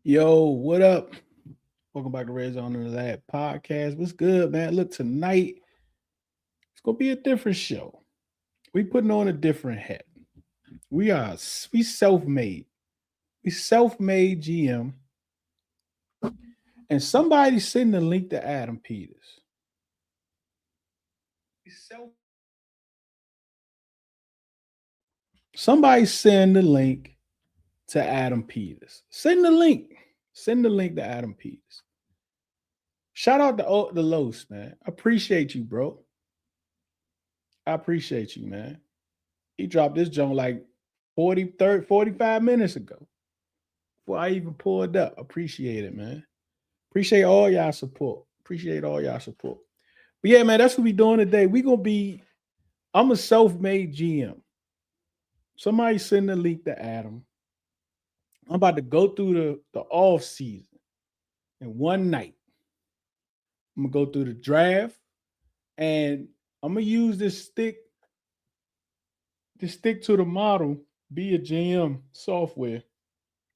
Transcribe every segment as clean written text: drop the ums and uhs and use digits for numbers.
Yo, what up? Welcome back to Red Zone in the Lab podcast. What's good, man? Look, tonight it's gonna be a different show. We putting on a different hat. We self-made. We self-made GM, and somebody sending the link to Adam Peters. Somebody send the link to Adam Peters. Send the link. Send the link to Adam Peters. Shout out to the Los, man. I appreciate you, bro. I appreciate you, man. He dropped this joint like 45 minutes ago before I even pulled up. Appreciate it, man. Appreciate all y'all support. Appreciate all y'all support. But yeah, man, that's what we doing today. I'm a self-made GM. Somebody send the link to Adam. I'm about to go through the off season in one night. I'm gonna go through the draft, and I'm gonna use this stick to the model, be a GM software,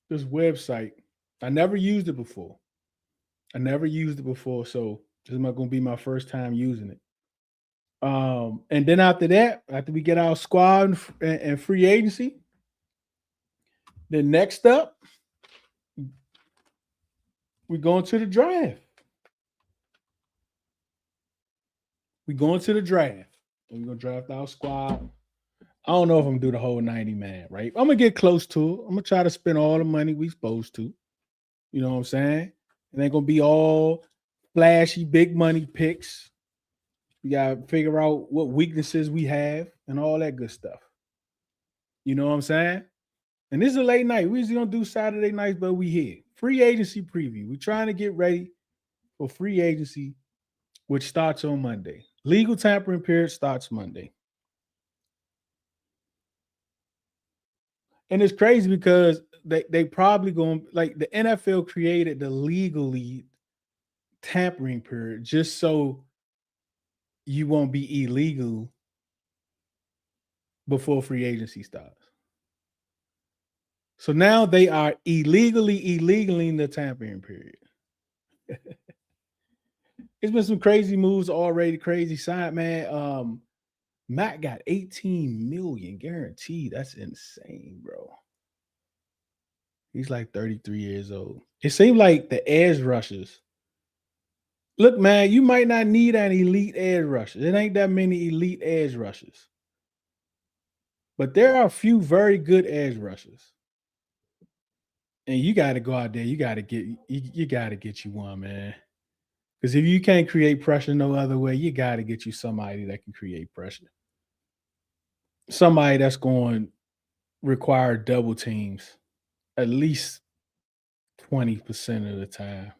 this website. I never used it before. So this is not gonna be my first time using it. And then after that, after we get our squad and free agency, then next up, we're going to the draft. We're going to the draft. And we're gonna draft our squad. I don't know if I'm gonna do the whole 90 man, right? I'm gonna get close to it. I'm gonna try to spend all the money we supposed to. You know what I'm saying? It ain't gonna be all flashy, big money picks. We gotta figure out what weaknesses we have and all that good stuff. You know what I'm saying? And this is a late night. We usually don't do Saturday nights, but we here. Free agency preview. We're trying to get ready for free agency, which starts on Monday. Legal tampering period starts Monday. And it's crazy because they probably going, like, the NFL created the legally tampering period just so you won't be illegal before free agency starts. So now they are illegally in the tampering period. It's been some crazy moves already, crazy side, man. Matt got 18 million guaranteed. That's insane, bro. He's like 33 years old. It seems like the edge rushers. Look, man, you might not need an elite edge rusher. It ain't that many elite edge rushers. But there are a few very good edge rushers. And you got to go out there. You got to get you one, man. Because if you can't create pressure no other way, you got to get you somebody that can create pressure. Somebody that's going to require double teams at least 20% of the time.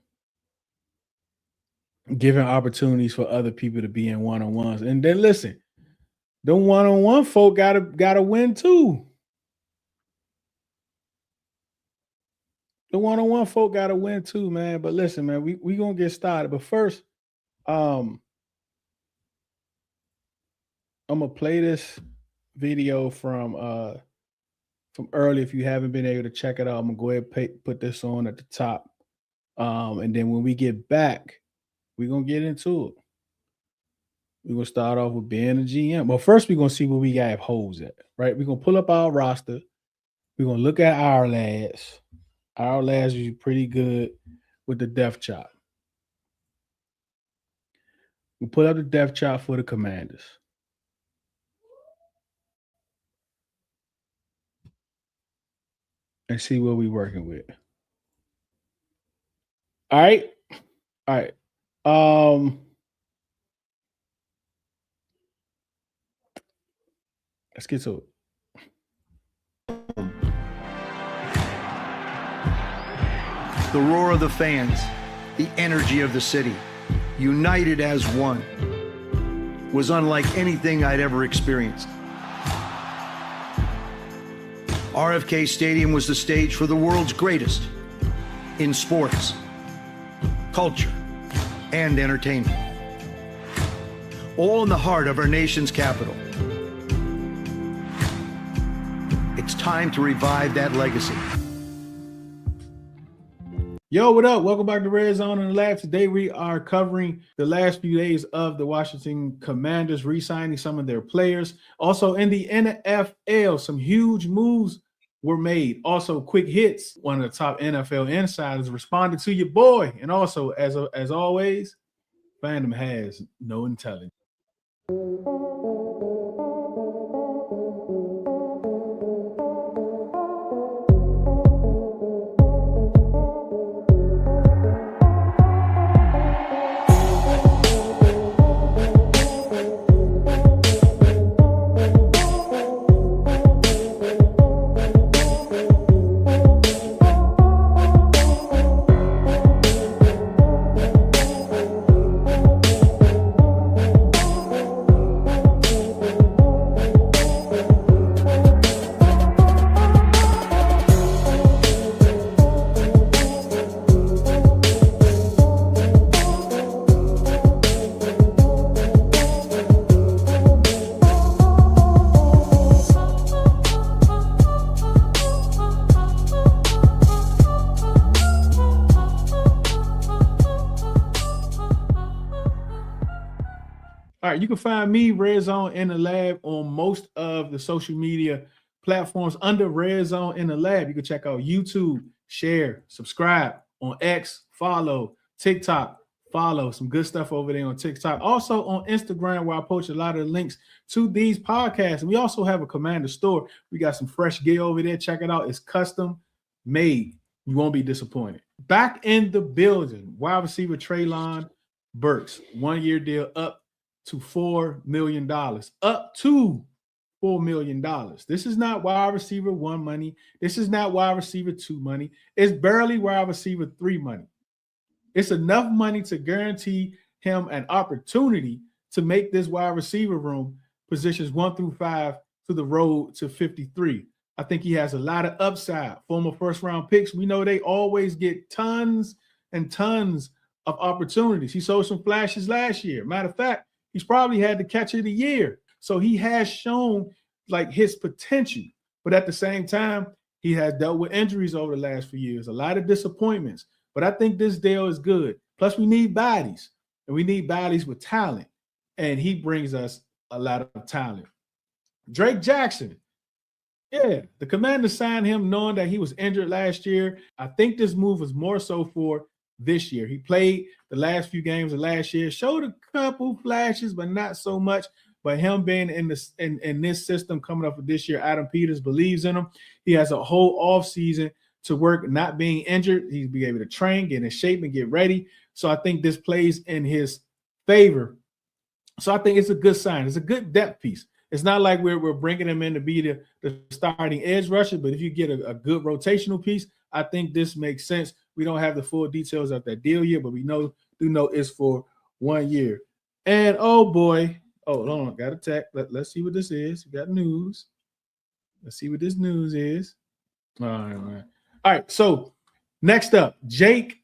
Giving opportunities for other people to be in one-on-ones. And then listen, the one-on-one folk gotta win too. The one-on-one folk gotta win too, man. But listen, man, we gonna get started. But first, I'm gonna play this video from early. If you haven't been able to check it out, I'm gonna go ahead and put this on at the top. And then when we get back, we're going to get into it. We're going to start off with being a GM. But first, we're going to see where we got holes at, right? We're going to pull up our roster. We're going to look at our lads. Our lads are pretty good with the depth chart. We put up the depth chart for the Commanders. And see what we're working with. All right. Let's get to it. The roar of the fans, the energy of the city, united as one, was unlike anything I'd ever experienced. RFK Stadium was the stage for the world's greatest in sports, culture, and entertainment. All in the heart of our nation's capital. It's time to revive that legacy. Yo, what up? Welcome back to Red Zone in the Lab. Today we are covering the last few days of the Washington Commanders re-signing some of their players. Also in the NFL, some huge moves were made. Also, quick hits. One of the top NFL insiders responded to your boy. And also, as always, fandom has no intelligence. All right, you can find me, Red Zone in the Lab, on most of the social media platforms under Red Zone in the Lab. You can check out YouTube, share, subscribe on X, follow, TikTok, follow. Some good stuff over there on TikTok. Also on Instagram, where I post a lot of links to these podcasts. And we also have a Commander store. We got some fresh gear over there. Check it out. It's custom made. You won't be disappointed. Back in the building, wide receiver Treylon Burks, 1 year deal up to $4 million, up to $4 million. This is not wide receiver 1 money. This is not wide receiver 2 money. It's barely wide receiver 3 money. It's enough money to guarantee him an opportunity to make this wide receiver room positions 1 through 5 to the road to 53. I think he has a lot of upside. Former first-round picks, we know they always get tons and tons of opportunities. He showed some flashes last year. Matter of fact, he's probably had the catch of the year. So he has shown like his potential. But at the same time, he has dealt with injuries over the last few years, a lot of disappointments. But I think this deal is good. Plus, we need bodies, and we need bodies with talent. And he brings us a lot of talent. Drake Jackson. Yeah, the Commanders signed him knowing that he was injured last year. I think this move was more so for this year. He played the last few games of last year, showed a couple flashes, but not so much. But him being in this system coming up for this year, Adam Peters believes in him. He has a whole offseason to work, not being injured. He'll be able to train, get in shape, and get ready. So I think this plays in his favor. So I think it's a good sign. It's a good depth piece. It's not like we're bringing him in to be the starting edge rusher, but if you get a good rotational piece, I think this makes sense. We don't have the full details of that deal yet, but we do know it's for 1 year. And oh boy, hold on, got a tech. Let's see what this is. We got news. Let's see what this news is. All right, man. All right. So next up, Jake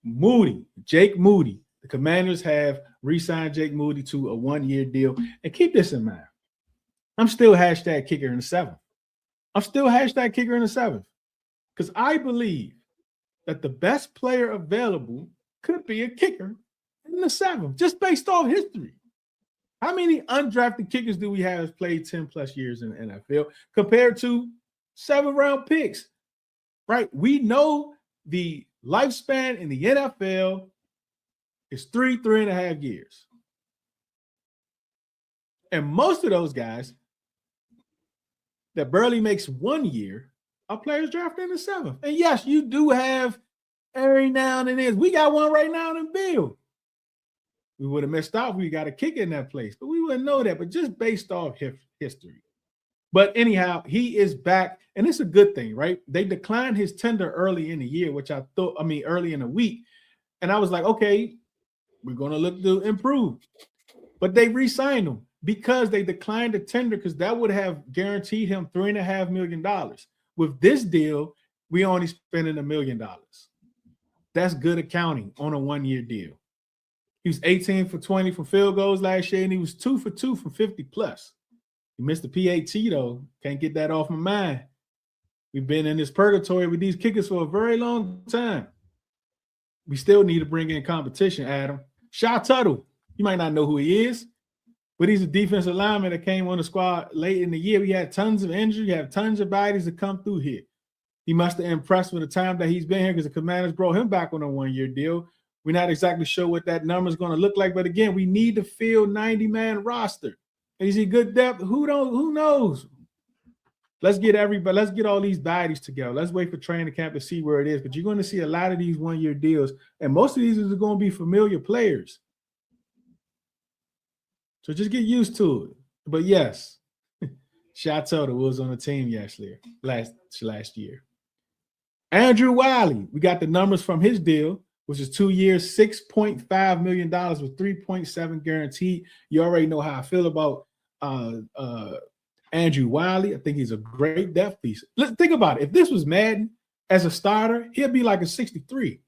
Moody. The Commanders have re-signed Jake Moody to a 1 year deal. And keep this in mind. I'm still hashtag kicker in the 7th. Because I believe that the best player available could be a kicker in the 7th, just based off history. How many undrafted kickers do we have that's played 10 plus years in the NFL compared to 7th-round picks? Right? We know the lifespan in the NFL is 3.5 years. And most of those guys that barely makes 1 year are players drafted in the 7th. And yes, you do have every now and then. We got one right now in Bill. We would have missed out if we got a kicker in that place, but we wouldn't know that. But just based off history. But anyhow, he is back, and it's a good thing, right? They declined his tender early in the year, early in the week. And I was like, okay, we're going to look to improve. But they re-signed him because they declined the tender, because that would have guaranteed him $3.5 million. With this deal, we only spending $1 million. That's good accounting on a 1 year deal. He was 18 for 20 from field goals last year, and he was 2 for 2 from 50 plus. He missed the PAT, though. Can't get that off my mind. We've been in this purgatory with these kickers for a very long time. we still need to bring in competition, Adam. Shy Tuttle, you might not know who he is, but he's a defensive lineman that came on the squad late in the year. We had tons of injury, have tons of bodies that come through here. He must have impressed with the time that he's been here because the Commanders brought him back on a one-year deal. We're not exactly sure what that number is going to look like, but again, we need to fill 90-man roster. Is he good depth? Who knows? Let's get all these bodies together. Let's wait for training camp to see where it is. But you're going to see a lot of these one-year deals, and most of these are going to be familiar players. So just get used to it. But yes, Shy Tuttle was on the team last year. Andrew Wiley, we got the numbers from his deal, which is 2 years, $6.5 million with 3.7 guaranteed. You already know how I feel about Andrew Wiley. I think he's a great depth piece. Think about it. If this was Madden as a starter, he'd be like a 63.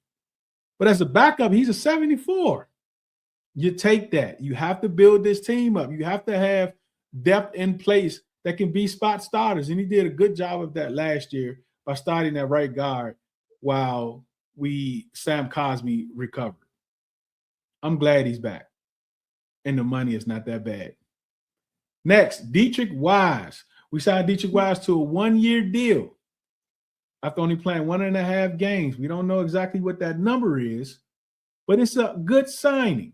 But as a backup, he's a 74. You take that. You have to build this team up. You have to have depth in place that can be spot starters. And he did a good job of that last year by starting at right guard while Sam Cosmi recovered. I'm glad he's back. And the money is not that bad. Next, Dietrich Wise. We signed Dietrich Wise to a one-year deal after only playing 1.5 games. We don't know exactly what that number is, but it's a good signing.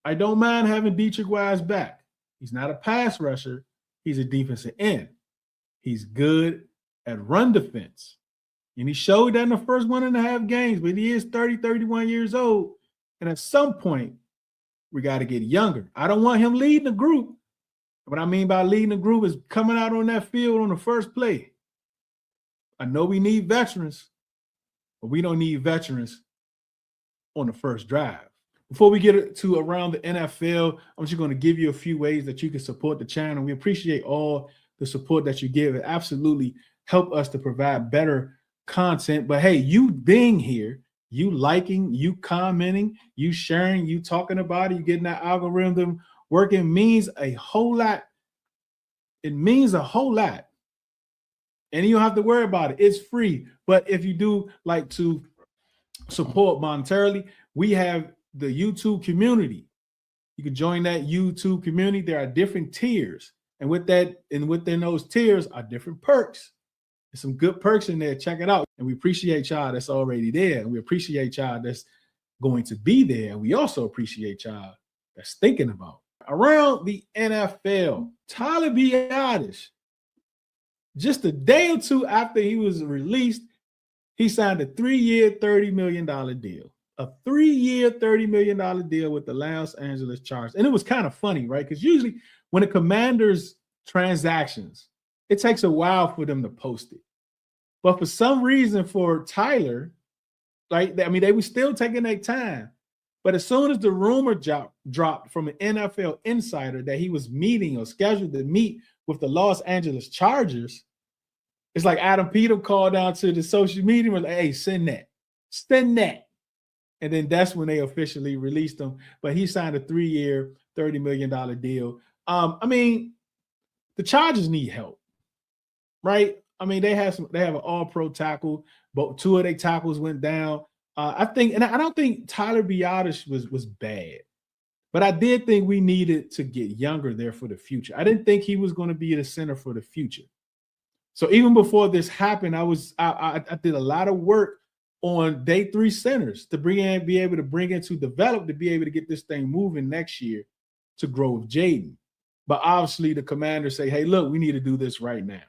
I don't mind having Dietrich Wise back. He's not a pass rusher. He's a defensive end. He's good at run defense. And he showed that in the first 1.5 games, but he is 30, 31 years old. And at some point, we got to get younger. I don't want him leading the group. What I mean by leading the group is coming out on that field on the first play. I know we need veterans, but we don't need veterans on the first drive. Before we get to around the NFL, I'm just going to give you a few ways that you can support the channel. We appreciate all the support that you give. It absolutely helps us to provide better content. But hey, you being here, you liking, you commenting, you sharing, you talking about it, you getting that algorithm working means a whole lot. It means a whole lot. And you don't have to worry about it. It's free. But if you do like to support monetarily, we have the YouTube community. You can join that YouTube community. There are different tiers. And within those tiers are different perks. There's some good perks in there. Check it out. And we appreciate y'all that's already there. And we appreciate y'all that's going to be there. And we also appreciate y'all that's thinking about it. Around the NFL, Tyler Biadasz, just a day or two after he was released, he signed a 3-year, $30 million deal. A 3-year, $30 million deal with the Los Angeles Chargers. And it was kind of funny, right? Because usually when the Commanders transactions, it takes a while for them to post it. But for some reason for Tyler, they were still taking their time. But as soon as the rumor dropped from an NFL insider that he was meeting or scheduled to meet with the Los Angeles Chargers, it's like Adam Peter called down to the social media and was like, hey, send that. And then that's when they officially released him. But he signed a 3-year, $30 million deal. The Chargers need help, right? They have an all-pro tackle, but 2 of their tackles went down. I don't think Tyler Biadasz was bad, but I did think we needed to get younger there for the future. I didn't think he was going to be the center for the future. So even before this happened, I did a lot of work on day 3 centers to be able to develop, to be able to get this thing moving next year to grow with Jaden. But obviously the Commanders say, hey, look, we need to do this right now.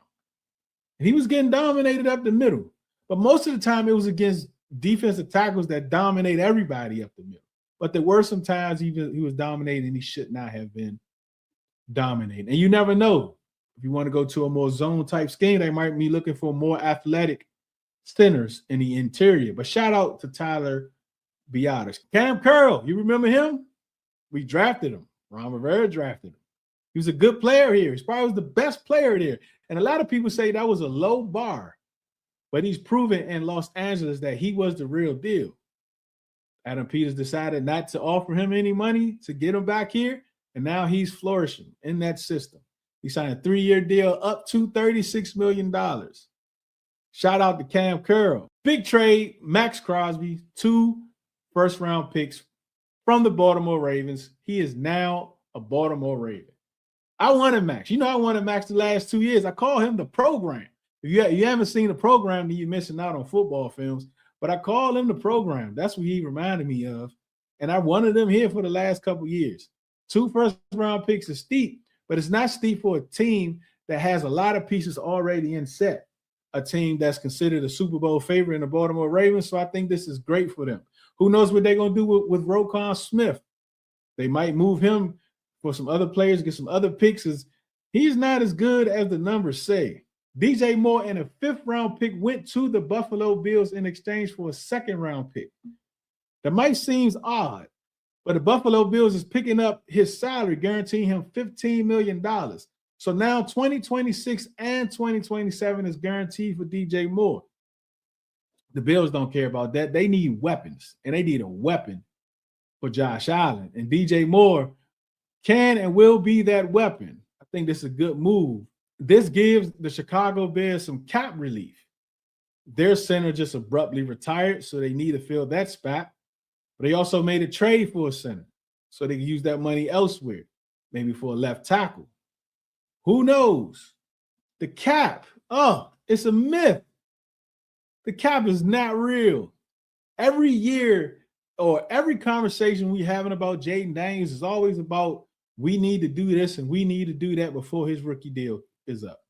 And he was getting dominated up the middle, but most of the time it was against defensive tackles that dominate everybody up the middle. But there were some times he was dominating and he should not have been dominating. And you never know. If you want to go to a more zone type scheme, they might be looking for more athletic centers in the interior. But shout out to Tyler Biadasz. Cam Curl, you remember him? We drafted him. Ron Rivera drafted him. He was a good player here. He's probably the best player there. And a lot of people say that was a low bar. But he's proven in Los Angeles that he was the real deal. Adam Peters decided not to offer him any money to get him back here, and now he's flourishing in that system. He signed a 3-year deal up to $36 million. Shout out to Cam Curl. Big trade, Max Crosby to first-round picks from the Baltimore Ravens. He is now a Baltimore Raven. I wanted Max. I wanted Max the last 2 years. I call him the program. If you haven't seen the program, then you're missing out on football films. But I call him the program. That's what he reminded me of. And I wanted him here for the last couple years. 2 first-round picks is steep, but it's not steep for a team that has a lot of pieces already in set. A team that's considered a Super Bowl favorite in the Baltimore Ravens. So I think this is great for them. Who knows what they're going to do with Roquan Smith? They might move him for some other players, get some other picks. He's not as good as the numbers say. DJ Moore and a 5th-round pick went to the Buffalo Bills in exchange for a 2nd-round pick. That might seem odd, but the Buffalo Bills is picking up his salary, guaranteeing him $15 million. So now 2026 and 2027 is guaranteed for DJ Moore. The Bills don't care about that. They need weapons, and they need a weapon for Josh Allen. And DJ Moore can and will be that weapon. I think this is a good move. This gives the Chicago Bears some cap relief. Their center just abruptly retired, so they need to fill that spot. But they also made a trade for a center, so they can use that money elsewhere, maybe for a left tackle. Who knows? The cap, it's a myth. The cap is not real. Every year or every conversation we having about Jaden Daniels is always about we need to do this and we need to do that before his rookie deal is up.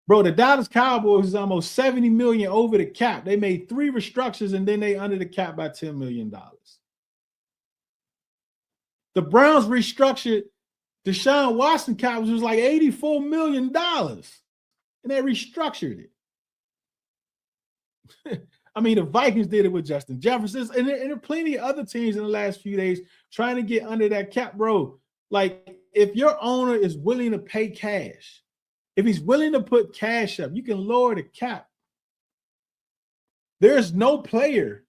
Bro, the Dallas Cowboys is almost $70 million over the cap. They made 3 restructures and then they under the cap by $10 million. The Browns restructured Deshaun Watson cap, which was like $84 million. And they restructured it. I mean, the Vikings did it with Justin Jefferson, and there are plenty of other teams in the last few days trying to get under that cap, bro. Like, if your owner is willing to pay cash, if he's willing to put cash up, you can lower the cap. There's no player,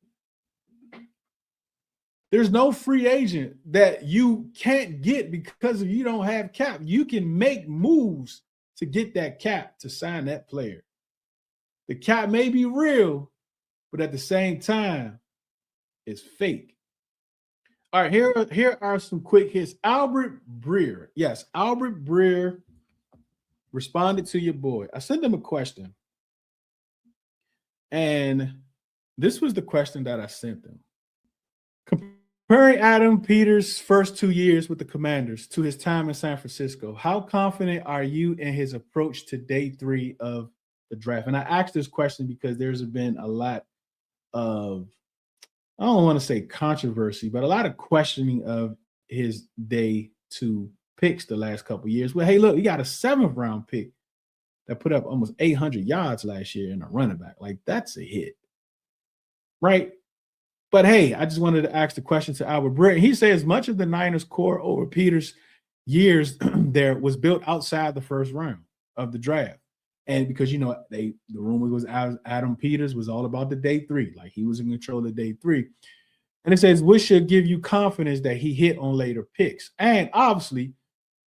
there's no free agent that you can't get because if you don't have cap. You can make moves to get that cap to sign that player. The cap may be real, but at the same time, it's fake. All right, here are some quick hits. Albert Breer. Yes, Albert Breer responded to your boy. I sent him a question. And this was the question that I sent them. Comparing Adam Peters' first 2 years with the Commanders to his time in San Francisco, how confident are you in his approach to day 3 of the draft? And I asked this question because there's been a lot of, I don't want to say controversy, but a lot of questioning of his day 2 picks the last couple of years. Well, hey, look, he got a 7th-round pick that put up almost 800 yards last year in a running back. Like, that's a hit, right? But hey, I just wanted to ask the question to Albert Breer. He says much of the Niners' core over Peters' years there was built outside the first round of the draft. And because, the rumor was Adam Peters was all about the day 3. Like, he was in control of day 3. And it says, which should give you confidence that he hit on later picks. And obviously,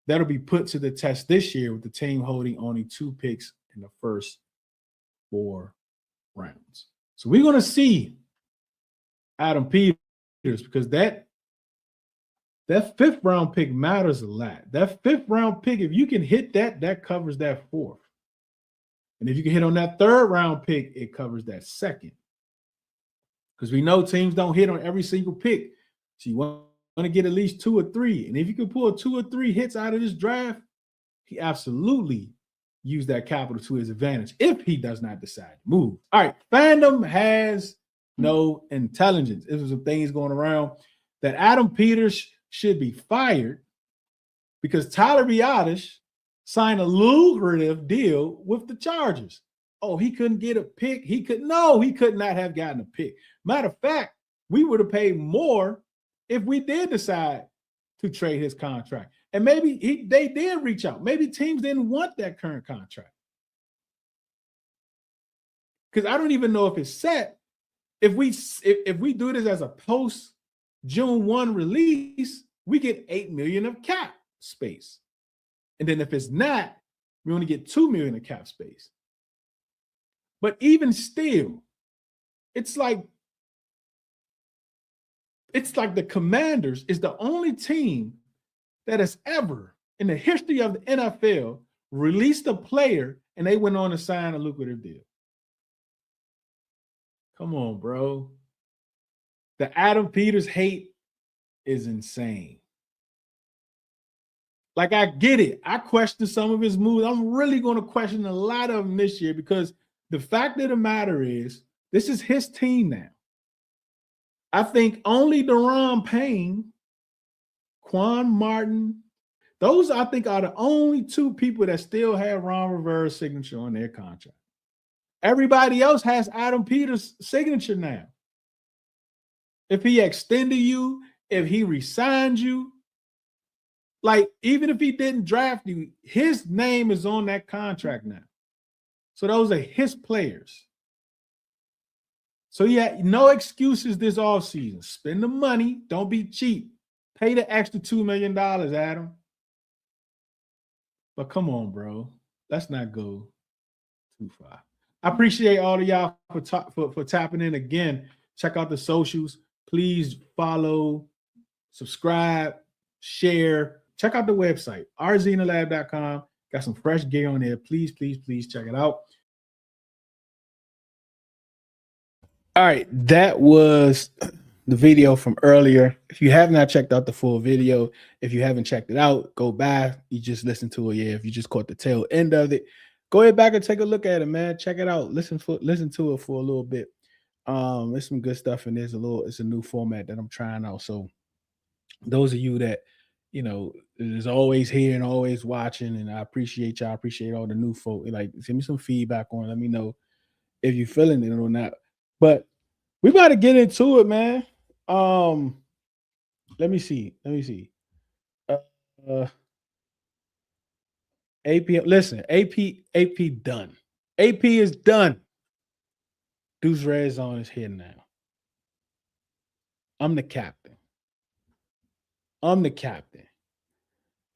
that'll be put to the test this year with the team holding only 2 picks in the first 4 rounds. So we're going to see Adam Peters because that 5th-round pick matters a lot. That 5th-round pick, if you can hit that, that covers that 4th. And if you can hit on that 3rd-round pick, it covers that 2nd. Because we know teams don't hit on every single pick. So you want to get at least 2 or 3. And if you can pull 2 or 3 hits out of this draft, he absolutely used that capital to his advantage if he does not decide to move. All right, fandom has no intelligence. This was some things going around that Adam Peters should be fired because Tyler Biadasz signed a lucrative deal with the Chargers. Oh, he couldn't get a pick. He could not have gotten a pick. Matter of fact, we would have paid more if we did decide to trade his contract. And maybe they did reach out. Maybe teams didn't want that current contract. Because I don't even know if it's set. If we do this as a post June 1 release, we get $8 million of cap space. And then if it's not, we only get $2 million of cap space. But even still, it's like It's like the Commanders is the only team that has ever in the history of the NFL released a player and they went on to sign a lucrative deal. Come on, bro. The Adam Peters hate is insane. Like, I get it. I question some of his moves. I'm really going to question a lot of them this year because the fact of the matter is, this is his team now. I think only Deron Payne, Quan Martin, those I think are the only two people that still have Ron Rivera's signature on their contract. Everybody else has Adam Peters' signature now. If he extended you, if he resigned you, like even if he didn't draft you, his name is on that contract now. So those are his players. So yeah, no excuses this offseason. Spend the money. Don't be cheap. Pay the extra $2 million, Adam. But come on, bro. Let's not go too far. I appreciate all of y'all for tapping in again. Check out the socials. Please follow, subscribe, share. Check out the website, redzoneinthelab.com. Got some fresh gear on there. Please, please, please check it out. All right, that was the video from earlier. If you have not checked out the full video, if you haven't checked it out, go back. You just listened to it. Yeah, if you just caught the tail end of it, go ahead back and take a look at it, man. Check it out. Listen to it for a little bit. There's some good stuff in there. It's a new format that I'm trying out. So those of you that, you know, is always here and always watching, and I appreciate y'all. I appreciate all the new folk. Like, send me some feedback on it. Let me know if you're feeling it or not. But we about to get into it, man. Let me see. AP, listen, AP done. AP is done. Deuce Red Zone is here now. I'm the captain.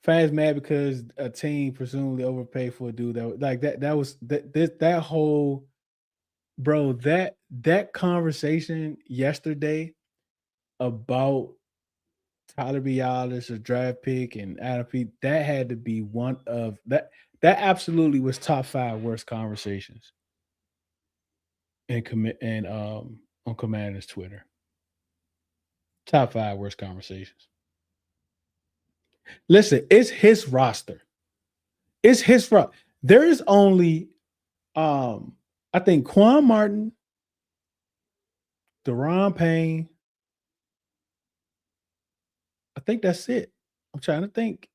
Fans mad because a team presumably overpaid for a dude that whole, bro, that conversation yesterday about Tyler Biadasz, a draft pick, and Adam P, that had to be one of that absolutely was top 5 worst conversations on Commanders Twitter. Top 5 worst conversations. Listen, it's his roster. There is only I think Quan Martin, Deron Payne. I think that's it. I'm trying to think.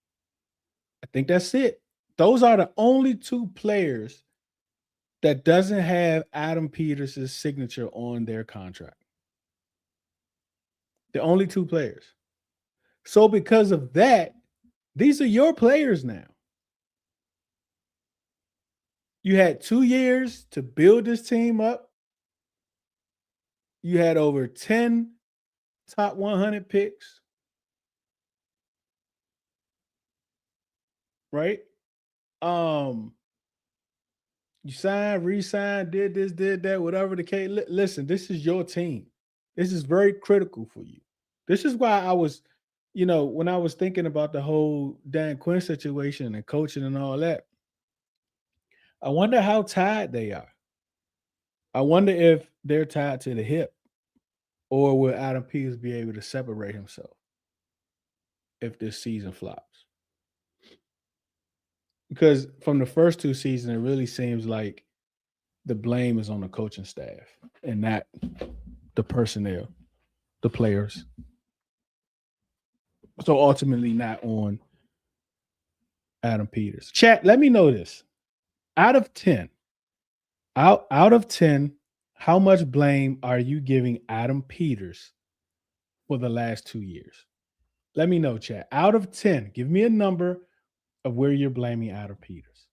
I think that's it. Those are the only 2 players that doesn't have Adam Peters' signature on their contract. The only 2 players. So because of that, these are your players now. You had 2 years to build this team up. You had over 10 top 100 picks. Right? You signed, re-signed, did this, did that, whatever the case. Listen, this is your team. This is very critical for you. This is why I was, when I was thinking about the whole Dan Quinn situation and coaching and all that, I wonder how tied they are. I wonder if they're tied to the hip, or will Adam Peters be able to separate himself if this season flops? Because from the first 2 seasons, it really seems like the blame is on the coaching staff and not the personnel, the players. So ultimately not on Adam Peters. Chat, let me know this. Out of 10, how much blame are you giving Adam Peters for the last 2 years? Let me know, chat. Out of 10, give me a number of where you're blaming Adam Peters.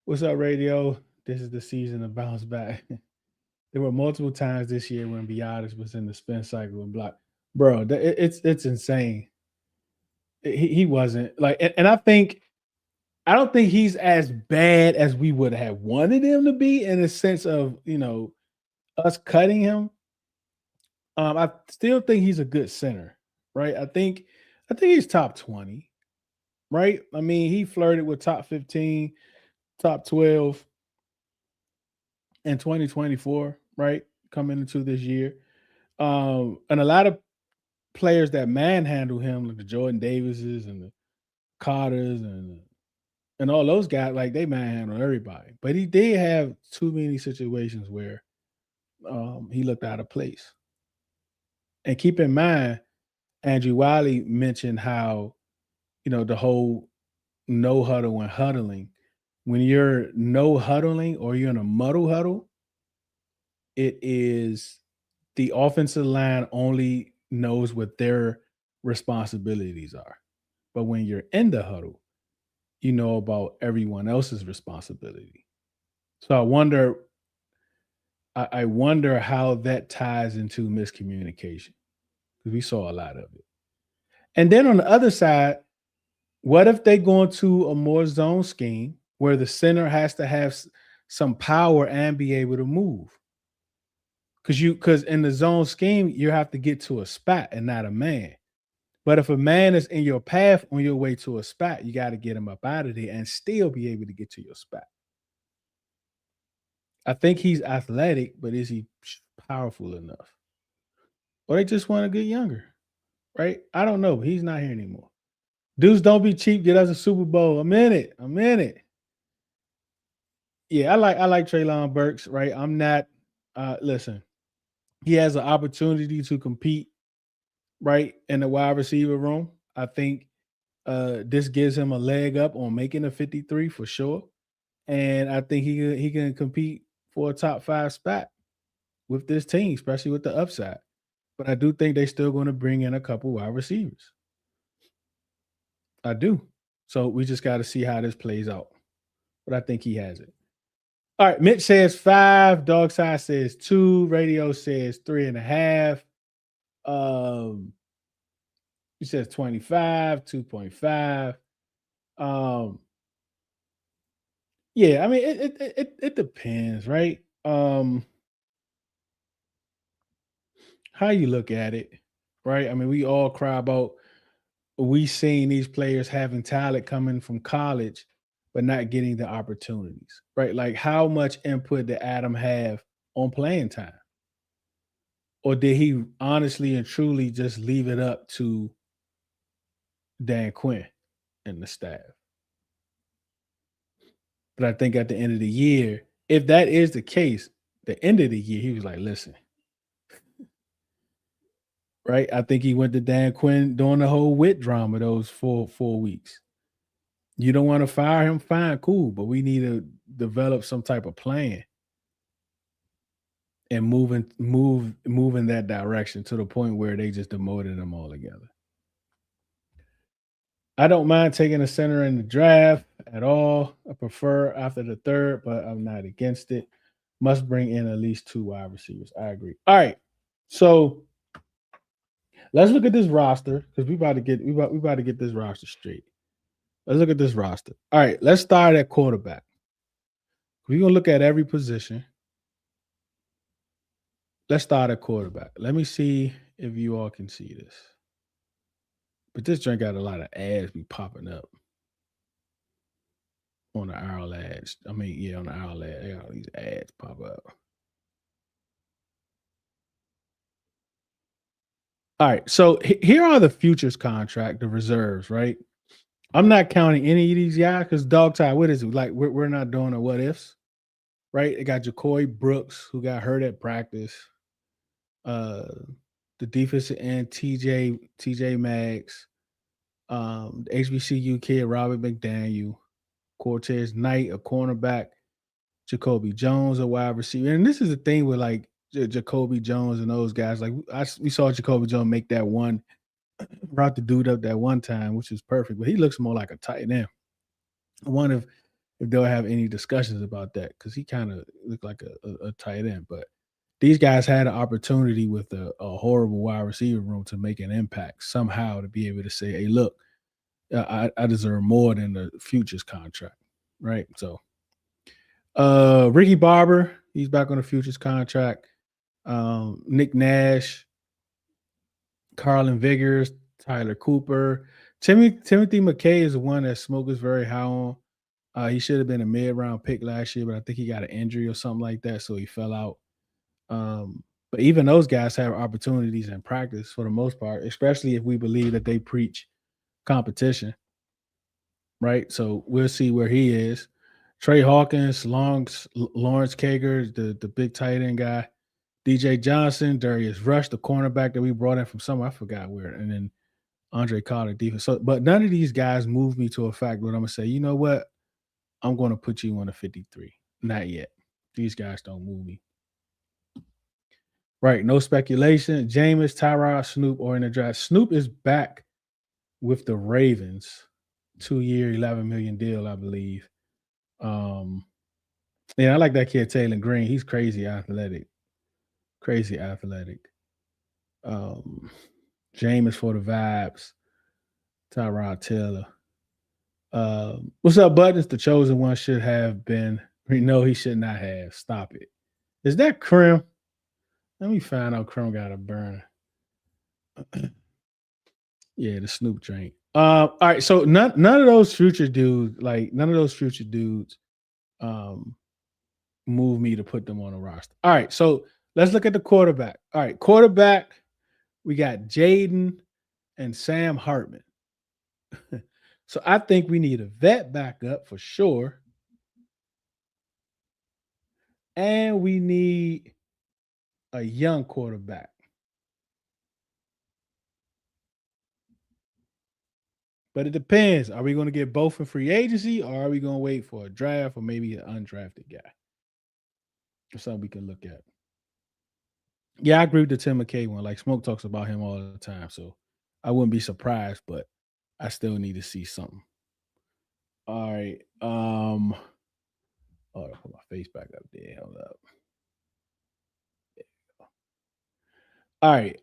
What's up, radio? This is the season to bounce back. There were multiple times this year when Biadasz was in the spin cycle and block. Bro, it's insane. He wasn't like, and I think I don't think he's as bad as we would have wanted him to be in the sense of, us cutting him. I still think he's a good center, right? I think he's top 20, right? I mean, he flirted with top 15, top 12 in 2024, right? Coming into this year. And a lot of players that manhandle him, like the Jordan Davises and the Carters and all those guys, like they manhandle everybody. But he did have too many situations where he looked out of place. And keep in mind, Andrew Wiley mentioned how, the whole no huddle and huddling. When you're no huddling or you're in a muddle huddle, it is the offensive line only knows what their responsibilities are. But when you're in the huddle, you know about everyone else's responsibility. So I wonder how that ties into miscommunication because we saw a lot of it. And then on the other side, what if they go into a more zone scheme where the center has to have some power and be able to move? Because in the zone scheme, you have to get to a spot and not a man. But if a man is in your path on your way to a spot, you got to get him up out of there and still be able to get to your spot. I think he's athletic, but is he powerful enough? Or they just want to get younger, right? I don't know. But he's not here anymore. Deuce, don't be cheap. Get us a Super Bowl. I'm in it. I'm in it. Yeah, I like Treylon Burks, right? I'm not. Listen, he has an opportunity to compete, right, in the wide receiver room. I think this gives him a leg up on making a 53 for sure, and I think he can compete for a top 5 spot with this team, especially with the upside. But I do think they're still going to bring in a couple wide receivers. I do. So we just got to see how this plays out. But I think he has it. All right. Mitch says 5. Dog Side says 2. Radio says 3.5. He says 25, 2.5. Yeah, I mean it depends, right? How you look at it, right? I mean, we all cry about we seeing these players having talent coming from college, but not getting the opportunities, right? Like how much input did Adam have on playing time? Or did he honestly and truly just leave it up to Dan Quinn and the staff? But I think at the end of the year, if that is the case, the end of the year, he was like, listen, right? I think he went to Dan Quinn during the whole wit drama those four weeks. You don't want to fire him, fine, cool, but we need to develop some type of plan and move in that direction to the point where they just demoted him altogether. I don't mind taking a center in the draft at all. I prefer after the third, but I'm not against it. Must bring in at least 2 wide receivers. I agree. All right. So let's look at this roster because we about to get this roster straight. Let's look at this roster. All right, let's start at quarterback. We're gonna look at every position. Let's start at quarterback. Let me see if you all can see this. But this drink got a lot of ads be popping up on the Owl ads. I mean, yeah, on the Owl ad, they got all these ads pop up. All right, so here are the futures contract, the reserves, right? I'm not counting any of these guys because dog tie, what is it? Like we're not doing a what ifs, right? They got Jacoy Brooks, who got hurt at practice. Uh the defensive end, TJ Maggs, the HBCU kid, Robert McDaniel, Cortez Knight, a cornerback, Jacoby Jones, a wide receiver. And this is the thing with like Jacoby Jones and those guys. Like we saw Jacoby Jones make that one route the dude up that one time, which is perfect, but he looks more like a tight end. I wonder if they'll have any discussions about that because he kind of looked like a tight end. But these guys had an opportunity with a horrible wide receiver room to make an impact somehow to be able to say, hey, look, I deserve more than the futures contract, right? So, Ricky Barber, he's back on the futures contract. Nick Nash, Carlin Vigors, Tyler Cooper, Timothy McKay is the one that Smoke is very high on. He should have been a mid-round pick last year, but I think he got an injury or something like that, so he fell out. But even those guys have opportunities in practice for the most part, especially if we believe that they preach competition, right? So we'll see where he is. Trey Hawkins, Lawrence Kager, the big tight end guy, DJ Johnson, Darius Rush, the cornerback that we brought in from somewhere, I forgot where, and then Andre Carter defense. So, but none of these guys move me to a fact where I'm gonna say, you know what, I'm going to put you on a 53. Not yet. These guys don't move me. Right. No speculation. Jameis, Tyrod, Snoop, or in the draft. Snoop is back with the Ravens. 2-year, $11 million deal, I believe. Um, yeah, I like that kid Taylor Green. He's crazy athletic. Crazy athletic. Um, Jameis for the vibes. Tyrod Taylor. What's up, Bud? It's the chosen one should have been. No, he should not have. Stop it. Is that Krim? Let me find out Krim got a burn. Yeah, the Snoop drink. All right. So none of those future dudes, um, move me to put them on a roster. All right. So let's look at the quarterback. All right, quarterback. We got Jaden and Sam Hartman. So I think we need a vet backup for sure, and we need a young quarterback. But it depends. Are we going to get both in free agency, or are we going to wait for a draft or maybe an undrafted guy? Or something we can look at. Yeah, I agree with the Tim McKay one. Like Smoke talks about him all the time, so I wouldn't be surprised, but I still need to see something. All right. Oh, put my face back up there. Hold up. All right.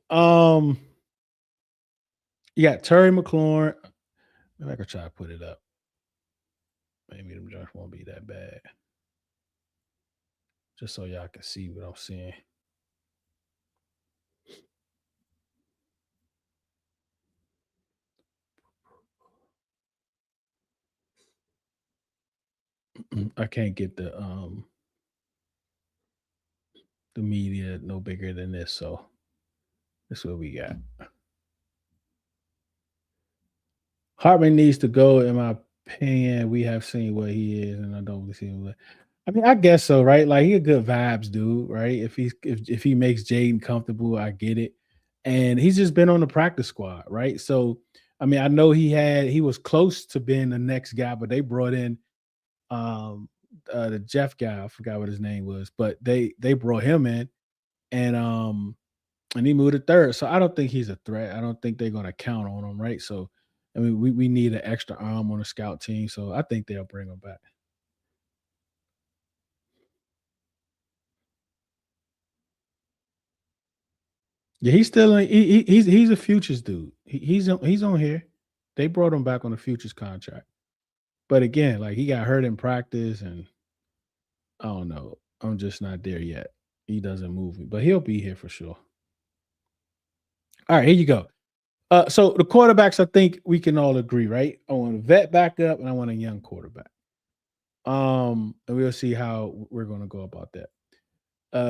You got Terry McLaurin. Maybe I could try to put it up. Maybe them joints won't be that bad. Just so y'all can see what I'm seeing. I can't get the media no bigger than this, so this is what we got. Hartman needs to go, in my opinion. We have seen what he is, and I don't really see him. I mean, I guess so, right? Like he a good vibes dude, right? If he makes Jaden comfortable, I get it. And he's just been on the practice squad, right? So I mean, I know he was close to being the next guy, but they brought in um the Jeff guy, I forgot what his name was, but they brought him in and he moved to third. So I don't think he's a threat. I don't think they're gonna count on him, right? So I mean, we need an extra arm on the scout team. So I think they'll bring him back. Yeah, he's still he's a futures dude. He's on here. They brought him back on a futures contract. But again, like he got hurt in practice, and I don't know. I'm just not there yet. He doesn't move me, but he'll be here for sure. All right, here you go. So the quarterbacks, I think we can all agree, right? I want a vet backup and I want a young quarterback. And we'll see how we're gonna go about that.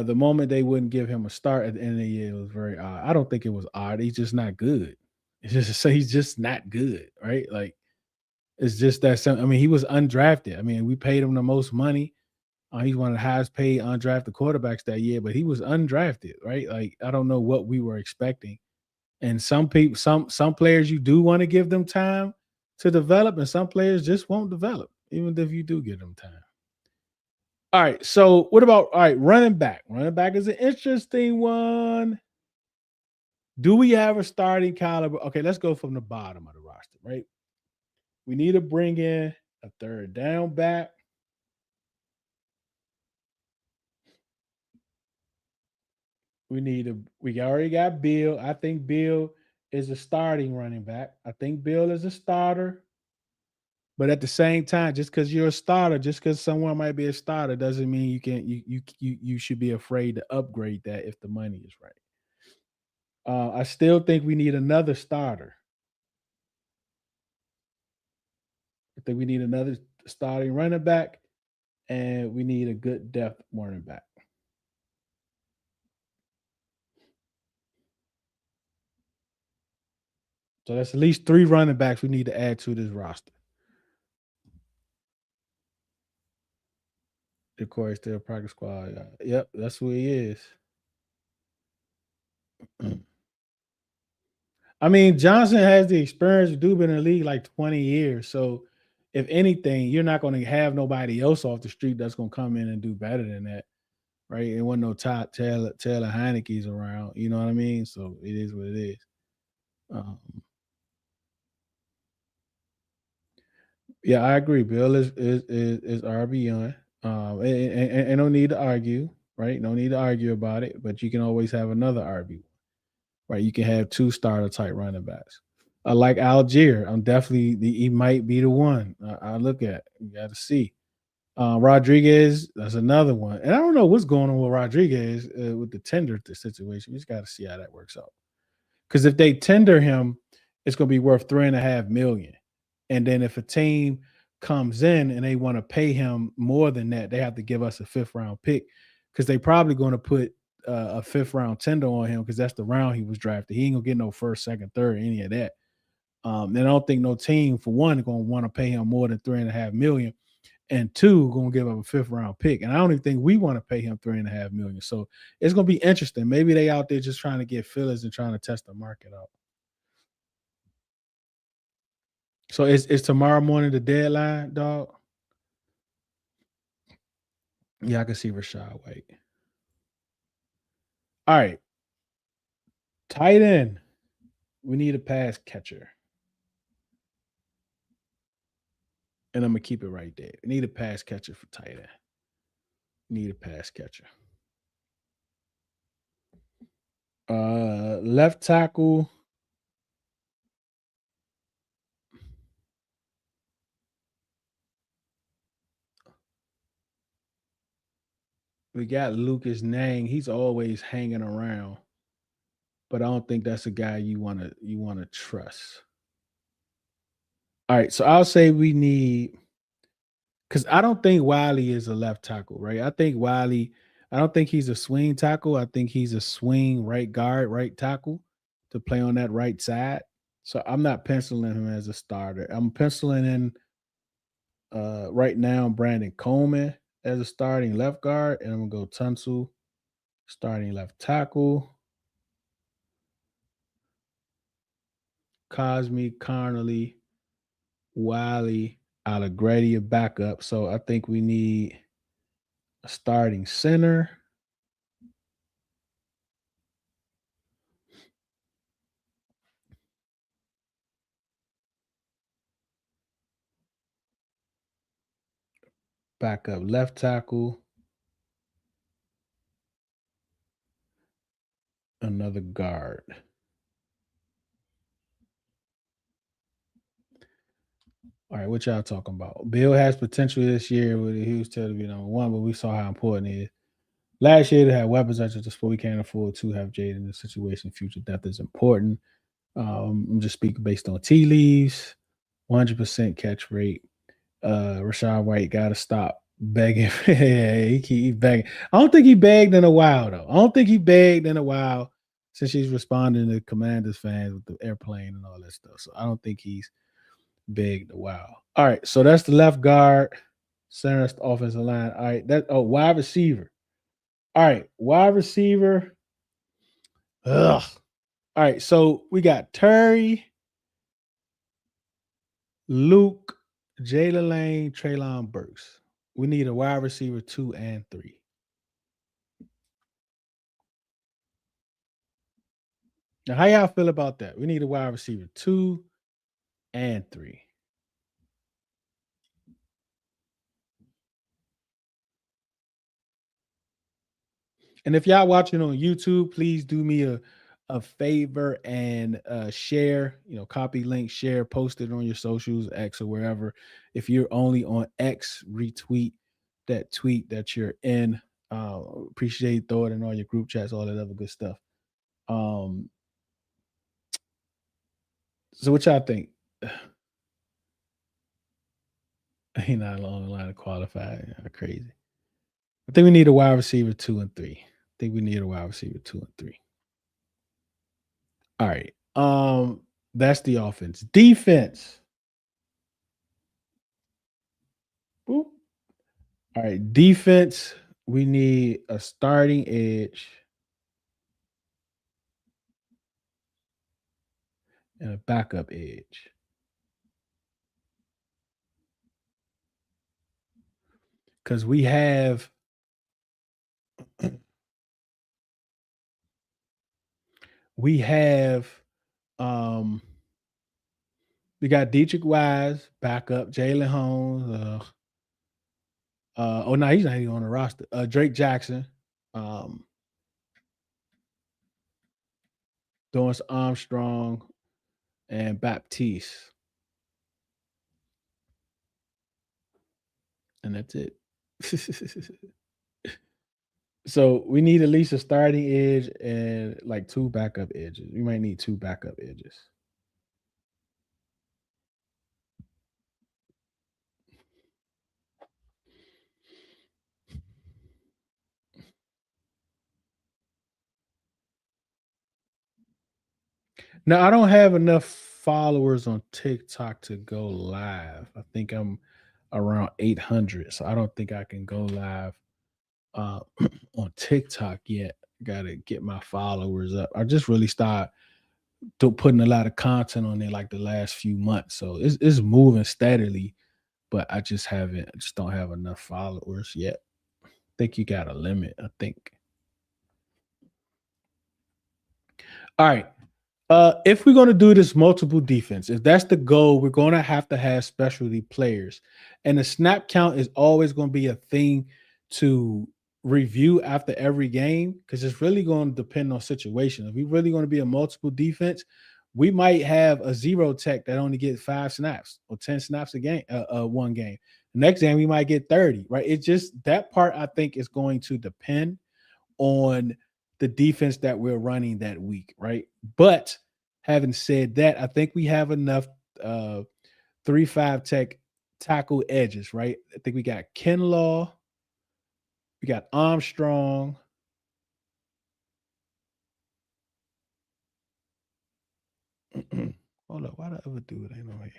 The moment they wouldn't give him a start at the end of the year, it was very odd. I don't think it was odd. He's just not good. It's just so he's just not good, right? Like it's just that simple. I mean, he was undrafted. I mean, we paid him the most money. He's one of the highest paid undrafted quarterbacks that year, but he was undrafted, right? Like I don't know what we were expecting. And some people, some players, you do want to give them time to develop, and some players just won't develop, even if you do give them time. All right. So what about running back? Running back is an interesting one. Do we have a starting caliber? Okay, let's go from the bottom of the roster, right? We need to bring in a third down back. We already got Bill. I think Bill is a starting running back. I think Bill is a starter. But at the same time, just because you're a starter, just because someone might be a starter, doesn't mean you can you should be afraid to upgrade that if the money is right. I still think we need another starter. I think we need another starting running back, and we need a good depth running back. So that's at least 3 running backs we need to add to this roster. Of course, still practice squad. Yep, that's who he is. I mean, Johnson has the experience. Dude been in the league like 20 years. So if anything, you're not going to have nobody else off the street that's going to come in and do better than that. Right. It wasn't no top Taylor Heineke's around. You know what I mean? So it is what it is. Um, yeah, I agree. Bill is RB1. And no need to argue, right? No need to argue about it. But you can always have another RB, right? You can have 2 starter type running backs. Like Algier, he might be the one I look at. You got to see. Rodriguez, that's another one. And I don't know what's going on with Rodriguez with the tender situation. We just got to see how that works out. Because if they tender him, it's going to be worth 3.5 million. And then if a team comes in and they want to pay him more than that, they have to give us a 5th round pick because they probably going to put a 5th round tender on him because that's the round he was drafted. He ain't gonna get no first, second, third, any of that. And I don't think no team, for one, going to want to pay him more than 3.5 million, and 2 going to give up a 5th round pick. And I don't even think we want to pay him 3.5 million. So it's going to be interesting. Maybe they out there just trying to get fillers and trying to test the market out. So is tomorrow morning the deadline, dog? Yeah, I can see Rashad White. All right, tight end. We need a pass catcher, and I'm gonna keep it right there. We need a pass catcher for tight end. Need a pass catcher. Left tackle. We got Lucas Nang. He's always hanging around, but I don't think that's a guy you wanna trust. All right, so I'll say we need because I don't think Wiley is a left tackle, right? I think Wiley. I don't think he's a swing tackle. I think he's a swing right guard, right tackle to play on that right side. So I'm not penciling him as a starter. I'm penciling in right now Brandon Coleman as a starting left guard, and I'm gonna go Tunsil starting left tackle. Cosme, Connolly, Wiley, Allegretti a backup. So I think we need a starting center. Backup left tackle. Another guard. All right, what y'all talking about? Bill has potential this year with a huge tail to be number one, but we saw how important it is. Last year they had weapons at the sport. We can't afford to have Jade in this situation. Future depth is important. I'm just speaking based on tea leaves, 100% catch rate. Rashad White got to stop begging. Yeah, he keep begging. I don't think he begged in a while though. I don't think he begged in a while since he's responding to Commanders fans with the airplane and all that stuff. So I don't think he's begged a while. All right, so that's the left guard, center, that's the offensive line. All right, wide receiver. All right, wide receiver. Ugh. All right, so we got Terry, Luke, Jalen Lane, Traylon Burks. We need a wide receiver 2 and 3. Now, how y'all feel about that? We need a wide receiver 2 and 3. And if y'all watching on YouTube, please do me a favor and share, copy link, share, post it on your socials, X or wherever. If you're only on X, retweet that tweet that you're in. Appreciate, throw it in all your group chats, all that other good stuff. Um, so what y'all think? Ain't not along the line of qualified. Crazy. I think we need a wide receiver 2 and 3. I think we need a wide receiver 2 and 3. All right. That's the offense. Defense. Boop. All right. Defense. We need a starting edge and a backup edge. Because we have um we got Dietrich Wise, backup, Jalen Holmes, oh no, he's not even on the roster. Drake Jackson, um, Dorrance Armstrong, and Baptiste. And that's it. So we need at least a starting edge and like 2 backup edges. We might need 2 backup edges. Now I don't have enough followers on TikTok to go live. I think I'm around 800, so I don't think I can go live uh, on TikTok yet. Got to get my followers up. I just really start putting a lot of content on there like the last few months, so it's moving steadily. But I just don't have enough followers yet. I think you got a limit. I think. All right. If we're going to do this multiple defense, if that's the goal, we're going to have specialty players. And the snap count is always going to be a thing to review after every game because it's really going to depend on situation. If we really going to be a multiple defense, we might have a zero tech that only gets 5 snaps or 10 snaps a game, one game. The next game, we might get 30, right? It's just that part I think is going to depend on the defense that we're running that week, right? But having said that, I think we have enough 3-5 tech tackle edges, right? I think we got Kinlaw, we got Armstrong. Hold up, why the other dude ain't on here?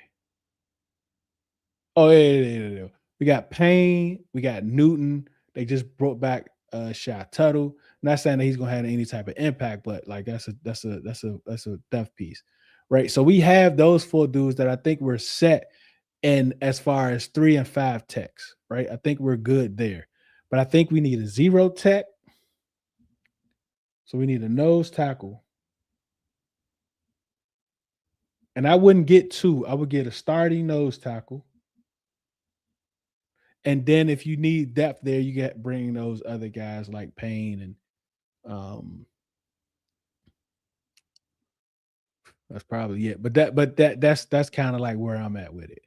Oh, yeah. We got Payne, we got Newton. They just brought back Shy Tuttle. Not saying that he's gonna have any type of impact, but like that's a depth piece, right? So we have those 4 dudes that I think we're set in as far as 3 and 5 techs, right? I think we're good there, but I think we need a 0 tech. So we need a nose tackle, and I wouldn't get 2. I would get a starting nose tackle. And then if you need depth there, you get bring those other guys like Payne and that's probably it. That's kind of like where I'm at with it.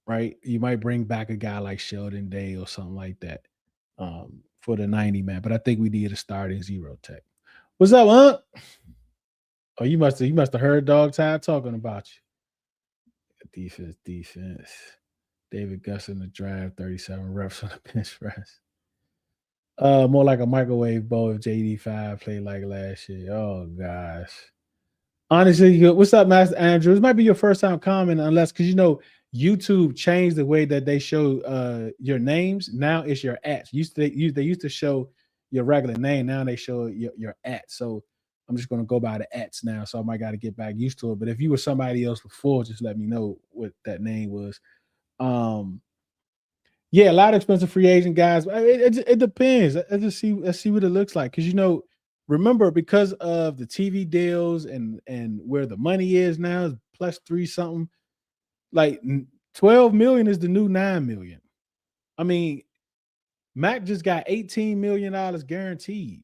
Right? You might bring back a guy like Sheldon Day or something like that for the 90 man, but I think we need a starting 0 tech. What's up, Unc? Oh, you must have heard Dog Tide talking about you. Defense. David Gus in the drive, 37 reps on the bench press. More like a microwave bowl if JD5 played like last year. Oh gosh. Honestly, what's up, Master Andrew? This might be your first time commenting, unless because YouTube changed the way that they show your names. Now it's your @. They used to show your regular name. Now they show your @. So I'm just gonna go by the @ now. So I might got to get back used to it. But if you were somebody else before, just let me know what that name was. Yeah, a lot of expensive free agent guys. It depends. Let's see what it looks like. Because remember, because of the TV deals and where the money is now is plus 3 something. Like 12 million is the new 9 million. I mean, Mac just got $18 million guaranteed.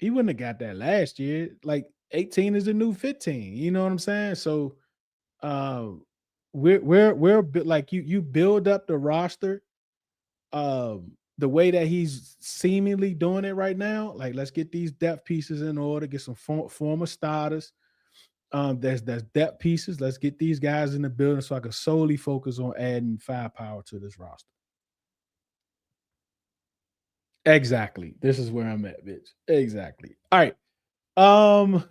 He wouldn't have got that last year. Like 18 is the new 15. You know what I'm saying? So uh like you build up the roster the way that he's seemingly doing it right now. Like let's get these depth pieces in order, get some former starters. There's depth pieces. Let's get these guys in the building so I can solely focus on adding firepower to this roster. Exactly. This is where I'm at, bitch. Exactly. All right. Um,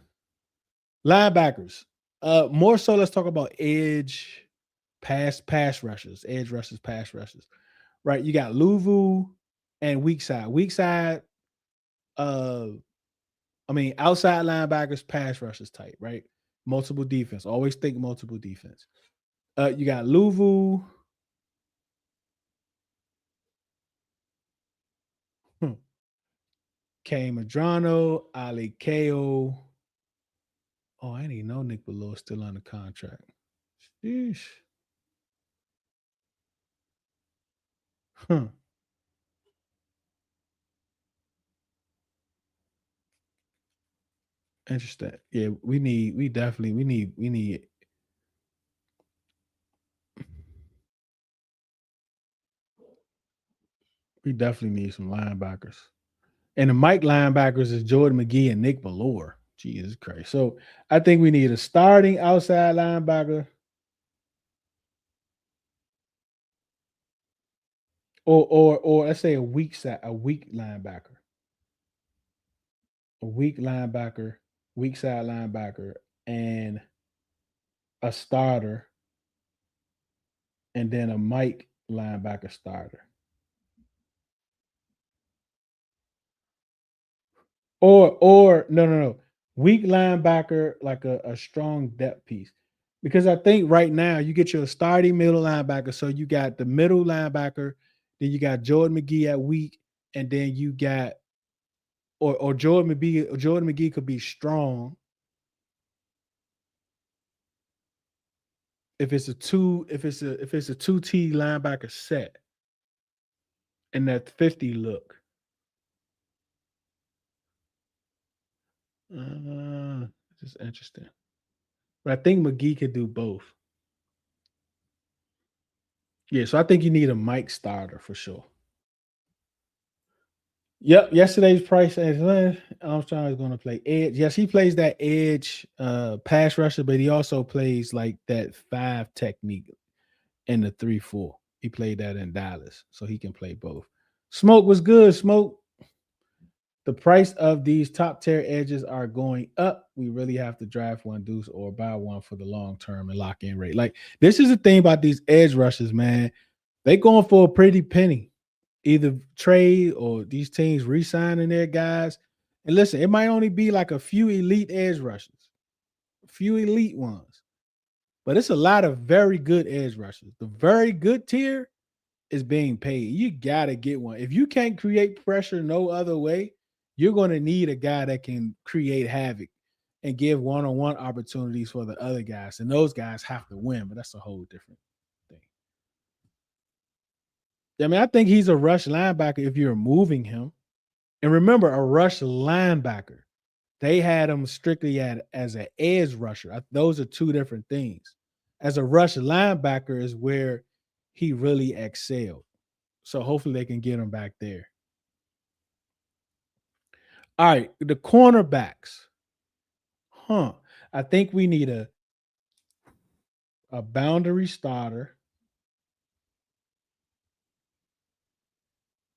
linebackers. More so, let's talk about edge, pass rushers, edge rushers, pass rushers. Right. You got Luvu and weak side. Weak side. Uh, outside linebackers, pass rushers type. Right. Multiple defense. Always think multiple defense. You got Luvu. K. Madrano, Ali Ko. Oh, I didn't even know Nick Below is still on the contract. Sheesh. Huh. Interesting. Yeah, we definitely we definitely need some linebackers. And the Mike linebackers is Jordan McGee and Nick Ballore. Jesus Christ. So I think we need a starting outside linebacker or let's say a weak linebacker. A weak linebacker, weak side linebacker, and a starter, and then a Mike linebacker starter. Or no. Weak linebacker, like a strong depth piece. Because I think right now you get your starting middle linebacker. So you got the middle linebacker, then you got Jordan McGee at weak, and then you got or Jordan McGee could be strong if it's a 2T linebacker set and that 50 look. Uh, this is interesting. But I think McGee could do both. Yeah, so I think you need a Mike starter for sure. Yep, yesterday's price as Armstrong is going to play edge. Yes, he plays that edge pass rusher, but he also plays like that 5 technique in the 3-4. He played that in Dallas, so he can play both. Smoke was good. Smoke. The price of these top tier edges are going up. We really have to draft one, Deuce, or buy one for the long term and lock in rate. Like this is the thing about these edge rushers, man. They going for a pretty penny. Either trade or these teams re-signing their guys. And listen, it might only be like a few elite edge rushers, a few elite ones, but it's a lot of very good edge rushers. The very good tier is being paid. You gotta get one. If you can't create pressure no other way, you're gonna need a guy that can create havoc and give one-on-one opportunities for the other guys. And those guys have to win, but that's a whole different thing. I think he's a rush linebacker if you're moving him. And remember, a rush linebacker, they had him strictly as an edge rusher. Those are two different things. As a rush linebacker is where he really excelled. So hopefully they can get him back there. All right, the cornerbacks. I think we need a boundary starter.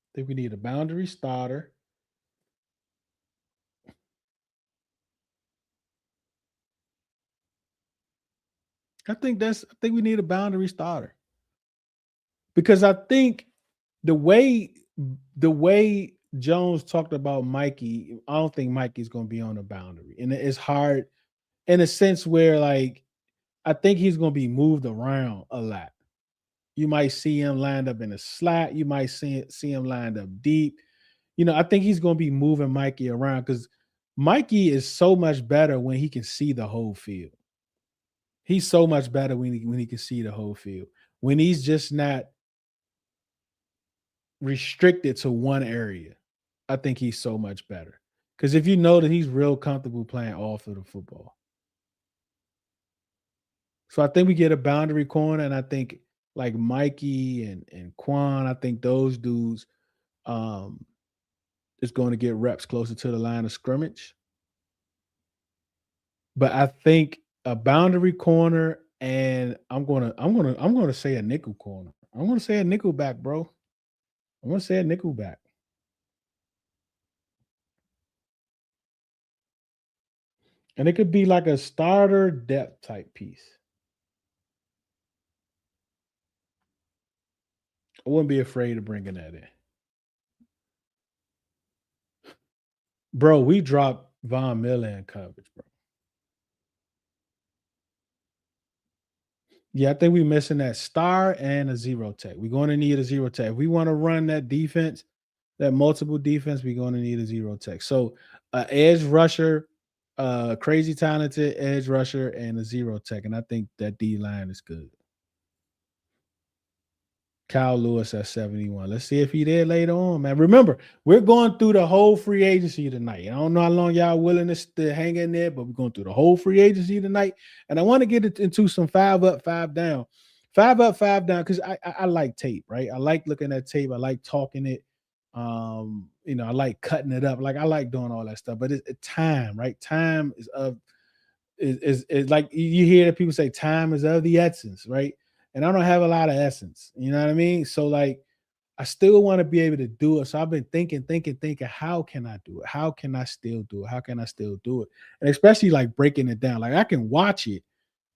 I think we need a boundary starter. I think we need a boundary starter. Because I think the way Jones talked about Mikey, I don't think Mikey's going to be on the boundary, and it's hard in a sense where like I think he's going to be moved around a lot. You might see him lined up in a slot. You might see him lined up deep. I think he's going to be moving Mikey around because Mikey is so much better when he can see the whole field. He's so much better when he can see the whole field. When he's just not restricted to one area, I think he's so much better. Because if you know that he's real comfortable playing off of the football. So I think we get a boundary corner, and I think like Mikey and Quan, I think those dudes um is going to get reps closer to the line of scrimmage. But I think a boundary corner, and I'm gonna say a nickel corner. I'm gonna say a nickel back, bro. I'm gonna say a nickel back. And it could be like a starter depth type piece. I wouldn't be afraid of bringing that in. Bro, we dropped Von Miller in coverage, bro. Yeah, I think we're missing that star and a zero tech. We're going to need a zero tech. If we want to run that defense, that multiple defense, we're going to need a zero tech. So, edge rusher, crazy talented edge rusher, and a zero tech. And I think that D line is good. Kyle Lewis at 71. Let's see if he there later on, man. Remember, we're going through the whole free agency tonight. I don't know how long y'all willing to hang in there, but we're going through the whole free agency tonight. And I want to get into some 5 up, 5 down. 5 up, 5 down, because I like tape, right? I like looking at tape. I like talking it. I like cutting it up. Like I like doing all that stuff. But it's time, right? Time is like you hear that people say time is of the essence, right? And I don't have a lot of essence. You know what I mean? So like I still want to be able to do it. So I've been thinking, how can I do it? How can I still do it? How can I still do it? And especially like breaking it down. Like I can watch it,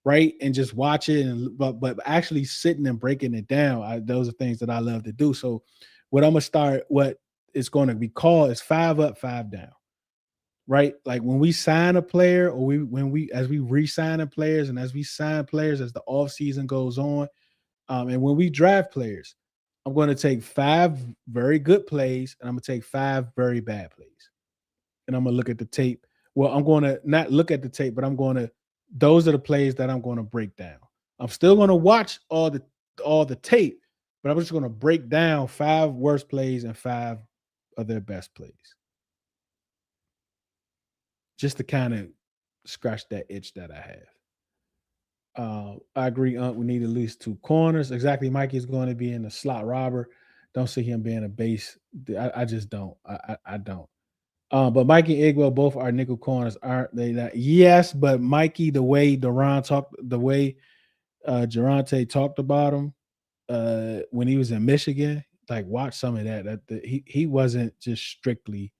right? And just watch it but actually sitting and breaking it down, those are things that I love to do. So what it's going to be called is 5 up, 5 down, right? Like when we sign a player, or as we re-sign players, and as we sign players as the off season goes on, and when we draft players, I'm going to take 5 very good plays, and I'm going to take 5 very bad plays, and I'm going to look at the tape. Well, I'm going to not look at the tape, but those are the plays that I'm going to break down. I'm still going to watch all the tape, but I'm just going to break down 5 worst plays and 5 of their best plays, just to kind of scratch that itch that I have. I agree. We need at least 2 corners. Exactly. Mikey is going to be in the slot robber. Don't see him being a base. I just don't. I don't. But Mikey and Igwell both are nickel corners, aren't they? Not? Yes, but Mikey, the way Durante talked about him when he was in Michigan, like watch some of that. He wasn't just strictly.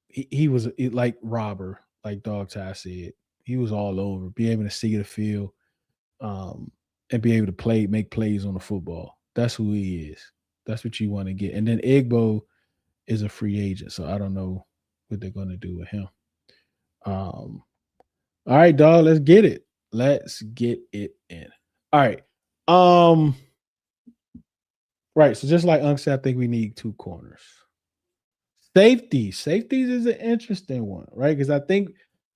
He was like robber, like Dog Ty said. He was all over. Be able to see the field, and be able to make plays on the football. That's who he is. That's what you want to get. And then Igbo is a free agent, so I don't know what they're going to do with him. All right, dog. Let's get it. Let's get it in. All right. Right. So just like Unc said, I think we need 2 corners. Safeties is an interesting one, right? Because I think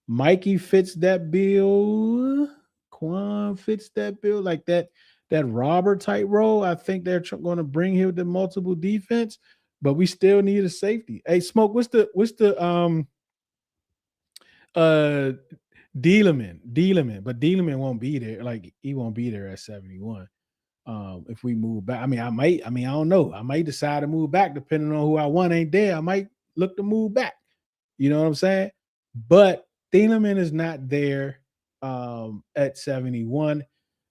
Mikey fits that bill. Quan fits that bill, like that robber type role. I think they're going to bring him to multiple defense, but we still need a safety. Hey, Smoke, what's the uh Dealeman, but Dealeman won't be there. Like he won't be there at 71. If we move back, I don't know. I might decide to move back depending on who I want ain't there. I might look to move back. You know what I'm saying? But Thieleman is not there at 71.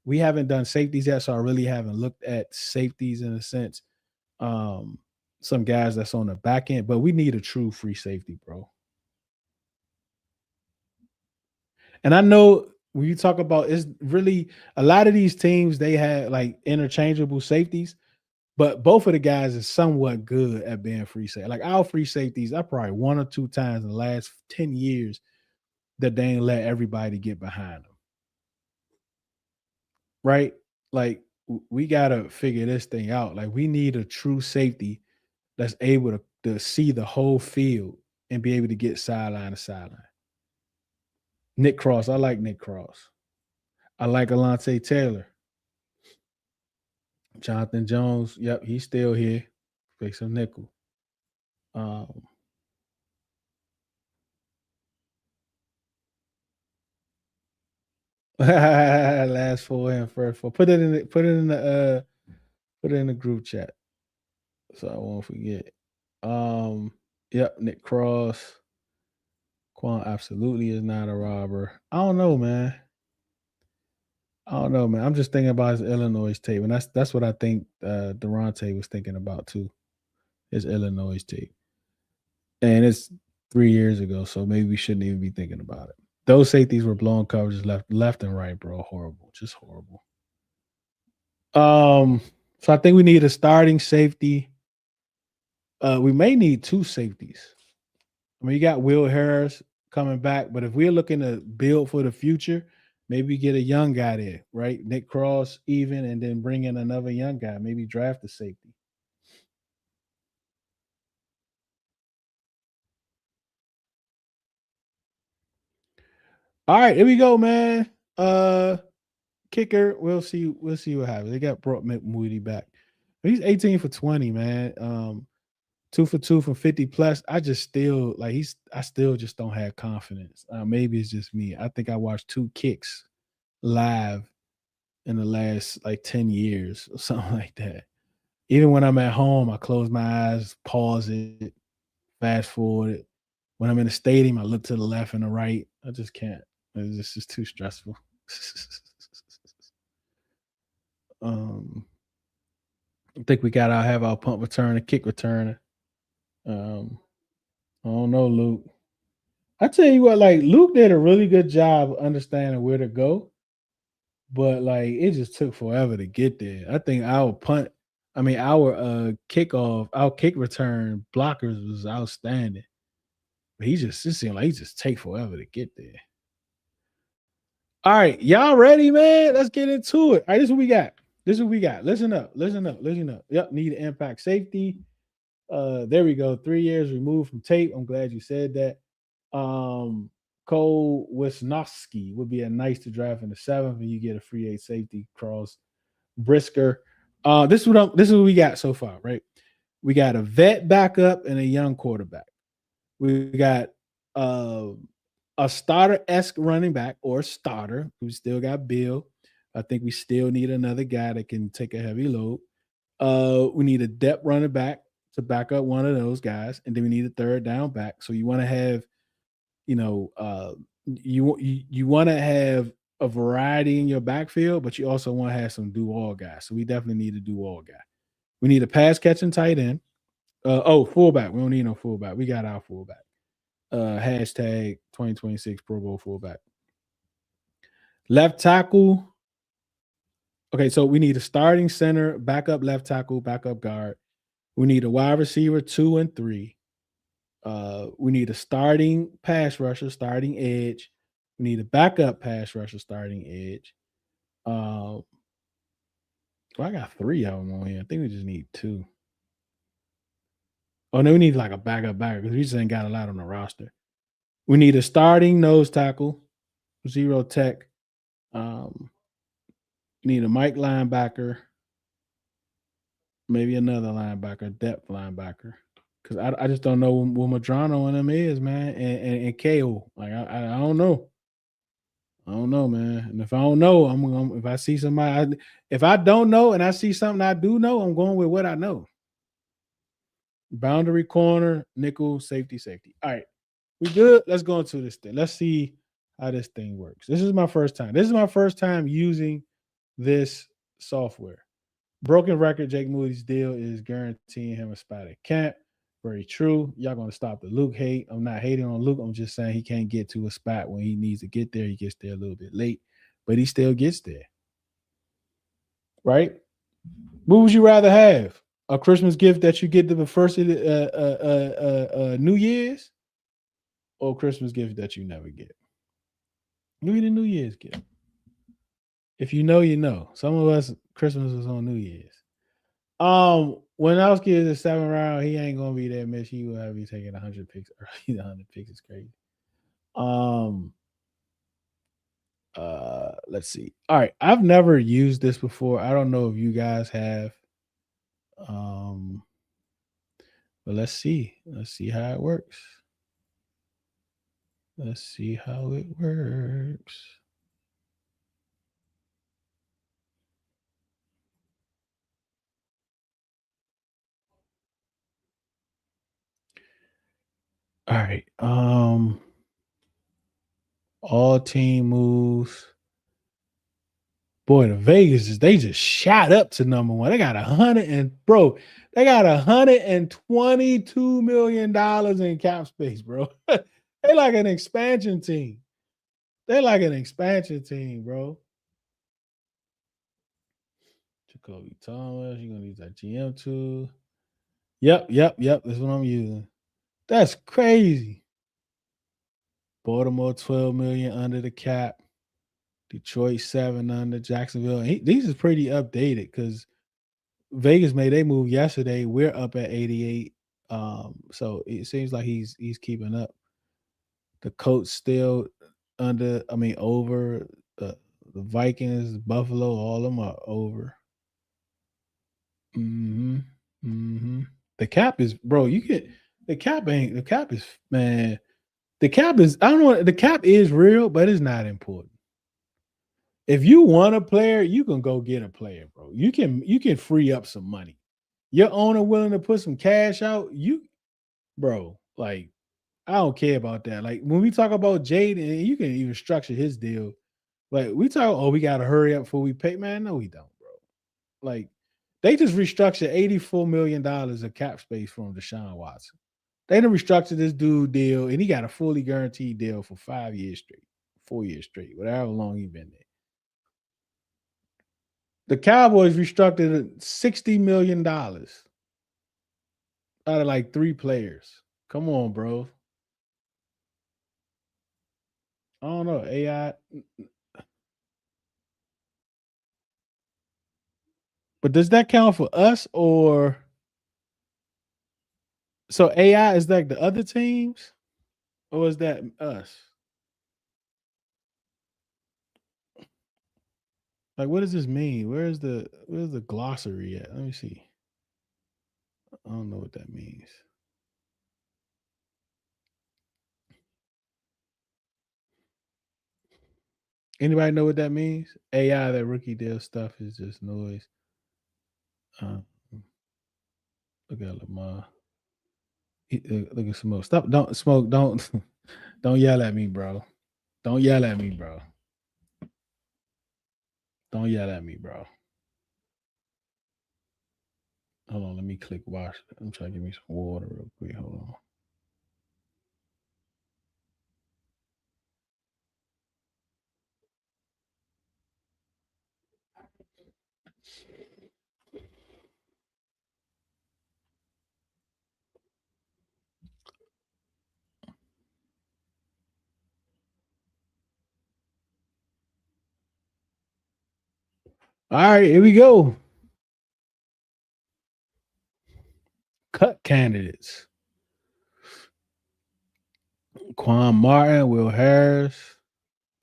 We haven't done safeties yet, so I really haven't looked at safeties in a sense. Um, some guys that's on the back end, but we need a true free safety, bro. And I know when you talk about, it's really a lot of these teams, they have like interchangeable safeties, but both of the guys is somewhat good at being free safety. Like our free safeties, I probably 1 or 2 times in the last 10 years that they ain't let everybody get behind them. Right? Like we gotta figure this thing out. Like we need a true safety that's able to see the whole field and be able to get sideline to sideline. Nick Cross, I like Nick Cross. I like Alontae Taylor. Jonathan Jones, yep, he's still here. Fix some nickel. Um, Last four and first four. Put it in the group chat so I won't forget. Yep, Nick Cross. Quan absolutely is not a robber. I don't know, man. I don't know, man. I'm just thinking about his Illinois tape, and that's what I think Durante was thinking about too. His Illinois tape, and it's 3 years ago, so maybe we shouldn't even be thinking about it. Those safeties were blown coverages left and right, bro. Horrible, just horrible. So I think we need a starting safety. We may need two safeties. I mean, you got Will Harris coming back, but if we're looking to build for the future, maybe get a young guy there, right? Nick Cross, even, and then bring in another young guy. Maybe draft a safety. All right, here we go, man. Kicker. We'll see. We'll see what happens. They got brought Moody back. He's 18 for 20, man. 2 for 2 from 50 plus. I just still like he's. I still just don't have confidence. Maybe it's just me. I think I watched 2 kicks live in the last like 10 years or something like that. Even when I'm at home, I close my eyes, pause it, fast forward it. When I'm in the stadium, I look to the left and the right. I just can't. It's just too stressful. um, I think we gotta have our punt returner, kick returner. Um, I don't know, Luke. I tell you what, like Luke did a really good job of understanding where to go, but like it just took forever to get there. I think our kickoff, our kick return blockers was outstanding. But it seemed like he just take forever to get there. All right, y'all ready, man? Let's get into it. All right, this is what we got. This is what we got. Listen up, listen up, listen up. Yep, need an impact safety. There we go. 3 years removed from tape. I'm glad you said that. Cole Wisnowski would be a nice to draft in the 7th, and you get a free eight safety cross Brisker. This is what we got so far, right? We got a vet backup and a young quarterback. We got uh, a starter-esque running back or starter. We still got Bill. I think we still need another guy that can take a heavy load. We need a depth running back to back up one of those guys, and then we need a third down back. So you want to have, you know, you want to have a variety in your backfield, but you also want to have some do all guys. So we definitely need a do all guy. We need a pass catching tight end. Fullback. We don't need no fullback. We got our fullback. Hashtag 2026 Pro Bowl fullback. Left tackle. Okay, so we need a starting center, backup left tackle, backup guard. We need a wide receiver 2 and 3. We need a starting pass rusher, starting edge. We need a backup pass rusher, starting edge. Well, I got 3 of them on here. I think we just need 2. Oh, no, we need like a backup backer because we just ain't got a lot on the roster. We need a starting nose tackle, 0 tech. Need a Mike linebacker, maybe another linebacker, depth linebacker. Because I just don't know what Madrano and them is, man, and KO. Like I don't know. I don't know, man. And if I don't know, if I see somebody, if I don't know and I see something I do know, I'm going with what I know. Boundary corner, nickel, safety, safety. All right, we good. Let's go into this thing. Let's see how this thing works. This is my first time. This is my first time using this software. Broken record, Jake Moody's deal is guaranteeing him a spot at camp. Very true. Y'all gonna stop the Luke hate. I'm not hating on Luke. I'm just saying he can't get to a spot when he needs to get there. He gets there a little bit late, but he still gets there. Right? What would you rather have? A Christmas gift that you get the first of the New Year's, or a Christmas gift that you never get? Give me the New Year's gift. If you know, you know. Some of us Christmas was on New Year's. When I was kids the 7th round, he ain't gonna be that much. He will have you taking 100 picks early. 100 picks is crazy. Let's see. All right, I've never used this before. I don't know if you guys have. But let's see. Let's see how it works. Let's see how it works. All right. All team moves. Boy, the Vegas is they just shot up to number one. They got they got $122 million in cap space, bro. They like an expansion team. They like an expansion team, bro. Jacoby Thomas, you're gonna use that GM tool. Yep. That's what I'm using. That's crazy. Baltimore 12 million under the cap. Detroit 7 under. Jacksonville. These is pretty updated because Vegas made a move yesterday. We're up at 88. So it seems like he's keeping up. The Colts still over. The Vikings, Buffalo, all of them are over. The cap is, bro. The cap is, man. The cap is, I don't know. The cap is real, but it's not important. If you want a player, you can go get a player, bro. You can free up some money. Your owner willing to put some cash out, bro. Like, I don't care about that. Like when we talk about Jaden, you can even structure his deal. Like we talk, oh, we gotta hurry up before we pay. Man, no, we don't, bro. Like they just restructured $84 million of cap space from Deshaun Watson. They done restructured this dude deal, and he got a fully guaranteed deal for 5 years straight, 4 years straight, whatever long he been there. The Cowboys restructured $60 million out of like 3 players. Come on, bro. I don't know. AI, but does that count for us or so AI is like the other teams? Or is that us? Like what does this mean? Where's the glossary at? Let me see. I don't know what that means. Anybody know what that means? AI, that rookie deal stuff is just noise. Um, look at Lamar. Look at Smoke. Stop! Don't Smoke. Don't don't yell at me, bro. Don't yell at me, bro. Don't yell at me, bro. Hold on. Let me click wash. I'm trying to give me some water real quick. Hold on. All right, here we go. Cut candidates. Quan Martin, Will Harris,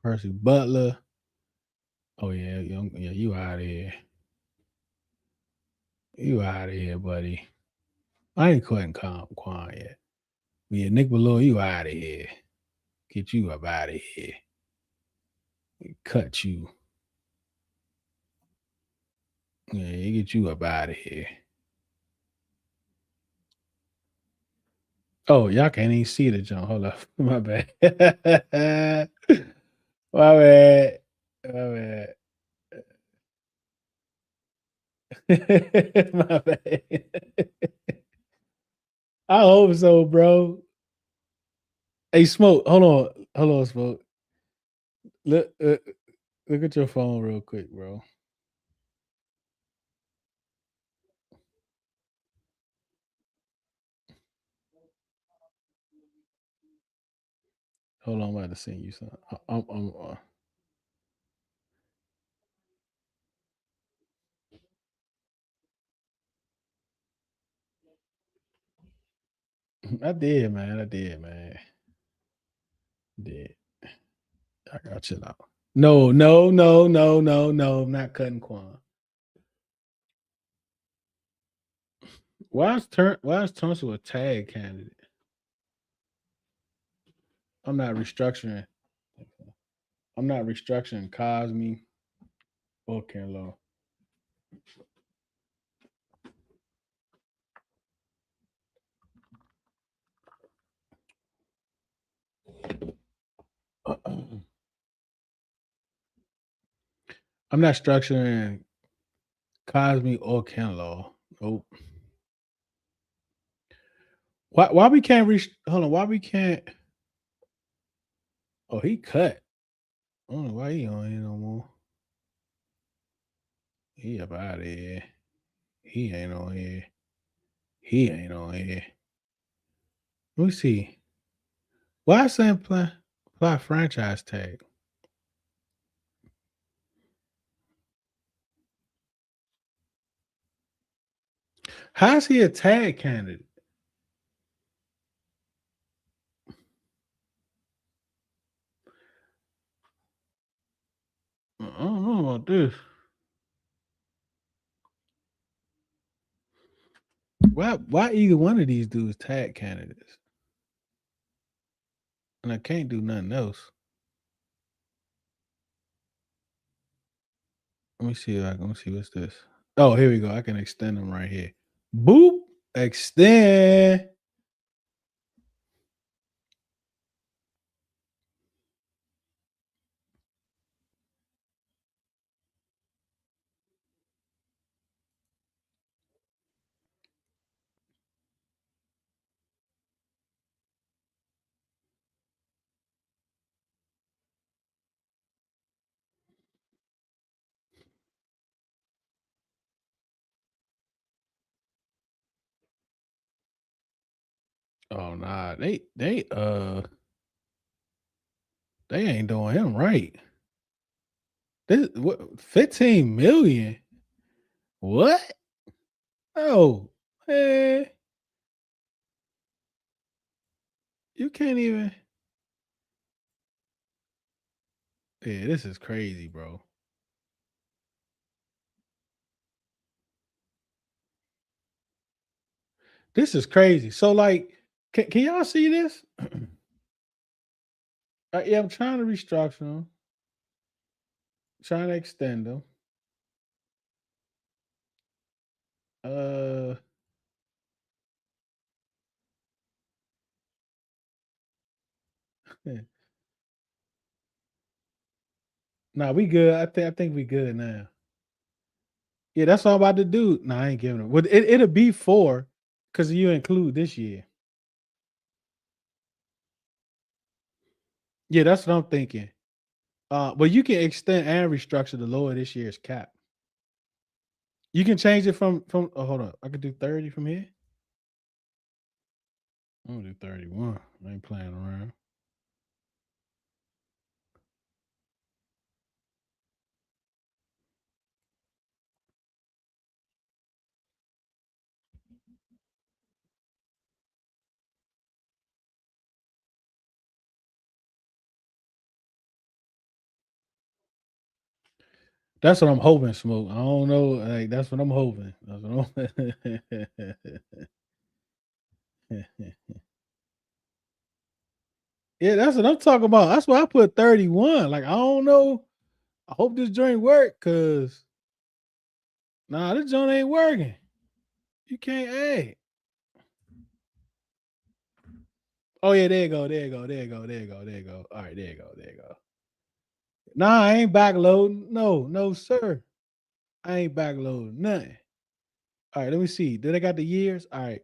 Percy Butler. Oh yeah, you out of here. You out of here, buddy. I ain't cutting Quan yet. Yeah, Nick Below, you out of here. Get you up out of here. Cut you. Yeah, get you up out of here. Oh, y'all can't even see the jump. Hold up. My bad. My bad. My bad. My bad. I hope so, bro. Hey, Smoke. Hold on. Hold on, Smoke. Look at your phone real quick, bro. Hold on, I'm about to send you something. I did, man. I did, man. Did. I gotta chill out. No. I'm not cutting Quan. Why is Tunsil a tag candidate? I'm not restructuring. I'm not restructuring Cosme or Kenlo. I'm not structuring Cosme or Ken Law. Nope. Why we can't reach? Hold on. Why we can't? Oh, he cut. I don't know why he on here no more. He up out of here. He ain't on here. He ain't on here. Let me see. Why I saying apply franchise tag? How's he a tag candidate? I don't know about this. Why either one of these dudes tag candidates? And I can't do nothing else. Let me see. Let me see what's this. Oh, here we go. I can extend them right here. Boop. Extend. Oh nah, they ain't doing him right. This what 15 million? What? Oh, man, you can't even. Yeah, this is crazy, bro. This is crazy. So, like, can y'all see this? Yeah, I'm trying to restructure them, trying to extend them. Uh, nah, we good. I think we good now. Yeah, that's all I'm about to do. Nah, I ain't giving them. Well, it'll be 4 because you include this year. Yeah, that's what I'm thinking. But you can extend and restructure the lower this year's cap. You can change it from. Oh, hold on. I could do 30 from here. I'm gonna do 31. I ain't playing around. That's what I'm hoping, Smoke. I don't know. Like that's what I'm hoping. That's what yeah, that's what I'm talking about. That's why I put 31. Like I don't know. I hope this joint work because nah, this joint ain't working. You can't add. Oh yeah, there you go. There you go. There you go. There you go. There you go. All right, there you go. There you go. Nah, I ain't backloading. No, no, sir. I ain't backloading nothing. All right, let me see. Did I got the years? All right.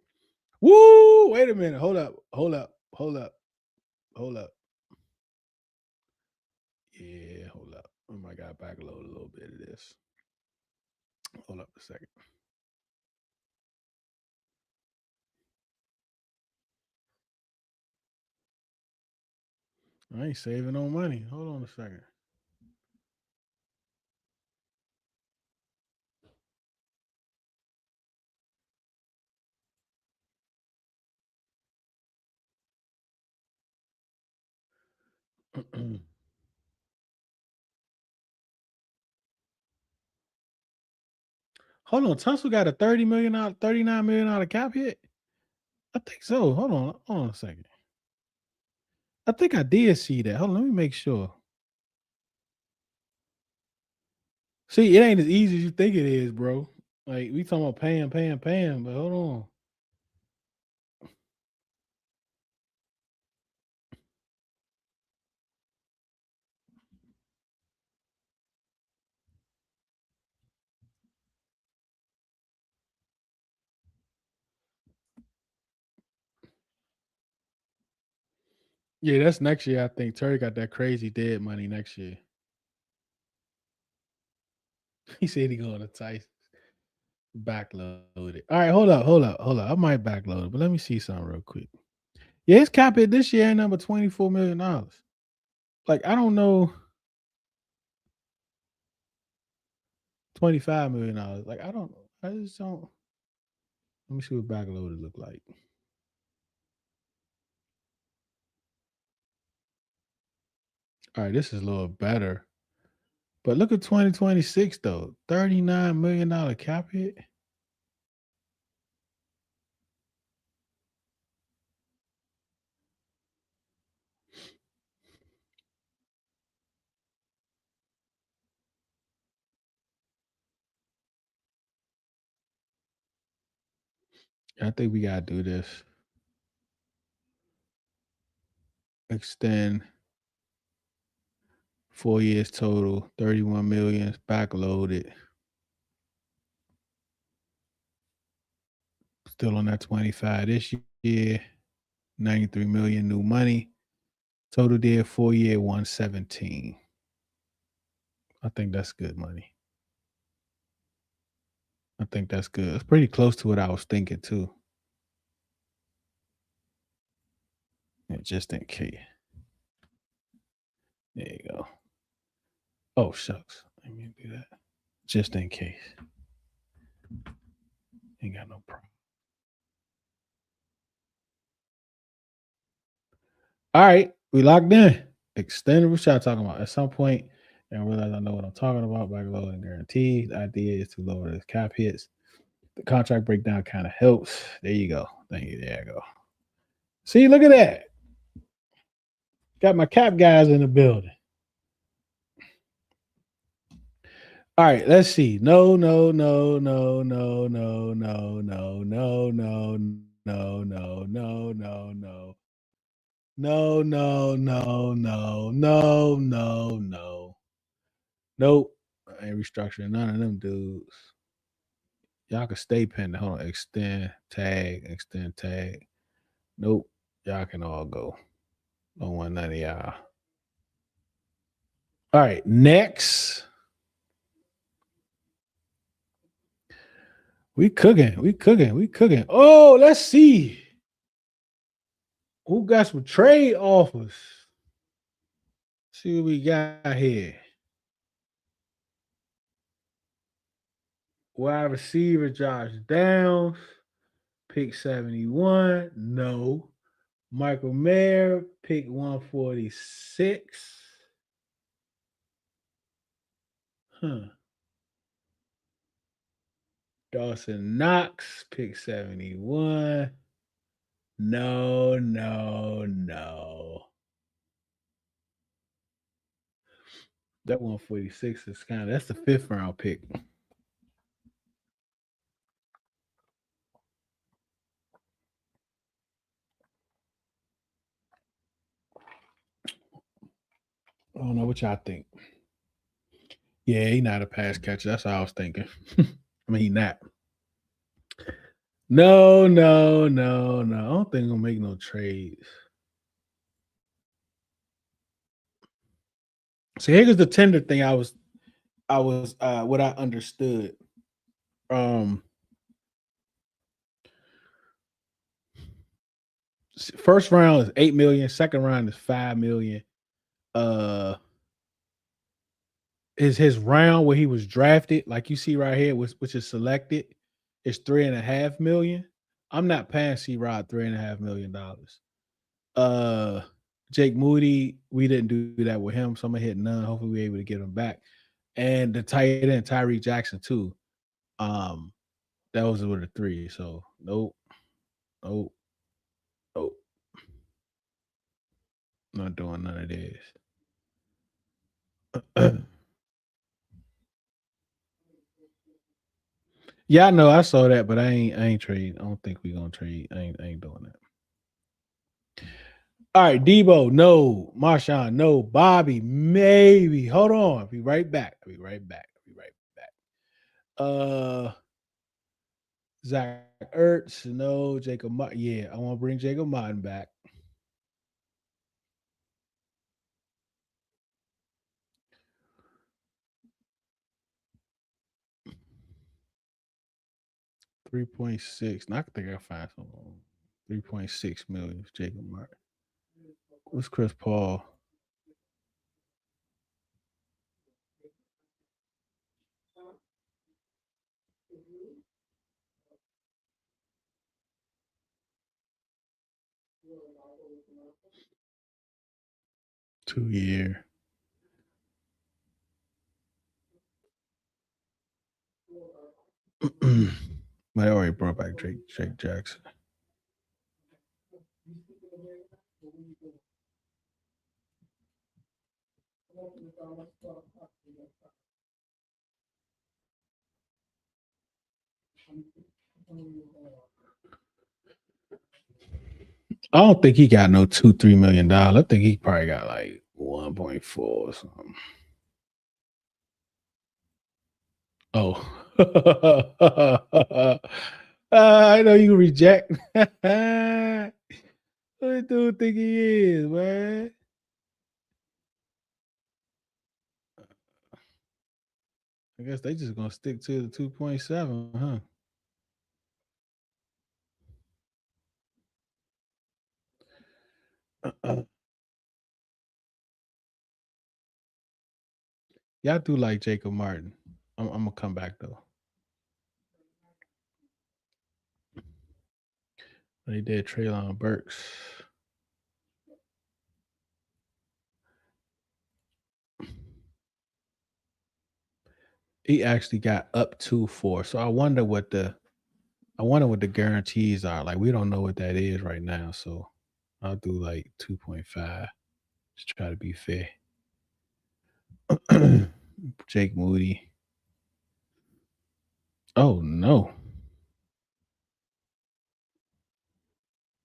Woo! Wait a minute. Hold up. Hold up. Hold up. Hold up. Yeah, hold up. Oh my god, backload a little bit of this. Hold up a second. I ain't saving no money. Hold on a second. Hold on. Tunsil got a $30 million, $39 million cap hit. I think so. Hold on. Hold on a second. I think I did see that. Hold on. Let me make sure. See, it ain't as easy as you think it is, bro. Like we talking about paying, but hold on. Yeah, that's next year. I think Terry got that crazy dead money next year. He said he going to Tyson. Backload it. All right, hold up. I might backload it, but let me see something real quick. Yeah, his cap hit this year ain't number $24 million. Like I don't know, $25 million. Like I don't. I just don't. Let me see what backloaded look like. All right, this is a little better. But look at 2026 though. $39 million cap hit. I think we gotta do this. Extend 4 years total, 31 million, backloaded. Still on that 25 this year, 93 million new money. Total deal 4 year, 117. I think that's good money. I think that's good. It's pretty close to what I was thinking too. Yeah, just in case. There you go. Oh shucks. Let me do that. Just in case. Ain't got no problem. All right, we locked in. Extended. What y'all talking about? At some point, and realize I know what I'm talking about. Backload and guarantee. The idea is to lower the cap hits. The contract breakdown kind of helps. There you go. Thank you. There you go. See, look at that. Got my cap guys in the building. All right, let's see. No, no, no, no, no, no, no, no, no, no, no, no, no, no, no. No, no, no, no, no, no, no. Nope. I ain't restructuring none of them dudes. Y'all can stay pending. Hold on. Extend tag. Extend tag. Nope. Y'all can all go. Don't want none of y'all. All right. Next. We cooking. We cooking. We cooking. Oh, let's see. Who got some trade offers? See what we got here. Wide receiver Josh Downs. Pick 71. No. Michael Mayer, pick 146. Huh. Dawson Knox, pick 71. No, no, no. That 146 is that's the fifth round pick. I don't know what y'all think. Yeah, he not a pass catcher. That's what I was thinking. I mean, he not. No, no, no, no. I don't think I'm gonna make no trades. So here's the tender thing. I was what I understood. Um First round is 8 million, second round is 5 million. Uh is his round where he was drafted, like you see right here, which is selected, is 3.5 million. I'm not paying C Rod $3.5 million. Uh Jake Moody, we didn't do that with him, so I'm gonna hit none. Hopefully we're able to get him back. And the tight end Tyree Jackson too. Um, those were the three. So nope, nope, nope. Not doing none of this. Yeah, I know. I saw that, but I ain't trade. I don't think we gonna trade. I ain't doing that. All right, Debo, no. Marshawn, no. Bobby, maybe. Hold on. I'll be right back. I'll be right back. I'll be right back. Zach Ertz, no. Jacob Martin. Yeah, I want to bring Jacob Martin back. 3.6. I think I find some 3.6 million. Jacob Martin. What's Chris Paul? Two-year. I already brought back Jake Jackson. I don't think he got no $2-3 million. I think he probably got like 1.4 or something. Oh. I know you reject. What do you think he is, man? I guess they just gonna stick to the 2.7, huh? Yeah, I do like Jacob Martin. I'm gonna come back though. They did Treylon Burks. He actually got up to 4. So I wonder what the guarantees are. Like we don't know what that is right now. So I'll do like 2.5. Just try to be fair. Jake Moody. Oh no.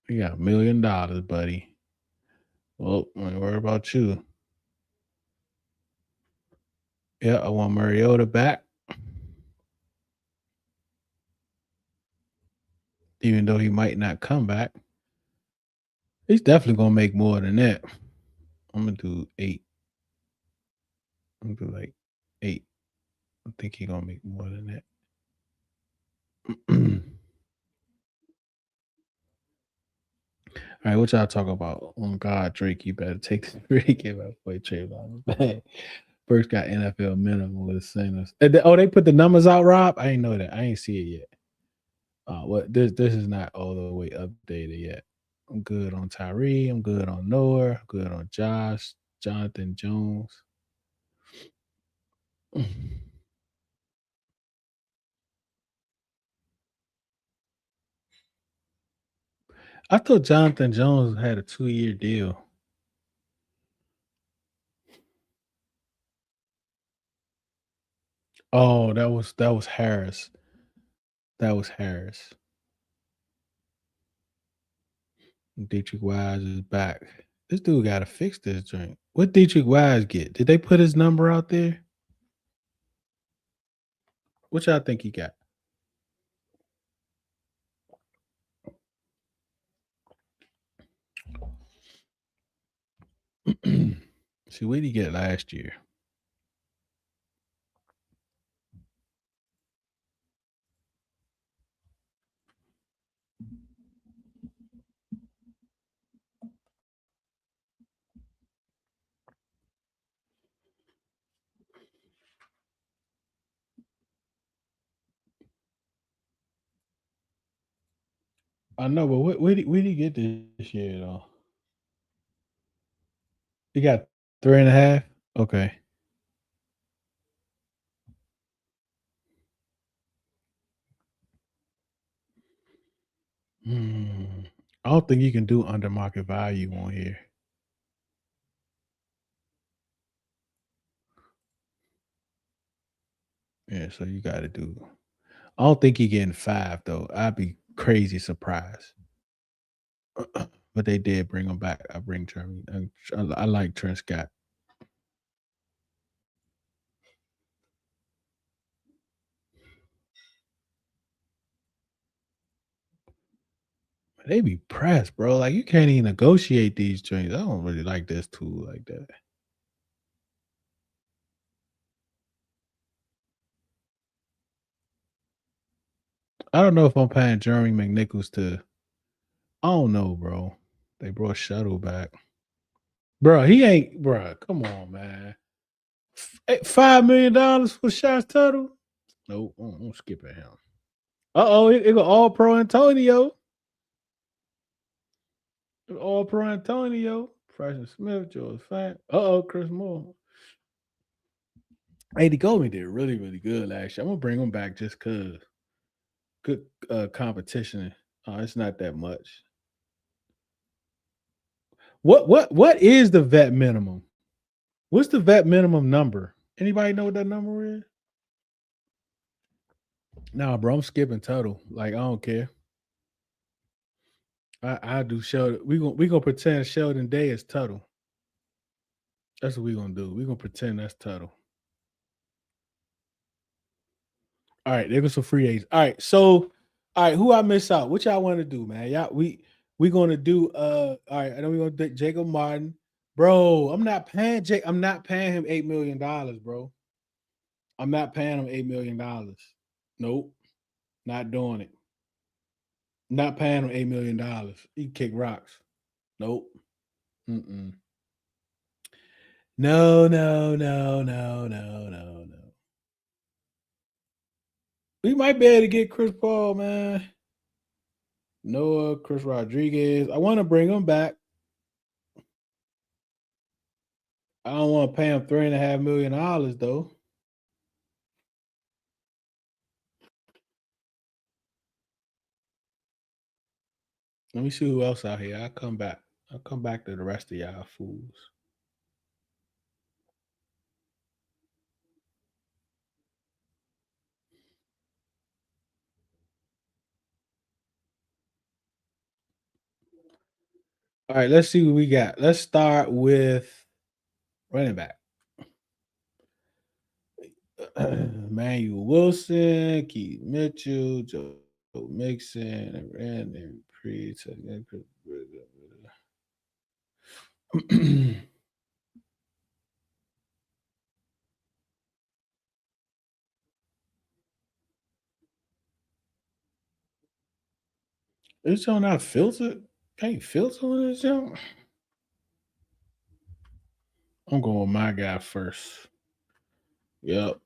You got $1 million, buddy. Well, I ain't worry about you. Yeah, I want Mariota back. Even though he might not come back. He's definitely gonna make more than that. I'm gonna do 8. I'm gonna do like 8. I think he's gonna make more than that. All right, what y'all talk about? On God, Drake, you better take the Drake give up for Trayvon. Bad. First got NFL minimum with the Sinners. Oh, they put the numbers out, Rob. I ain't know that. I ain't see it yet. What this is not all the way updated yet. I'm good on Tyree. I'm good on Noah. I'm good on Josh, Jonathan Jones. I thought Jonathan Jones had a 2-year deal. Oh, that was Harris. That was Harris. Dietrich Wise is back. This dude got to fix this joint. What Dietrich Wise get? Did they put his number out there? What y'all think he got? See, what did he get last year? I know, but where did he get this year though? He got 3.5. Okay. I don't think you can do under market value on here. Yeah, so you got to do. I don't think he getting 5 though. I'd be crazy surprised. But they did bring him back. I bring Jeremy. I like Trent Scott. They be pressed, bro. Like you can't even negotiate these joints. I don't really like this tool like that. I don't know if I'm paying Jeremy McNichols to. I don't know, bro. They brought Shuttle back, bro. He ain't, bro. Come on, man. $5 million for Shots Tuttle? Nope, I'm skipping him. Uh-oh, it go all pro Antonio. All pro Antonio. Bryson Smith, George Fant. Uh-oh, Chris Moore. Andy Goldman did really, really good last year. I'm gonna bring him back just cause good competition. It's not that much. What is the vet minimum? What's the vet minimum number? Anybody know what that number is? Nah, bro, I'm skipping total. Like I don't care. I do Sheldon. We gonna pretend Sheldon Day is Tuttle. That's what we gonna do. We gonna pretend that's Tuttle. All right, there goes some free agents. All right, so all right, who I miss out? What y'all want to do, man? Y'all we gonna do all right, I know we gonna do Jacob Martin. Bro, I'm not paying Jake. I'm not paying him $8 million, bro. I'm not paying him $8 million. Nope, not doing it. Not paying him $8 million. He kick rocks. Nope. Mm-mm. No, no, no, no, no, no, no. We might be able to get Chris Paul, man. Noah, Chris Rodriguez. I want to bring him back. I don't want to pay him $3.5 million though. Let me see who else out here. I'll come back. I'll come back to the rest of y'all fools. All right, let's see what we got. Let's start with running back. Emmanuel Wilson, Keith Mitchell, Joe Mixon, and Randy Priest. This show not filtered? Can't filter on this show? I'm going with my guy first. Yep.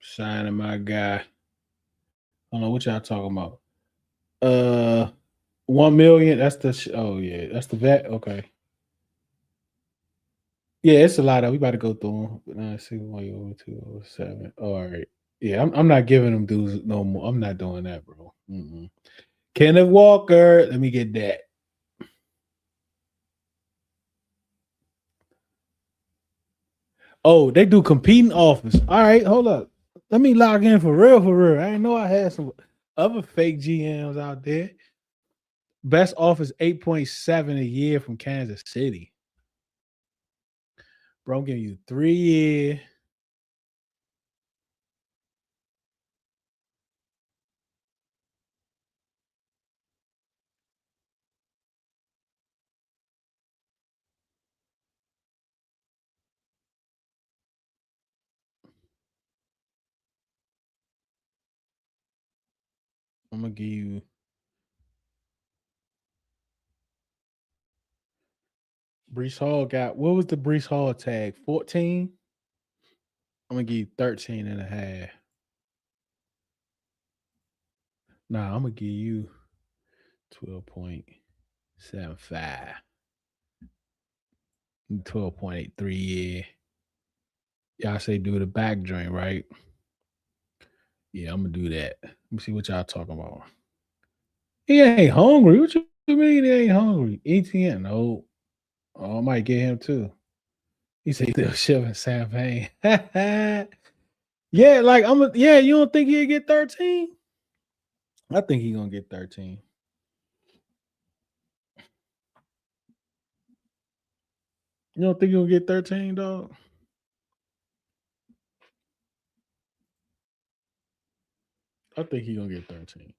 Signing my guy. I don't know what y'all talking about. 1 million. That's the oh yeah, that's the vet. Okay. Yeah, it's a lot of we about to go through them. 961 All right. Yeah, I'm not giving them dudes no more. I'm not doing that, bro. Mm-mm. Kenneth Walker. Let me get that. Oh, they do competing offers. All right, hold up. Let me log in for real, for real. I didn't know I had some other fake GMs out there. Best offers 8.7 a year from Kansas City. Bro, I'm giving you 3 years. I'm gonna give you Brees Hall got what was the Brees Hall tag? 14? I'm gonna give you 13 and a half. Nah, I'm gonna give you 12.75. 12.83, yeah. Y'all say do the back joint, right? Yeah, I'm gonna do that. Let me see what y'all talking about. He ain't hungry. What you mean he ain't hungry? ETN, no. Oh, I might get him too. He said still shoving Sam Payne. Yeah, like yeah, you don't think he'll get 13? I think he's gonna get 13. You don't think he'll get 13, dog? I think he's gonna get 13.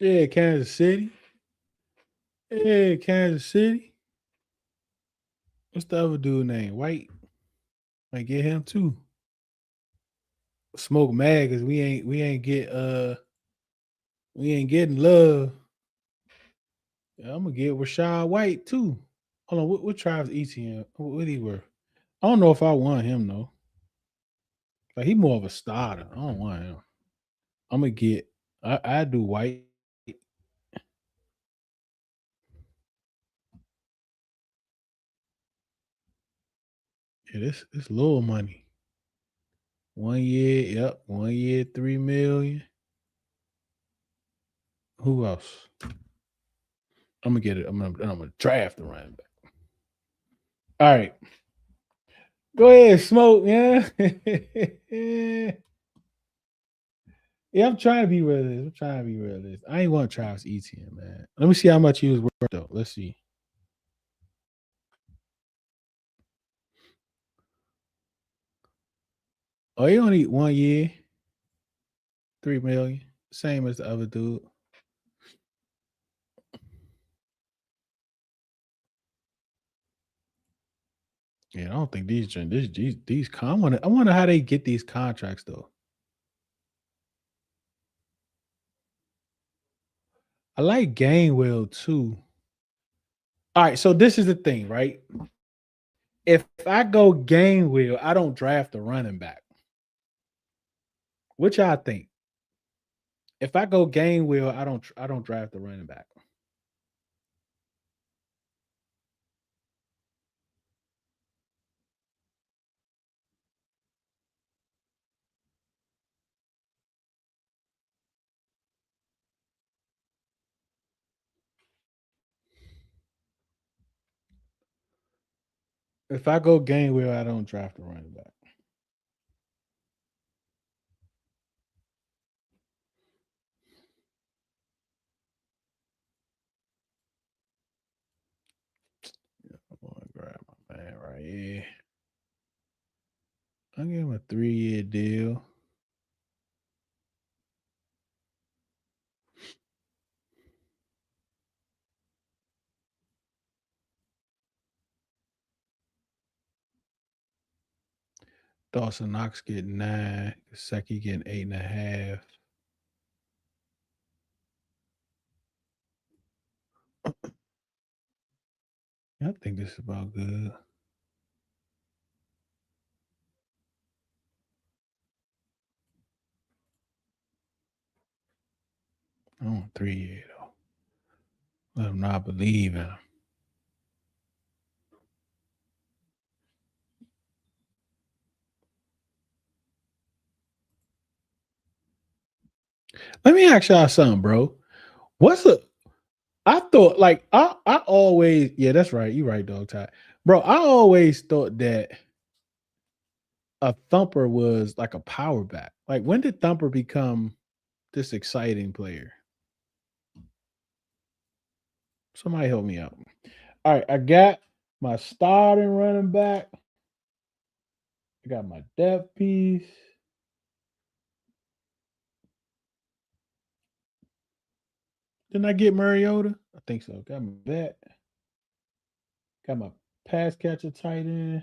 Yeah, Kansas City. Yeah, Kansas City. What's the other dude name? White. Might get him too. Smoke mad because we ain't getting love. Yeah, I'm gonna get Rashad White too. Hold on, what Travis Etienne? What he were? I don't know if I want him though. Like he more of a starter. I don't want him. I'm gonna get. I do White. Yeah, this little money. 1 year, yep. 1 year, 3 million. Who else? I'm gonna get it. I'm gonna draft the running back. All right. Go ahead, smoke, yeah. Yeah, I'm trying to be realistic. I ain't want Travis Etienne, man. Let me see how much he was worth though. Let's see. Oh, he only 1 year, 3 million. Same as the other dude. Yeah, I don't think I wonder how they get these contracts though. I like Gainwell too. All right, so this is the thing, right? If I go Gainwell, I don't draft a running back. What y'all think? If I go Gainwell, I don't draft a running back. If I go Gainwell, I don't draft a running back. I'm gonna grab my man right here. I'll give him a 3-year deal. Dawson Knox getting 9. Gesicki getting 8.5. I think this is about good. I want 3 year though. Let him not believe in him. Let me ask y'all something, bro. What's a I thought like I always yeah, that's right. You right, dog Ty. Bro, I always thought that a thumper was like a power back. Like when did Thumper become this exciting player? Somebody help me out. All right, I got my starting running back. I got my depth piece. Didn't I get Mariota? I think so. Got my vet. Got my pass catcher tight end.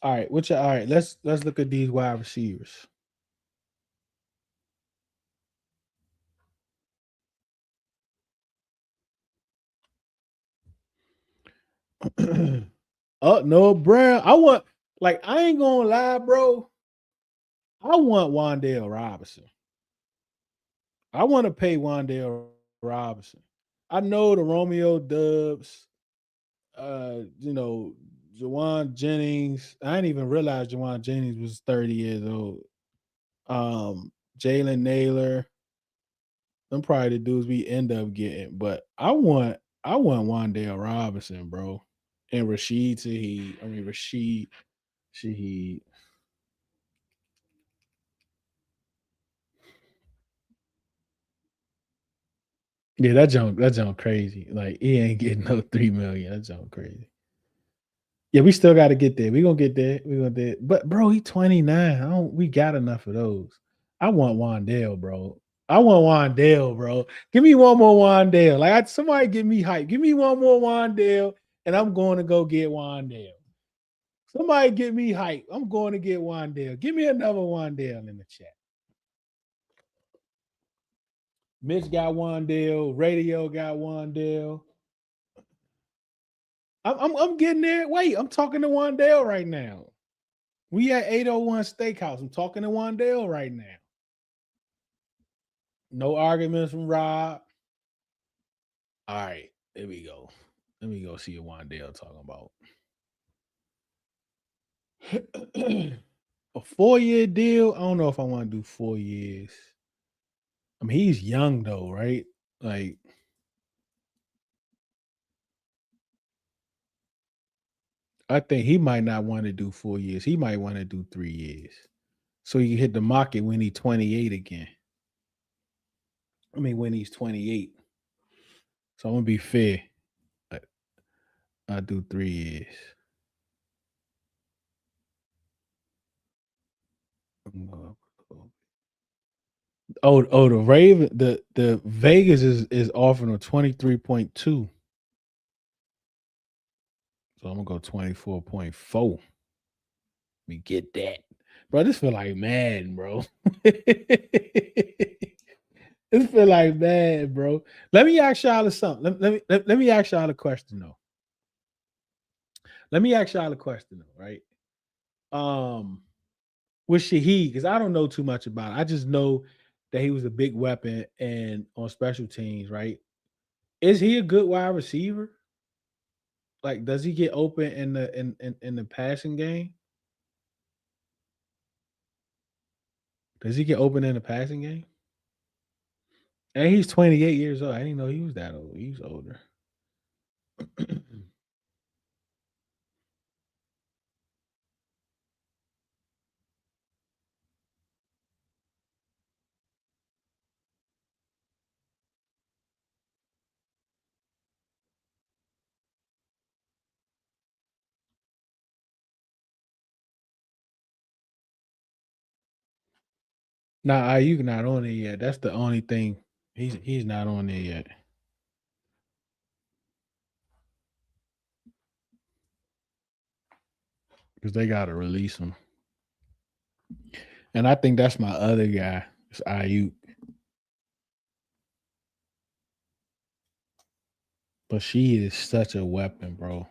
All right, all right, let's look at these wide receivers. Oh no, Brown. I ain't gonna lie, bro. I want Wandale Robinson. I want to pay Wandale Robinson. I know the Romeo Dubs, Jawan Jennings. I didn't even realize Jawan Jennings was 30 years old. Jalen Naylor. Them probably the dudes we end up getting. But I want Wandale Robinson, bro. And Rashid Shaheed. Yeah, that junk crazy. Like he ain't getting no 3 million. That junk crazy. Yeah, we still got to get there. We gonna get there. We gonna get. But bro, he 29. I don't. We got enough of those. I want Wandale, bro. I want Wandale, bro. Give me one more Wandale. Somebody give me hype. Give me one more Wandale. and I'm going to go get Wandale. Somebody get me hype. I'm going to get Wandale. Give me another Wandale in the chat. Mitch got Wandale. Radio got Wandale. I'm getting there. Wait, I'm talking to Wandale right now. We at 801 Steakhouse. I'm talking to Wandale right now. No arguments from Rob. All right, there we go. Let me go see what Wandale talking about. A 4-year deal. I don't know if I want to do 4 years. I mean, he's young though, right? Like, I think he might not want to do 4 years. He might want to do 3 years. So you hit the market when he's 28 again. I mean, when he's 28. So I'm gonna be fair. I'll do 3 years. Oh, the Raven, the Vegas is offering a 23.2. So I'm gonna go 24.4. We get that. Bro, this feel like Madden, bro. This feel like Madden, bro. Let me ask y'all something. Let me ask y'all a question though. Let me ask y'all a question though, right? With Shaheed, because I don't know too much about it. I just know that he was a big weapon and on special teams, right? Is he a good wide receiver? Like, does he get open in the passing game? Does he get open in the passing game? And he's 28 years old. I didn't know he was that old. He's older. Nah, Ayuk not on it yet. That's the only thing. He's not on there yet. Because they gotta release him. And I think that's my other guy. It's Ayuk. But she is such a weapon, bro.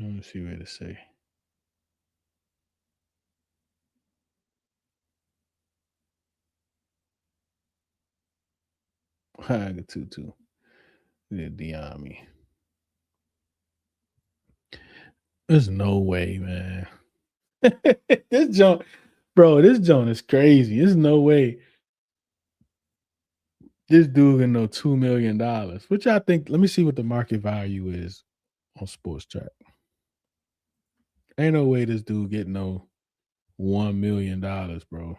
Let me see what to say. I got two. Beyond me. There's no way, man. This joint, bro, this joint is crazy. There's no way this dude can know $2 million. Which I think, let me see what the market value is on Sports Track. Ain't no way this dude get no $1 million, bro.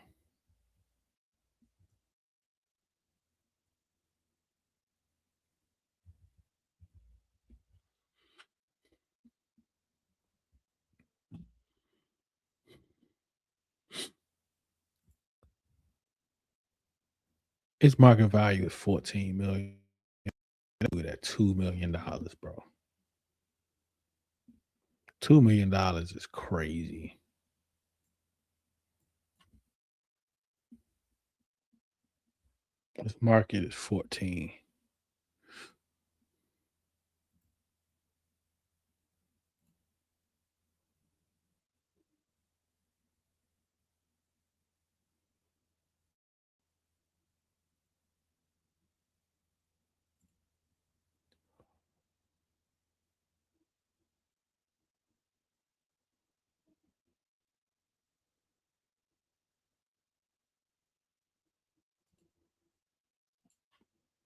Its market value is 14 million. Dude at $2 million, bro. $2 million is crazy. This market is 14.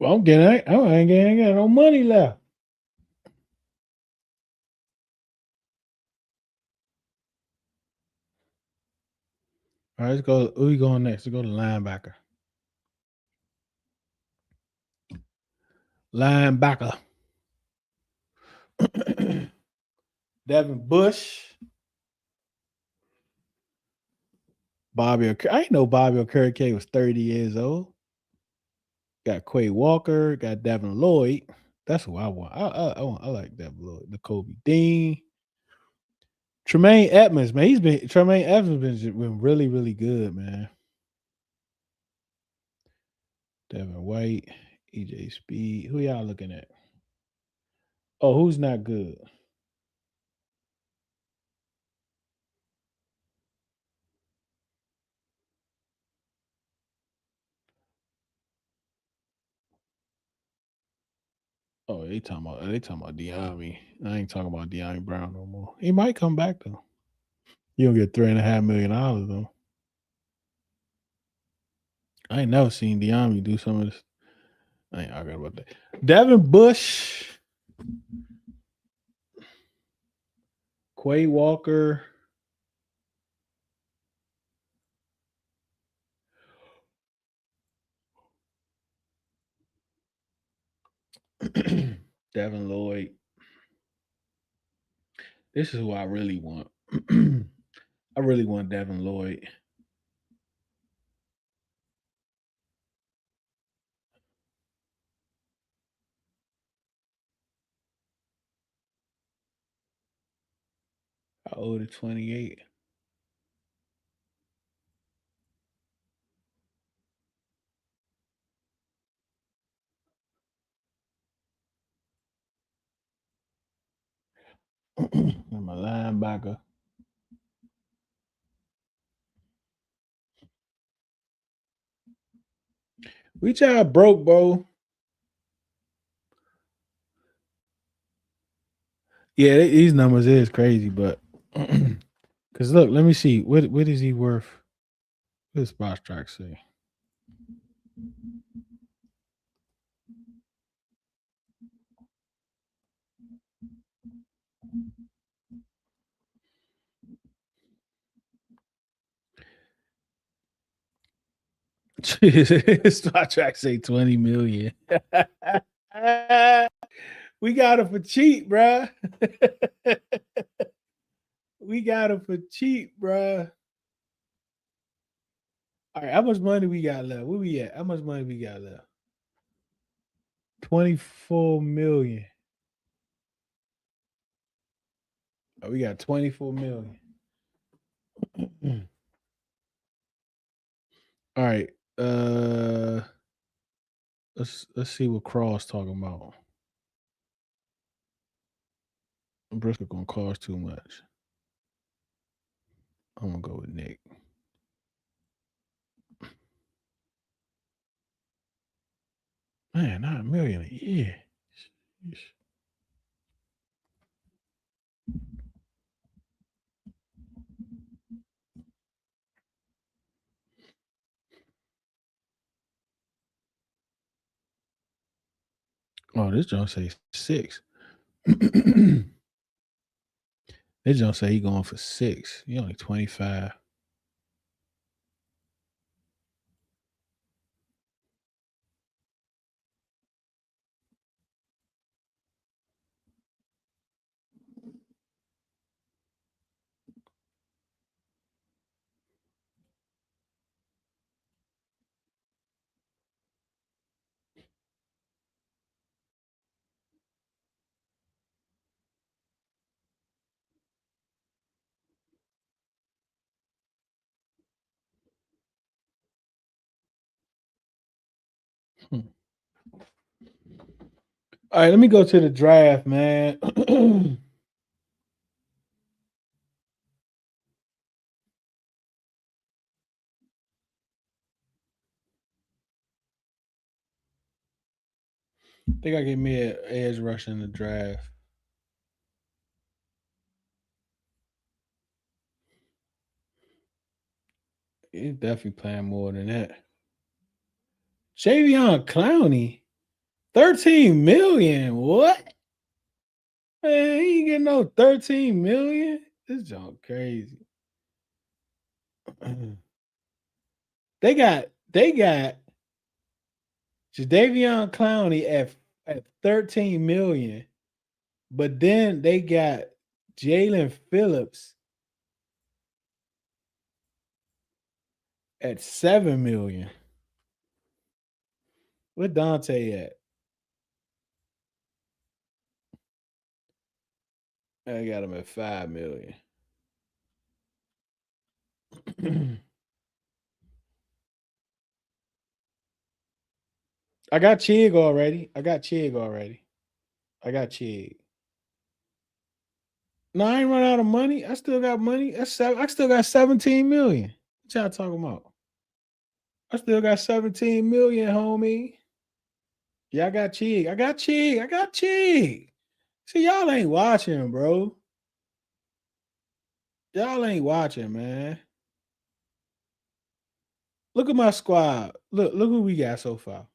Well, I ain't got no money left. All right, let's go. Who we going next? Let's go to linebacker. Linebacker. Devin Bush. Bobby. I didn't know Bobby Okereke was 30 years old. Got Quay Walker. Got Devin Lloyd. That's who I want. I like Devin Lloyd. The Kobe Dean. Tremaine Edmonds, man. Tremaine Edmonds been really, really good, man. Devin White, EJ Speed. Who y'all looking at? Oh, who's not good? Oh, they talking about Diami. I ain't talking about Diami Brown no more. He might come back though. You don't get $3.5 million though. I ain't never seen Diami do some of this. I ain't arguing about that. Devin Bush, Quay Walker. Devin Lloyd. This is who I really want. I really want Devin Lloyd. How old is 28? I'm a linebacker. We child broke, bro. Yeah, these numbers is crazy, but because look, let me see. What is he worth? What does Box Track say? Spot Track say 20 million. We got it for cheap, bruh. We got it for cheap, bruh. All right, how much money we got left? Where we at? How much money we got left? 24 million. Oh, we got 24 million. All right. Let's see what Cross talking about. Briscoe gonna cost too much. I'm gonna go with Nick. Man, not a million a year. Sheesh. Oh, this don't say 6. This don't say he going for 6. He only 25. Hmm. All right, let me go to the draft, man. Think I get me an edge rush in the draft. He's definitely playing more than that. Javion Clowney, 13 million. What? Man, he ain't getting no 13 million. This junk crazy. they got Jadeveon Clowney at 13 million, but then they got Jalen Phillips at 7 million. Where Dante at? I got him at 5 million. I got Chig already. I got Chig. No, I ain't run out of money. I still got money. I still got 17 million. What y'all talking about? I still got 17 million, homie. Yeah, I got Chig. I got Chig. See, y'all ain't watching, bro. Y'all ain't watching, man. Look at my squad. Look who we got so far.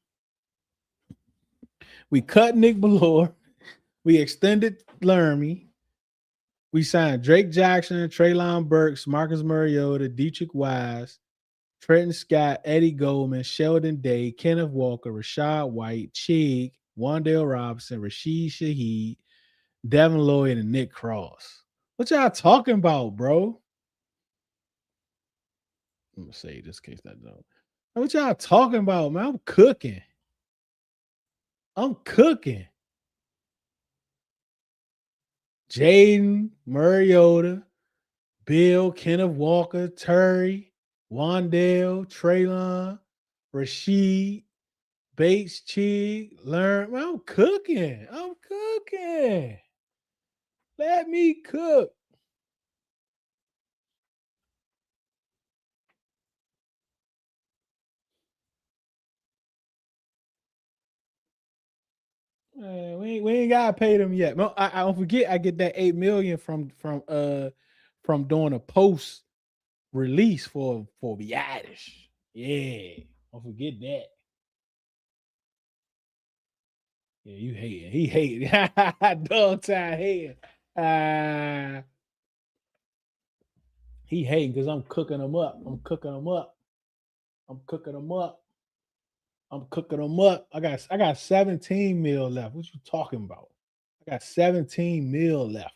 We cut Nick Ballore. We extended Lermy. We signed Drake Jackson, Traylon Burks, Marcus Mariota, Dietrich Wise, Trenton Scott, Eddie Goldman, Sheldon Day, Kenneth Walker, Rashad White, Chig, Wandale Robinson, Rashid Shaheed, Devin Lloyd, and Nick Cross. What y'all talking about, bro? I'm gonna say just in case that don't. What y'all talking about, man? I'm cooking. Jaden, Mariota, Bill, Kenneth Walker, Terry, Wandale, Traylon, Rashid, Bates, Chig, Learn. Man, I'm cooking. Let me cook. Man, we ain't gotta pay them yet. No, I don't forget I get that 8 million from doing a post release for Biadish. Yeah. Don't forget that. Yeah, you hating. He hating. Dog time hating. He hating because I'm cooking him up. I'm cooking him up. I got 17 mil left. What you talking about? I got 17 mil left.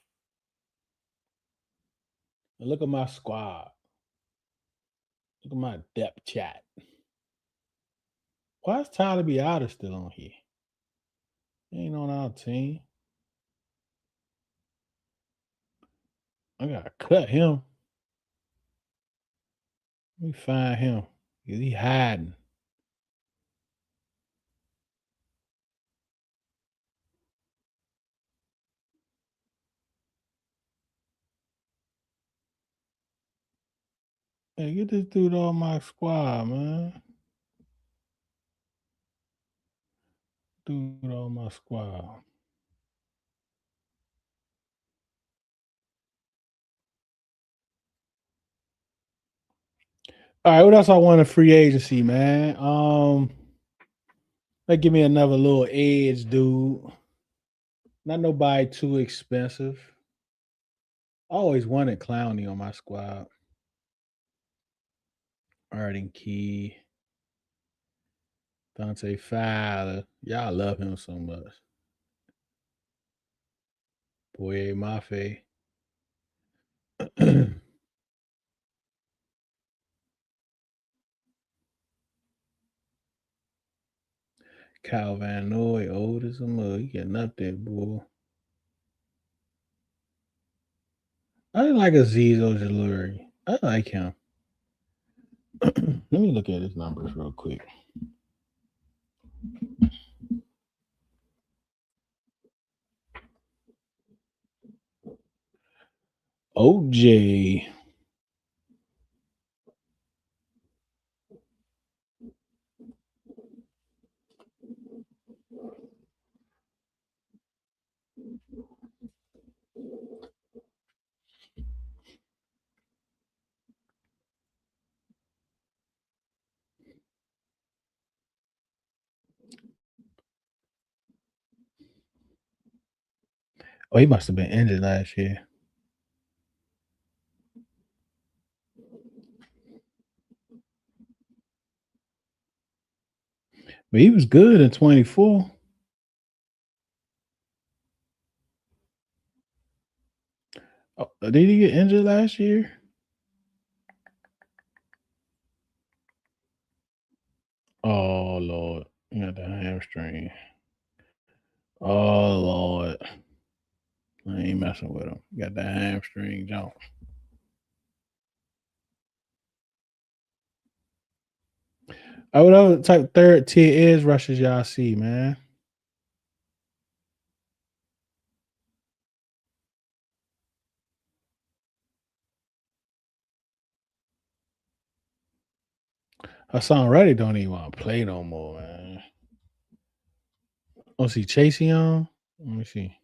And look at my squad. Look at my depth chat. Why is Tyler Biada still on here? He ain't on our team. I gotta cut him. Let me find him. He hiding. Hey, get this dude on my squad, man. Dude on my squad. All right, what else I want in free agency, man? Like give me another little edge, dude. Not nobody too expensive. I always wanted Clowney on my squad. Arden Key, Dante Fowler. Y'all love him so much. Boye Mafe. Kyle Van Noy, old as a mug. He getting up there, boy. I like Aziz Ojulari. I like him. Let me look at his numbers real quick. OJ. Oh, he must have been injured last year. But he was good in 24. Oh, did he get injured last year? Oh Lord. Got the hamstring. Oh Lord, I ain't messing with him. Got the hamstring jump. What other type third tier edge rushes y'all see, man? Hassan Reddick don't even want to play no more, man. Oh, see Chasey on? Let me see.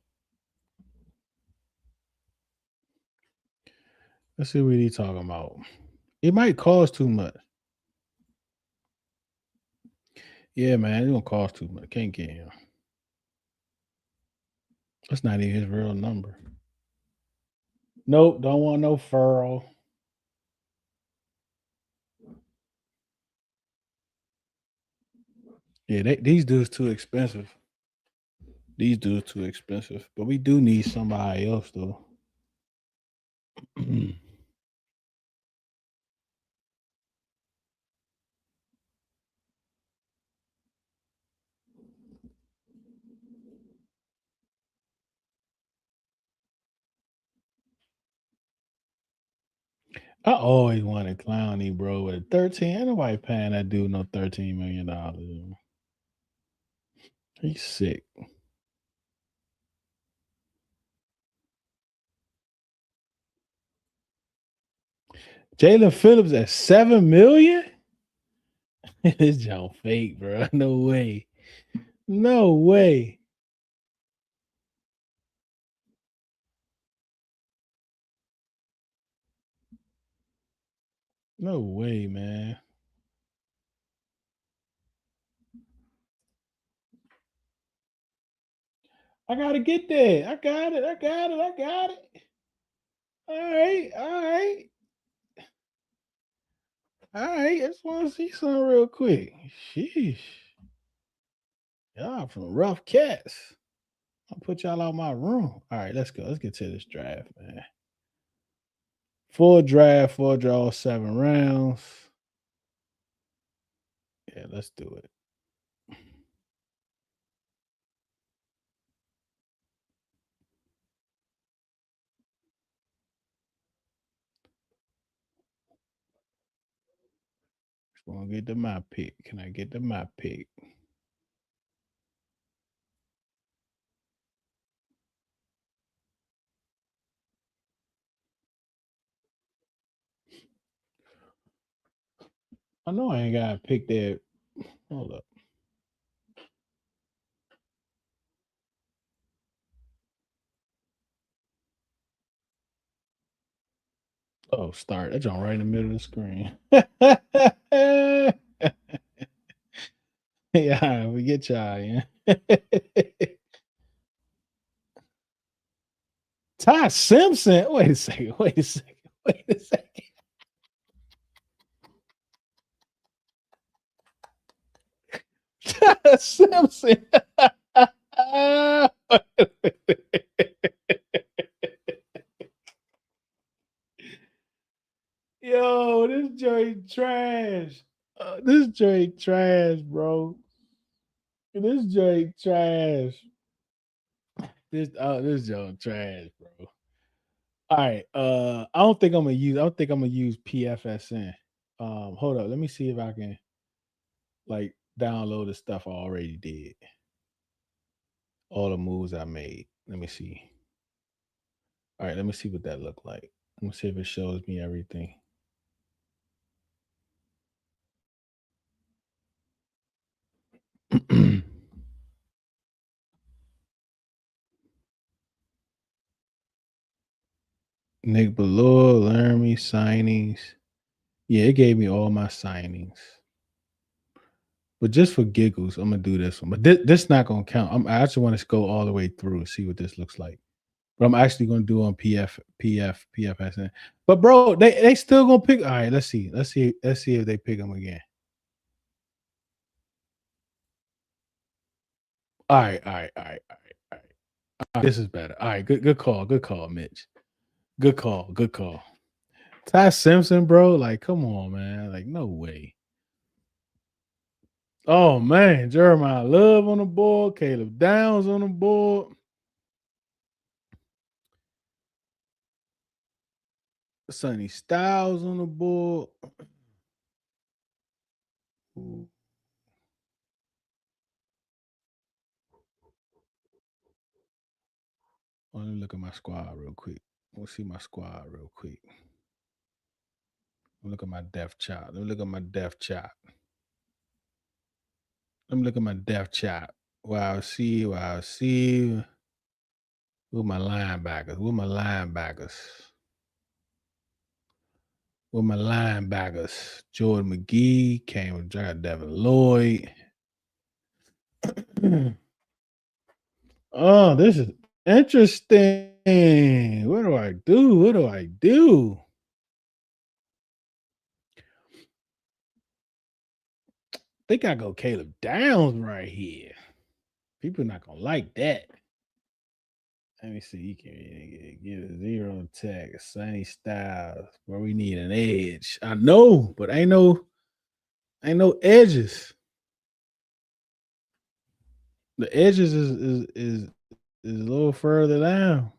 Let's see what he talking about. It might cost too much. Yeah, man, it gonna cost too much. Can't get him. That's not even his real number. Nope, don't want no furrow. Yeah, these dudes too expensive. These dudes too expensive. But we do need somebody else though. I always wanted Clowney, bro. With a 13, ain't nobody paying that dude no $13 million. He's sick. Jalen Phillips at $7 million? This joke fake, bro. No way. No way. No way, man. I gotta get there. I got it. I got it. I got it. All right. All right. All right. I just want to see something real quick. Sheesh. Y'all from rough cats. I'll put y'all out my room. All right, let's go. Let's get to this draft, man. Full draft, 4 draws, 7 rounds. Yeah, let's do it. Just want to get to my pick. Can I get to my pick? I know I ain't got to pick that. Hold up. Oh, start. That's on right in the middle of the screen. Yeah, we get y'all, yeah. Ty Simpson. Wait a second. Wait a second. Wait a second. Ty Simpson. Yo, this joint trash. This joint trash, bro. This joint trash. This joint trash, bro. All right. I don't think I'm gonna use PFSN. Hold up. Let me see if I can like download the stuff I already did. All the moves I made. Let me see. All right, let me see what that looked like. Let me see if it shows me everything. Nick Ballore, Laramie signings. Yeah, it gave me all my signings. But just for giggles, I'm gonna do this one. But this not gonna count. I actually want to go all the way through and see what this looks like. But I'm actually gonna do on PFSN. But bro, they still gonna pick. All right, let's see. Let's see if they pick them again. All right, all right, all right, all right, all right. All right, this is better. All right, good call, Mitch. Good call. Ty Simpson, bro. Like, come on, man. Like, no way. Oh man, Jeremiah Love on the board, Caleb Downs on the board, Sonny Styles on the board. Ooh. Let me look at my squad real quick. Let's see my squad real quick. Look at my depth chart. Let me look at my depth chart. Let me look at my depth chart. Wow, see. Who my linebackers? Who my linebackers? With my linebackers, Jordan McGee, came with Devin Lloyd. Oh, this is interesting. What do I do? What do I do? I think I go Caleb Downs right here. People not gonna like that. Let me see. You can get a zero tech, Sunny Styles. Where we need an edge. I know, but ain't no edges. The edges is a little further down.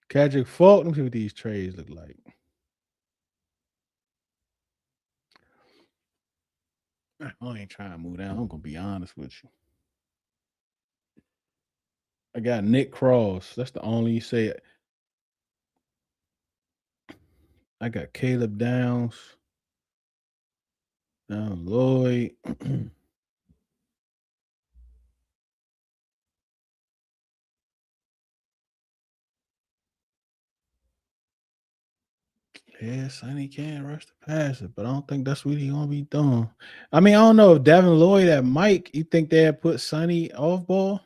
Cadrick Fault. Let me see what these trades look like. I ain't trying to move down. I'm gonna be honest with you. I got Nick Cross. That's the only you say. I got Caleb Downs, Lloyd. Yeah, Sonny can rush the passer, but I don't think that's what he gonna be doing. I mean, I don't know if Devin Lloyd at Mike, you think they'd put Sonny off ball?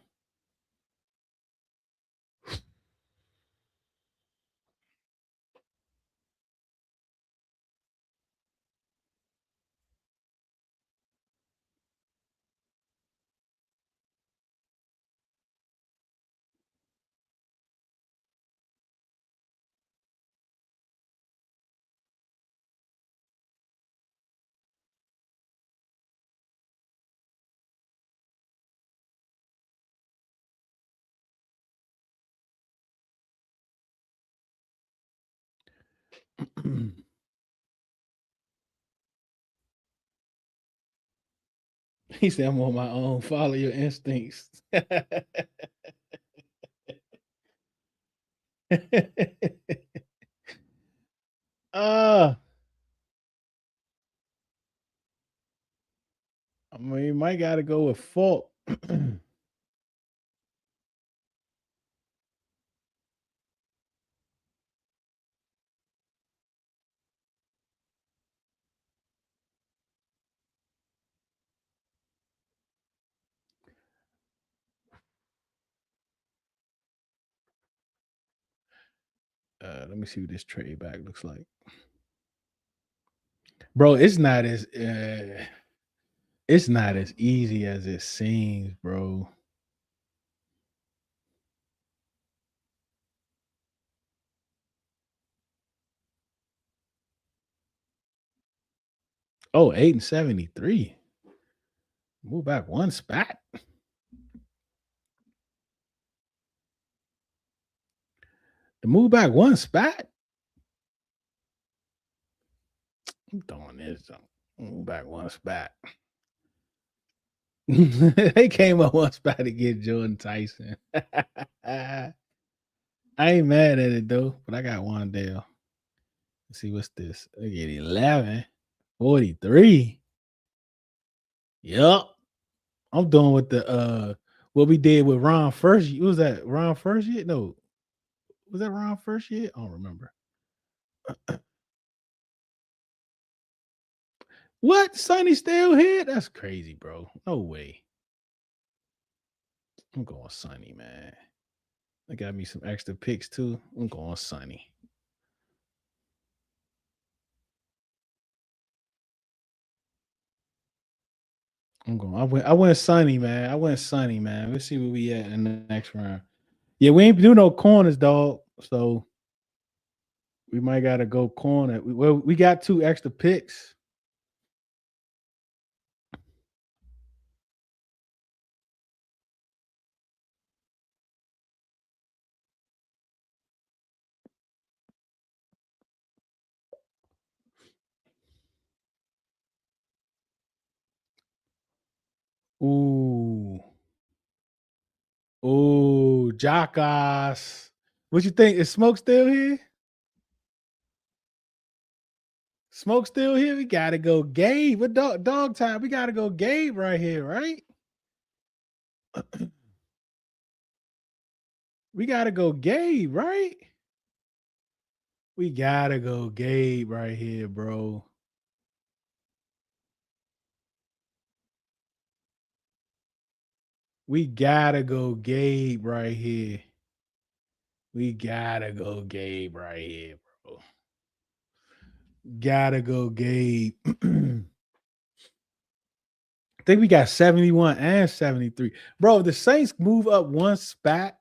He said, I'm on my own. Follow your instincts. uh, I mean, you might got to go with Fault. Let me see what this trade back looks like. Bro, it's not as easy as it seems, bro. Oh, 8 and 73. Move back one spot. To move back one spot. I'm throwing this. Move back one spot. They came up one spot to get Jordan Tyson. I ain't mad at it though, but I got Wandale. Let's see what's this. I get 11, 43. Yup. I'm doing with the what we did with Ron first. Was that Ron first yet? No. Was that Ron first yet? I don't remember. What? Sonny still here? That's crazy, bro. No way. I'm going Sonny, man. I got me some extra picks too. I'm going Sonny. I'm going. I went Sunny, man. I went Sunny, man. Let's see where we at in the next round. Yeah, we ain't do no corners, dog. So we might gotta go corner. We got 2 extra picks. Ooh. Ooh, Jackass. What you think? Is Smoke still here? Smoke still here? We gotta go Gabe. What dog time? We gotta go Gabe right here, right? We gotta go Gabe, right? We gotta go Gabe right here, bro. We gotta go Gabe right here. We gotta go Gabe right here, bro. Gotta go Gabe. I think we got 71 and 73. Bro, the Saints move up 1 spot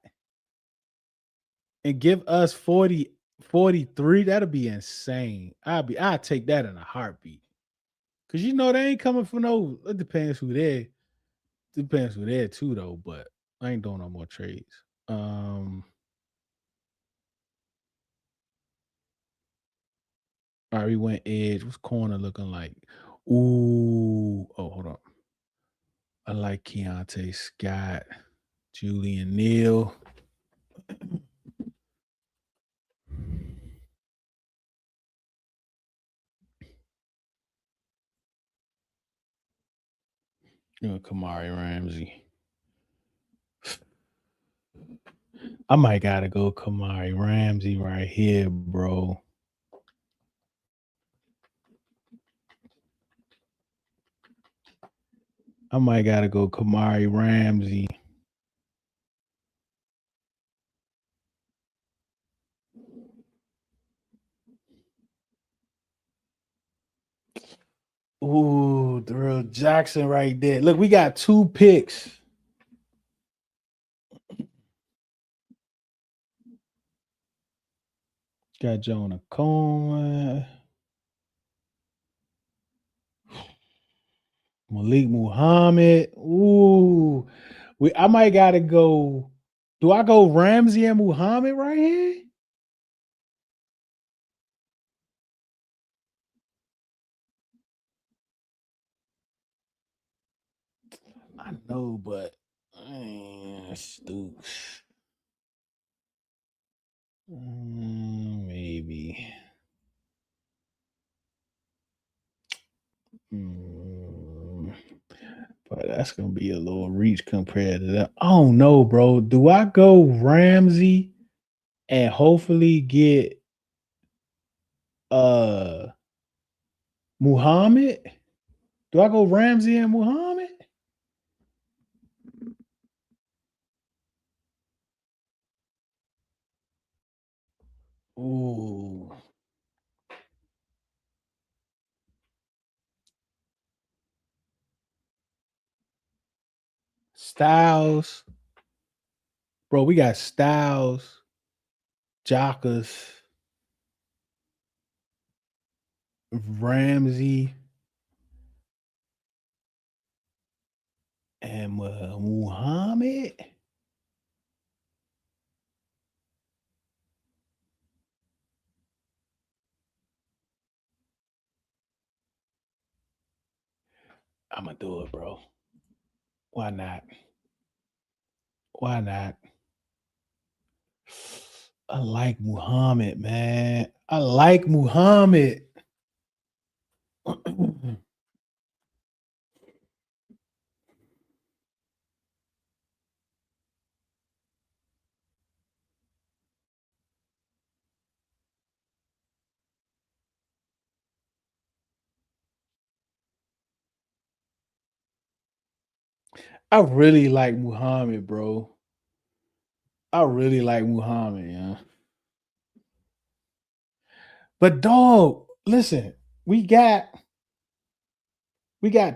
and give us 43. That'll be insane. I'll take that in a heartbeat. Cause you know they ain't coming for no. It depends who there. Depends who there too though, but I ain't doing no more trades. All right, we went edge. What's corner looking like? Ooh. Oh, hold on. I like Keontae Scott, Julian Neal. Kamari Ramsey. I might gotta go Kamari Ramsey right here, bro. I might gotta go Kamari Ramsey. Ooh, Darrell Jackson right there. Look, we got 2 picks. Got Jonah Coleman, Malik Muhammad. Ooh, I might gotta go. Do I go Ramsey and Muhammad right here? I know, but stupid. Maybe. But that's gonna be a little reach compared to that. I don't know, bro. Do I go Ramsey and hopefully get Muhammad? Do I go Ramsey and Muhammad? Ooh. Styles. Bro, we got Styles, Jockers, Ramsey, and Muhammad. I'm gonna do it, bro. Why not? Why not? I like Muhammad, man. I like Muhammad. I really like Muhammad, bro. I really like Muhammad, yeah. But dog, listen, we got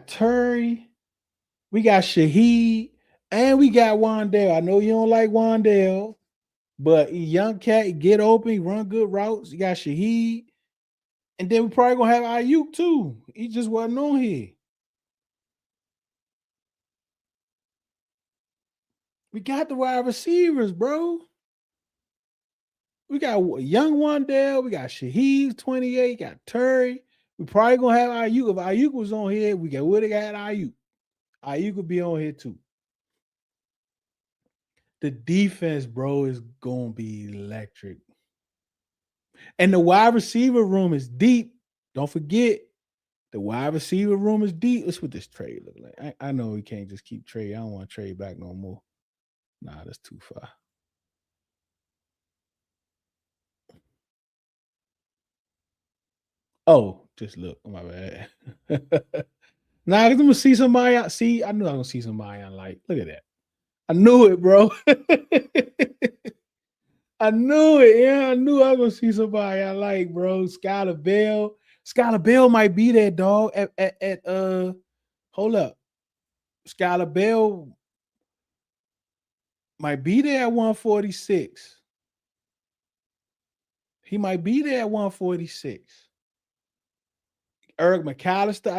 Terry, We got Shaheed, and we got Wandale. I know you don't like Wandale, but he young cat, he get open, he run good routes. You got Shaheed, and then we probably gonna have Ayuk too. He just wasn't on here. We got the wide receivers, bro. We got young Wandale. We got Shaheed 28. Got Terry. We probably gonna have Ayuk. If Ayuk was on here, we would have got Ayuk. Ayuk could be on here too. The defense, bro, is gonna be electric. And the wide receiver room is deep. Don't forget, the wide receiver room is deep. That's what this trade look like. I know we can't just keep trade. I don't want to trade back no more. Nah, that's too far. Oh, just look. My bad. Nah, I'm gonna see somebody. See, I knew I was gonna see somebody I like. Look at that. I knew it, bro. I knew it. Yeah, I knew I was gonna see somebody I like, bro. Skylar Bell. Skylar Bell might be that dog at hold up. Skylar Bell might be there at 146. He might be there at 146. Eric McAllister.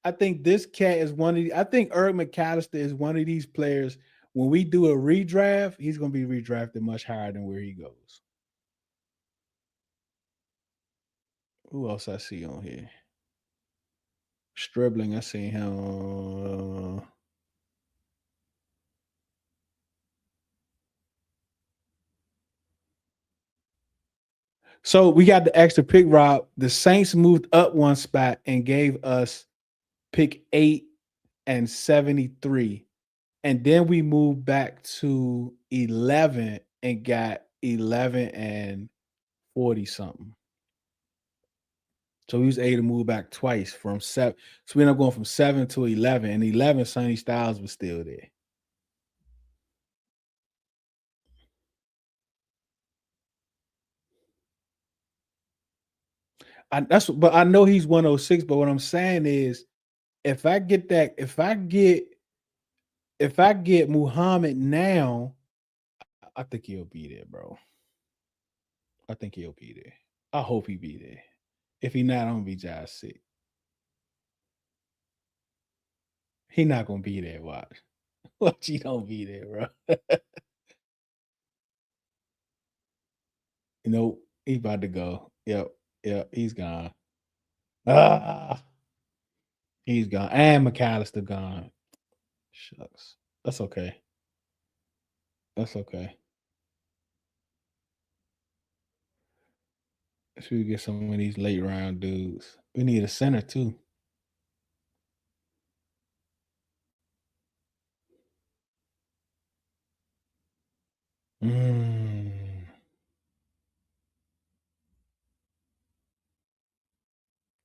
I think this cat is one of I think Eric McAllister is one of these players. When we do a redraft, he's gonna be redrafted much higher than where he goes. Who else I see on here? Stribling, I see him. So we got the extra pick, Rob. The Saints moved up one spot and gave us pick 8 and 73. And then we moved back to 11 and got 11 and 40 something. So we was able to move back twice from 7. So we ended up going from 7 to 11. And 11, Sonny Styles was still there. But I know he's 106. But what I'm saying is, if I get that, if I get Muhammad now, I think he'll be there, bro. I think he'll be there. I hope he be there. If he not, I'm gonna be just sick. He not gonna be there. Watch. Watch, he don't be there, bro. He's about to go. Yep, he's gone. Ah, he's gone. And McAllister gone. Shucks. That's okay. That's okay. Should we get some of these late round dudes? We need a center too. Mm.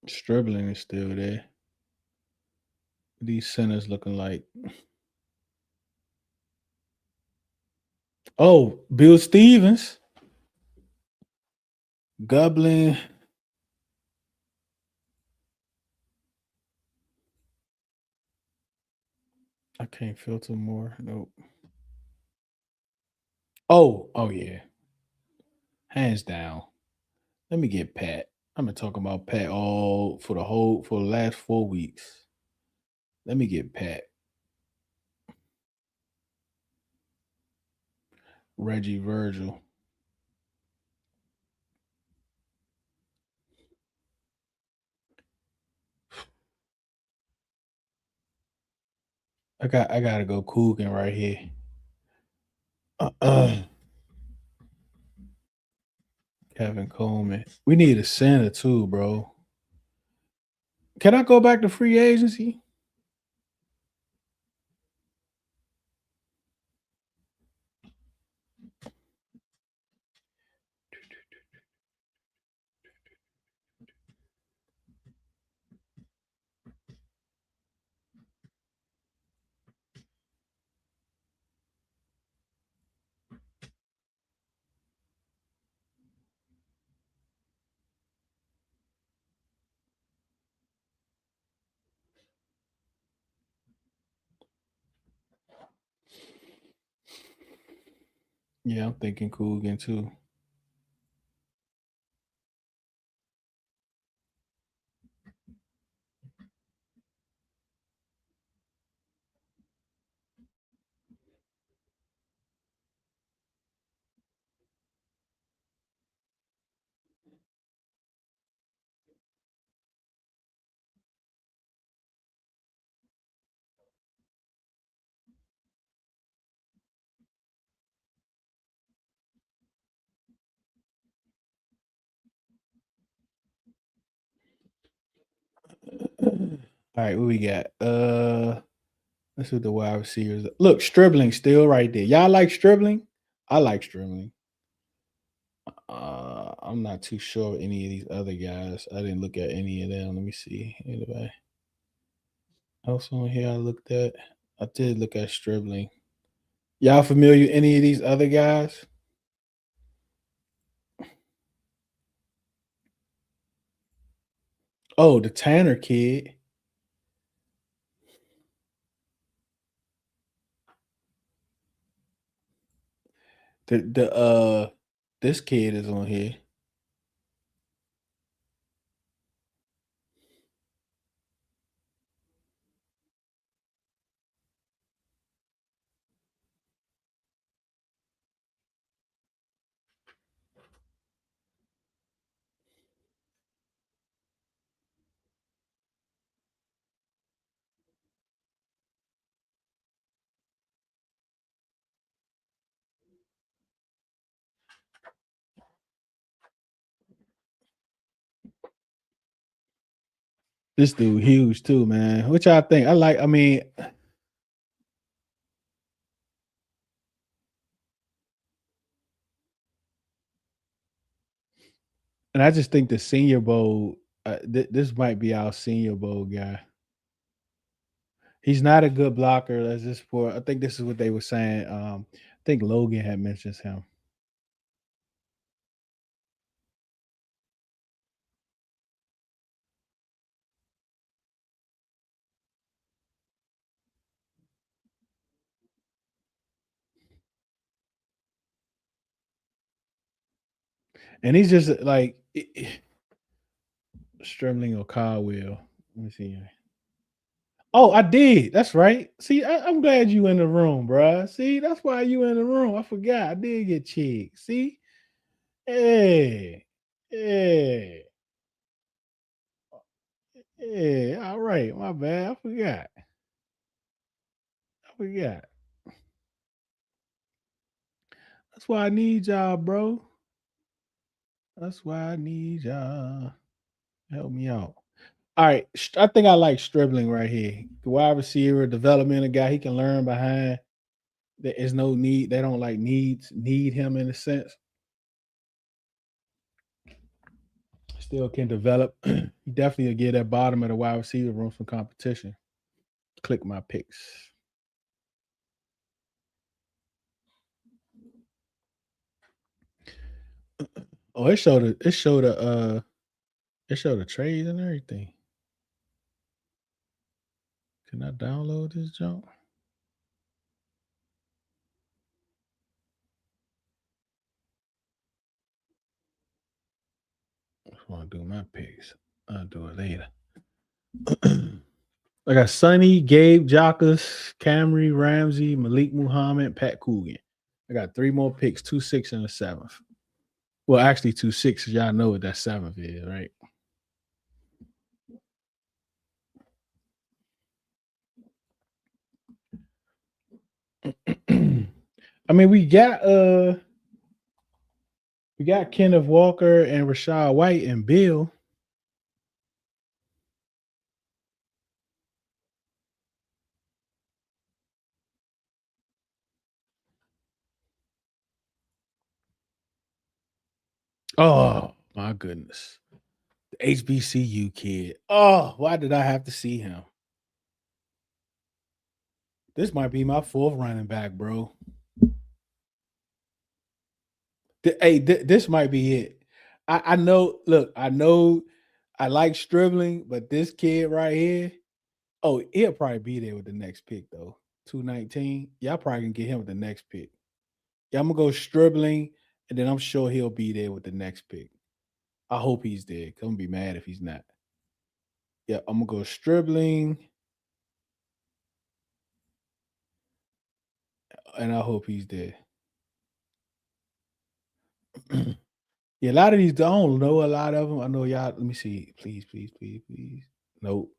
Stribling is still there. These centers looking like, oh, Bill Stevens, Goblin. I can't filter more. Nope. Oh yeah. Hands down. Let me get Pat. I've been talking about Pat all for the last 4 weeks. Let me get Pat. Reggie Virgil. I gotta go Coogan right here. Kevin Coleman. We need a center too, bro. Can I go back to free agency? Yeah, I'm thinking Coogan too. All right, what we got? Let's see what the wide receivers. Look, Stribling still right there. Y'all like Stribling? I like Stribling. I'm not too sure of any of these other guys. I didn't look at any of them. Let me see. Anybody else on here I looked at? I did look at Stribling. Y'all familiar with any of these other guys? Oh, the Tanner kid. The this kid is on here. This dude huge too, man. Which I think I like. I mean, and I just think the Senior Bowl. This might be our Senior Bowl guy. He's not a good blocker. That's just for. I think this is what they were saying. I think Logan had mentioned him, and he's just like Strimling or Caldwell. Let me see. Oh, I did. That's right. See, I'm glad you in the room, bruh. See, that's why you in the room. I forgot. I did get checked. See, hey, hey, hey. All right, my bad. I forgot. I forgot. That's why I need y'all, bro. That's why I need y'all. Help me out. All right, I think I like Stribling right here. The wide receiver, developmental guy. He can learn behind. There is no need. They don't like need him in a sense. Still can develop. He definitely will get that bottom of the wide receiver room for competition. Click my picks. Oh, it showed the trades and everything. Can I download this junk? I want to do my picks. I'll do it later. I got Sonny, Gabe, Jockus, Camry, Ramsey, Malik Muhammad, Pat Coogan. I got three more picks, 2, 6, and a seventh. Well, actually, 2, 6. Y'all know what that seventh is, right? I mean, we got Kenneth Walker and Rashad White and Bill. Oh my goodness. The HBCU kid. Oh, why did I have to see him? This might be my fourth running back, bro. This might be it. I know, look, I know I like Stribling, but this kid right here, oh, he'll probably be there with the next pick, though. 219. Y'all probably can get him with the next pick. Yeah, I'm gonna go Stribling, and then I'm sure he'll be there with the next pick. I hope he's there. 'Cause I'm gonna be mad if he's not. Yeah, I'm gonna go Stribling, and I hope he's there. Yeah, a lot of these, I don't know a lot of them. I know y'all. Let me see. Please, please, please, please. Nope.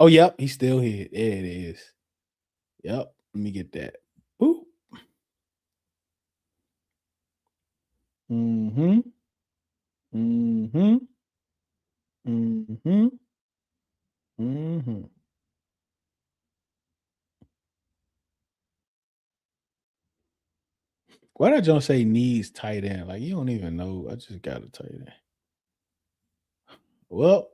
Oh, yep, he's still here. There it is. Yep. Let me get that. Boop. Mm-hmm. Mm-hmm. Mm-hmm. Mm-hmm. Why did John say needs tight end? Like you don't even know. I just got a tight end. Well,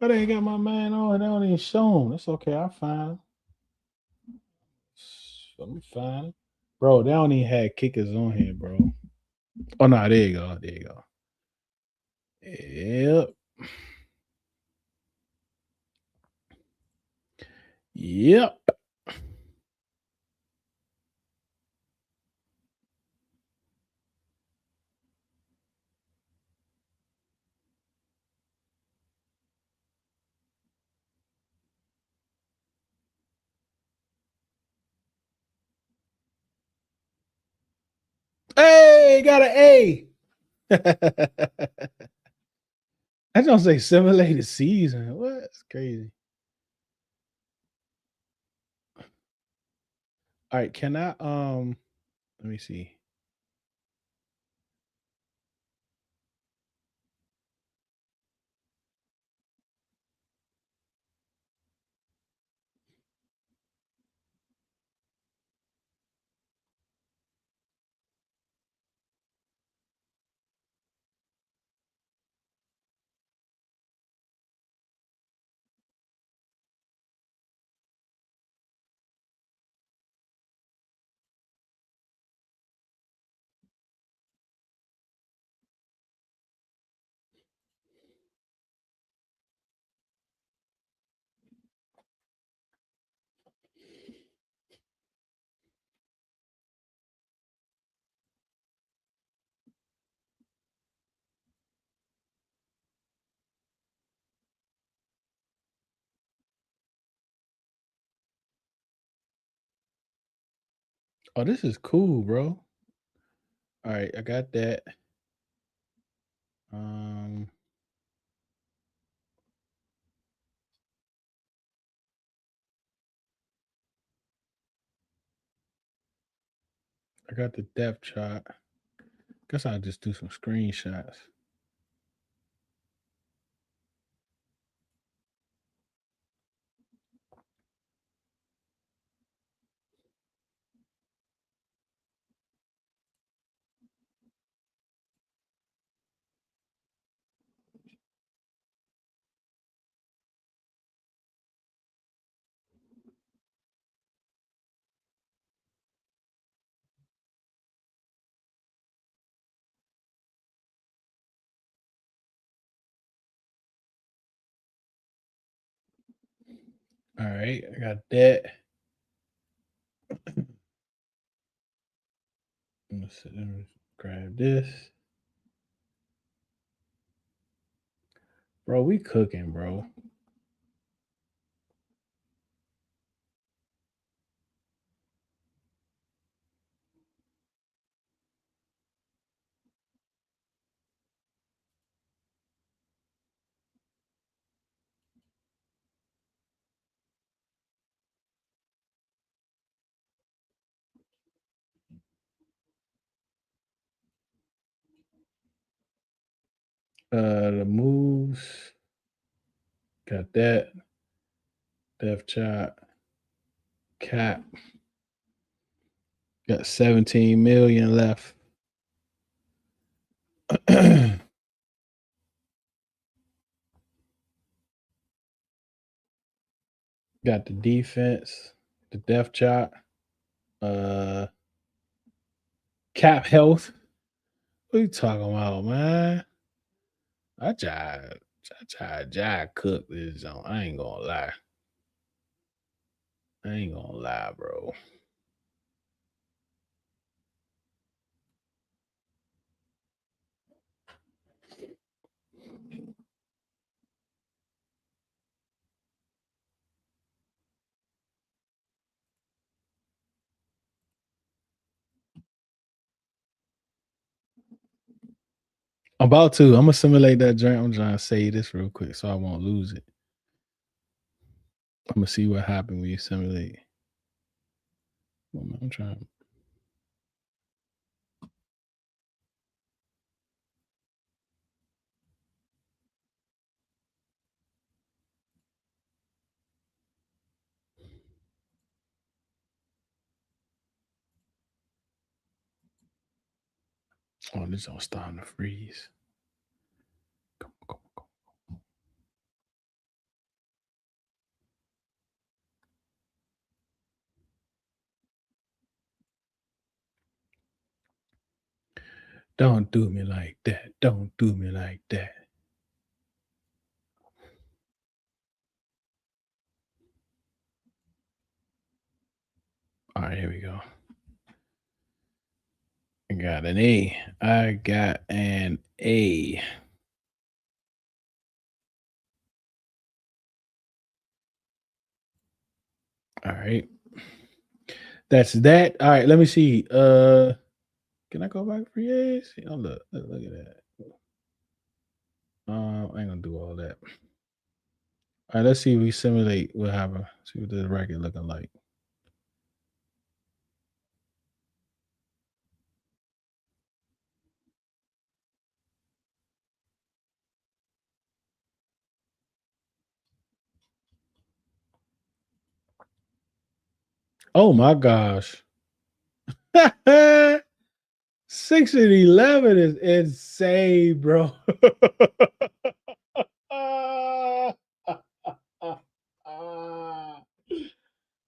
but I ain't got my man on. They don't even show him. It's okay. I find him. Let me find him. Bro, they don't even have kickers on here, bro. Oh no, there you go. There you go. Yep. Yep. Hey, got an A. I don't say simulated season. What? That's crazy. All right, can I let me see. Oh, this is cool, bro. All right, I got that. Um I got the depth chart. Guess I'll just do some screenshots. All right, I got that. Let me grab this. Bro, we cooking, bro. The moves. Got that. Depth chart. Cap. Got 17 million left. Got the defense, the depth chart, uh cap health. What you talking about, man? I tried cook this joint. I ain't gonna lie. I ain't gonna lie, bro. I'm about to. I'm gonna simulate that joint. I'm trying to say this real quick so I won't lose it. I'm gonna see what happened when you simulate. I'm trying. Oh, this all starting to freeze. Come on. Don't do me like that. Don't do me like that. All right, here we go. I got an A. I got an A. All right. That's that. All right, let me see. Can I go back free A's? Oh, look at that. I ain't gonna do all that. All right, let's see if we simulate what happened. See what the record looking like. Oh my gosh. 6 and 11 is insane, bro.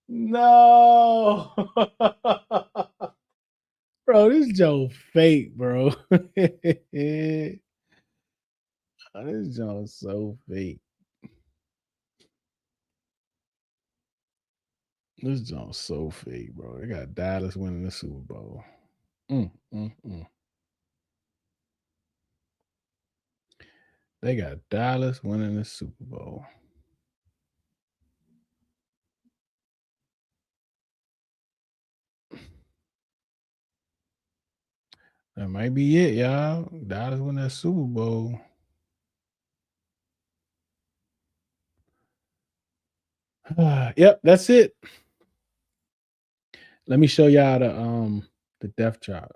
No. Bro, this Joe fake, bro. This Joe so fake. This Joe so fake, bro. They got Dallas winning the Super Bowl. They got Dallas winning the Super Bowl. That might be it, y'all. Dallas win that Super Bowl. Yep, that's it. Let me show y'all the death chart.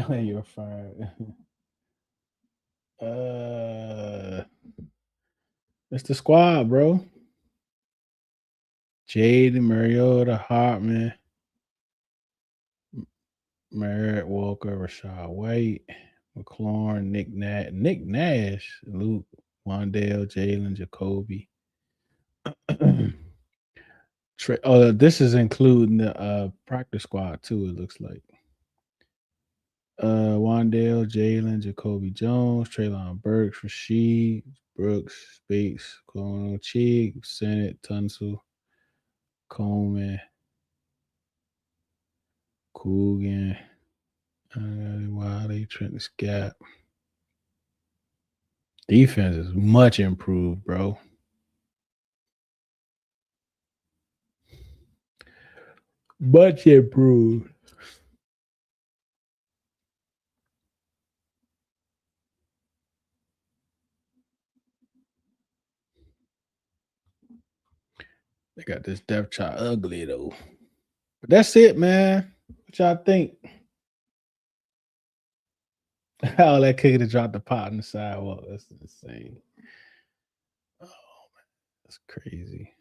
You're fired. It's the squad, bro. Jaden, Mariota, Hartman, Merritt, Walker, Rashad White, McLaurin, Nick Nash, Luke, Wandale, Jalen, Jacoby. This is including the practice squad too, it looks like. Wandale, Jalen, Jacoby Jones, Traylon Burks, Rasheed, Brooks, Bates, Clono, Cheek, Sennett, Tunsil, Coleman, Coogan, Wiley, Trent Scap. Defense is much improved, bro. Much improved. They got this depth chart ugly though. But that's it, man. What y'all think? How that kid to drop the pot on the sidewalk. That's insane. Oh man, that's crazy.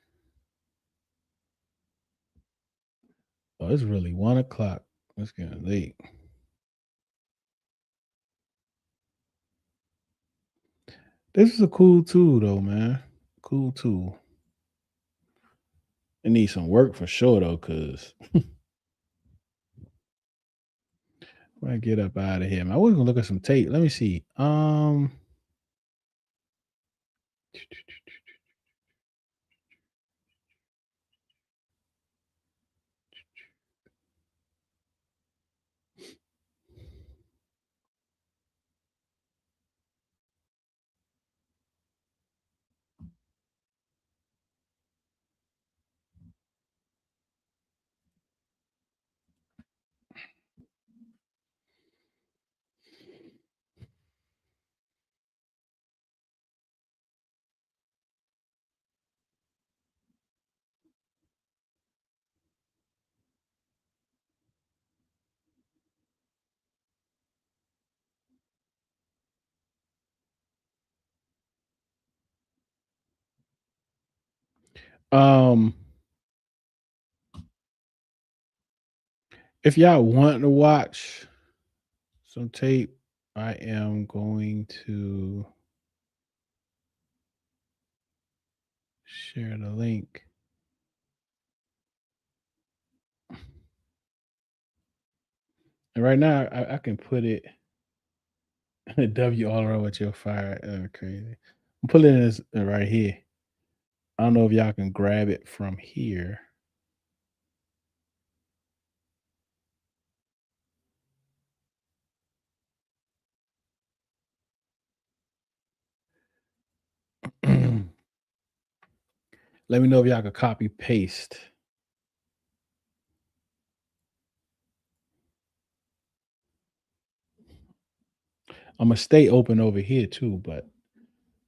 Oh, it's really 1 o'clock. It's getting late. This is a cool tool though, man. Cool tool. It needs some work for sure though, cause when I get up out of here, man, I was gonna look at some tape. Let me see. um, if y'all want to watch some tape, I am going to share the link. And right now, I can put it W all around with your fire. Crazy. I'm putting this right here. I don't know if y'all can grab it from here. Let me know if y'all can copy paste. I'm gonna stay open over here too, but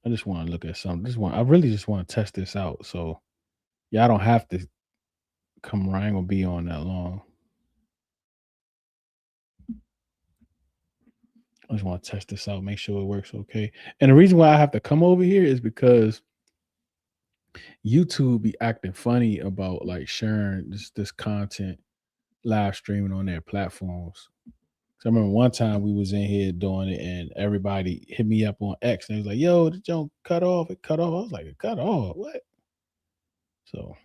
I just want to look at something. I really just want to test this out. So y'all don't have to come around. I ain't gonna be on that long. I just want to test this out, make sure it works okay. And the reason why I have to come over here is because YouTube be acting funny about like sharing this content live streaming on their platforms. So I remember one time we was in here doing it and everybody hit me up on X and they was like, yo, the junk cut off. It cut off. I was like, it cut off. What? So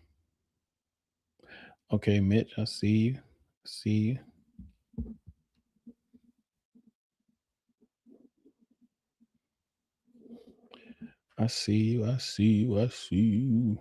okay, Mitch, I see you. See you. I see you. I see you. I see you.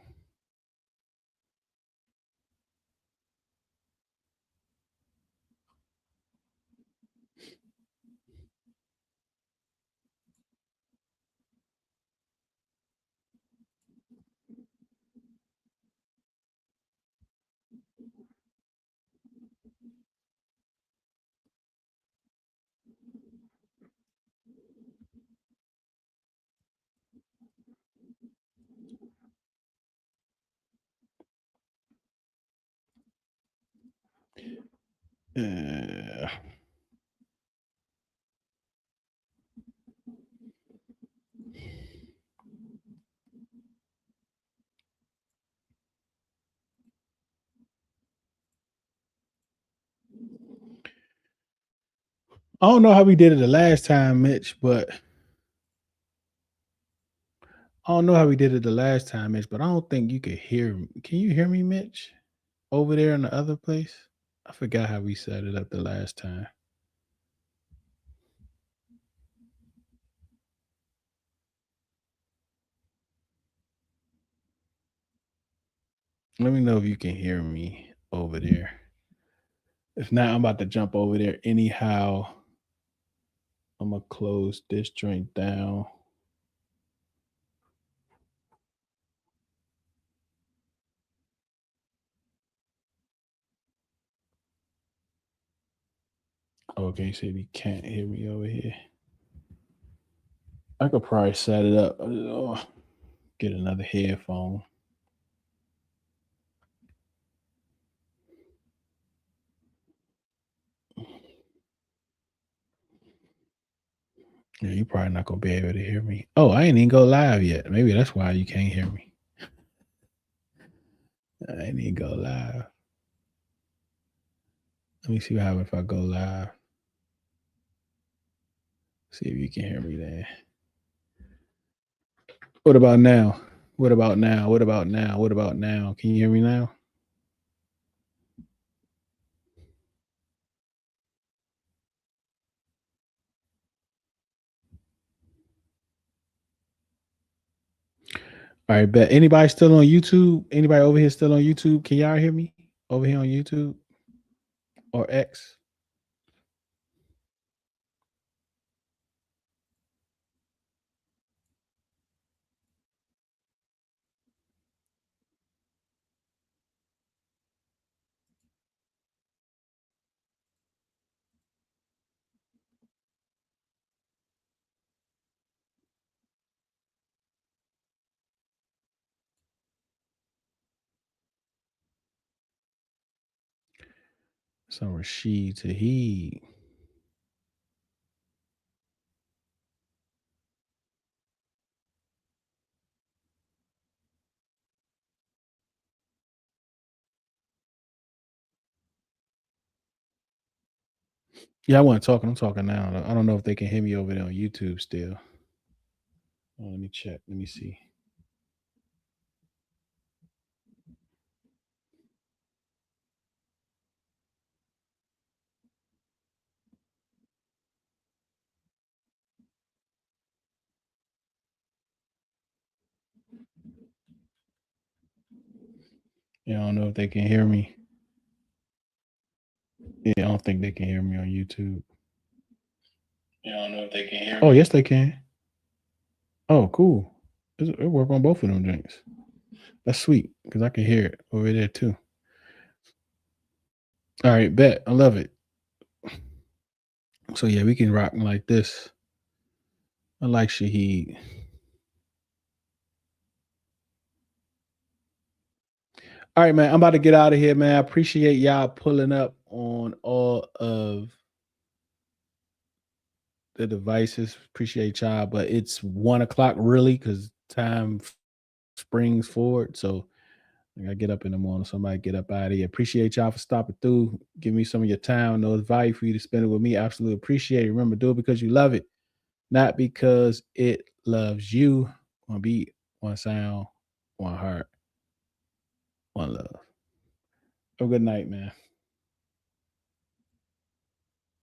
Uh, I don't know how we did it the last time, Mitch, but I don't think you could hear me. Can you hear me, Mitch? Over there in the other place? I forgot how we set it up the last time. Let me know if you can hear me over there. If not, I'm about to jump over there anyhow. I'm gonna close this joint down. Okay, so you can't hear me over here. I could probably set it up. Get another headphone. Yeah, you probably not gonna be able to hear me. Oh, I ain't even go live yet. Maybe that's why you can't hear me. I ain't even go live. Let me see what happens if I go live. See if you can hear me then. What about now? What about now? What about now? What about now? Can you hear me now? All right, bet. Anybody still on YouTube? Anybody over here still on YouTube? Can y'all hear me over here on YouTube or X? So Rashid Taheed. Yeah, I wasn't talking. I'm talking now. I don't know if they can hear me over there on YouTube still. Oh, let me check. Let me see. Yeah, I don't know if they can hear me. Yeah, I don't think they can hear me on YouTube. Yeah, I don't know if they can hear me. Oh, yes, they can. Oh, cool. It work on both of them drinks. That's sweet because I can hear it over there too. All right, bet. I love it. So yeah, we can rock like this. I like Shaheed. All right, man. I'm about to get out of here, man. I appreciate y'all pulling up on all of the devices. Appreciate y'all, but it's 1 o'clock really because time springs forward. So I gotta get up in the morning. Somebody get up out of here. Appreciate y'all for stopping through. Give me some of your time. No value for you to spend it with me. Absolutely appreciate it. Remember, do it because you love it, not because it loves you. One beat, one sound, one heart, one love. Have a good night, man.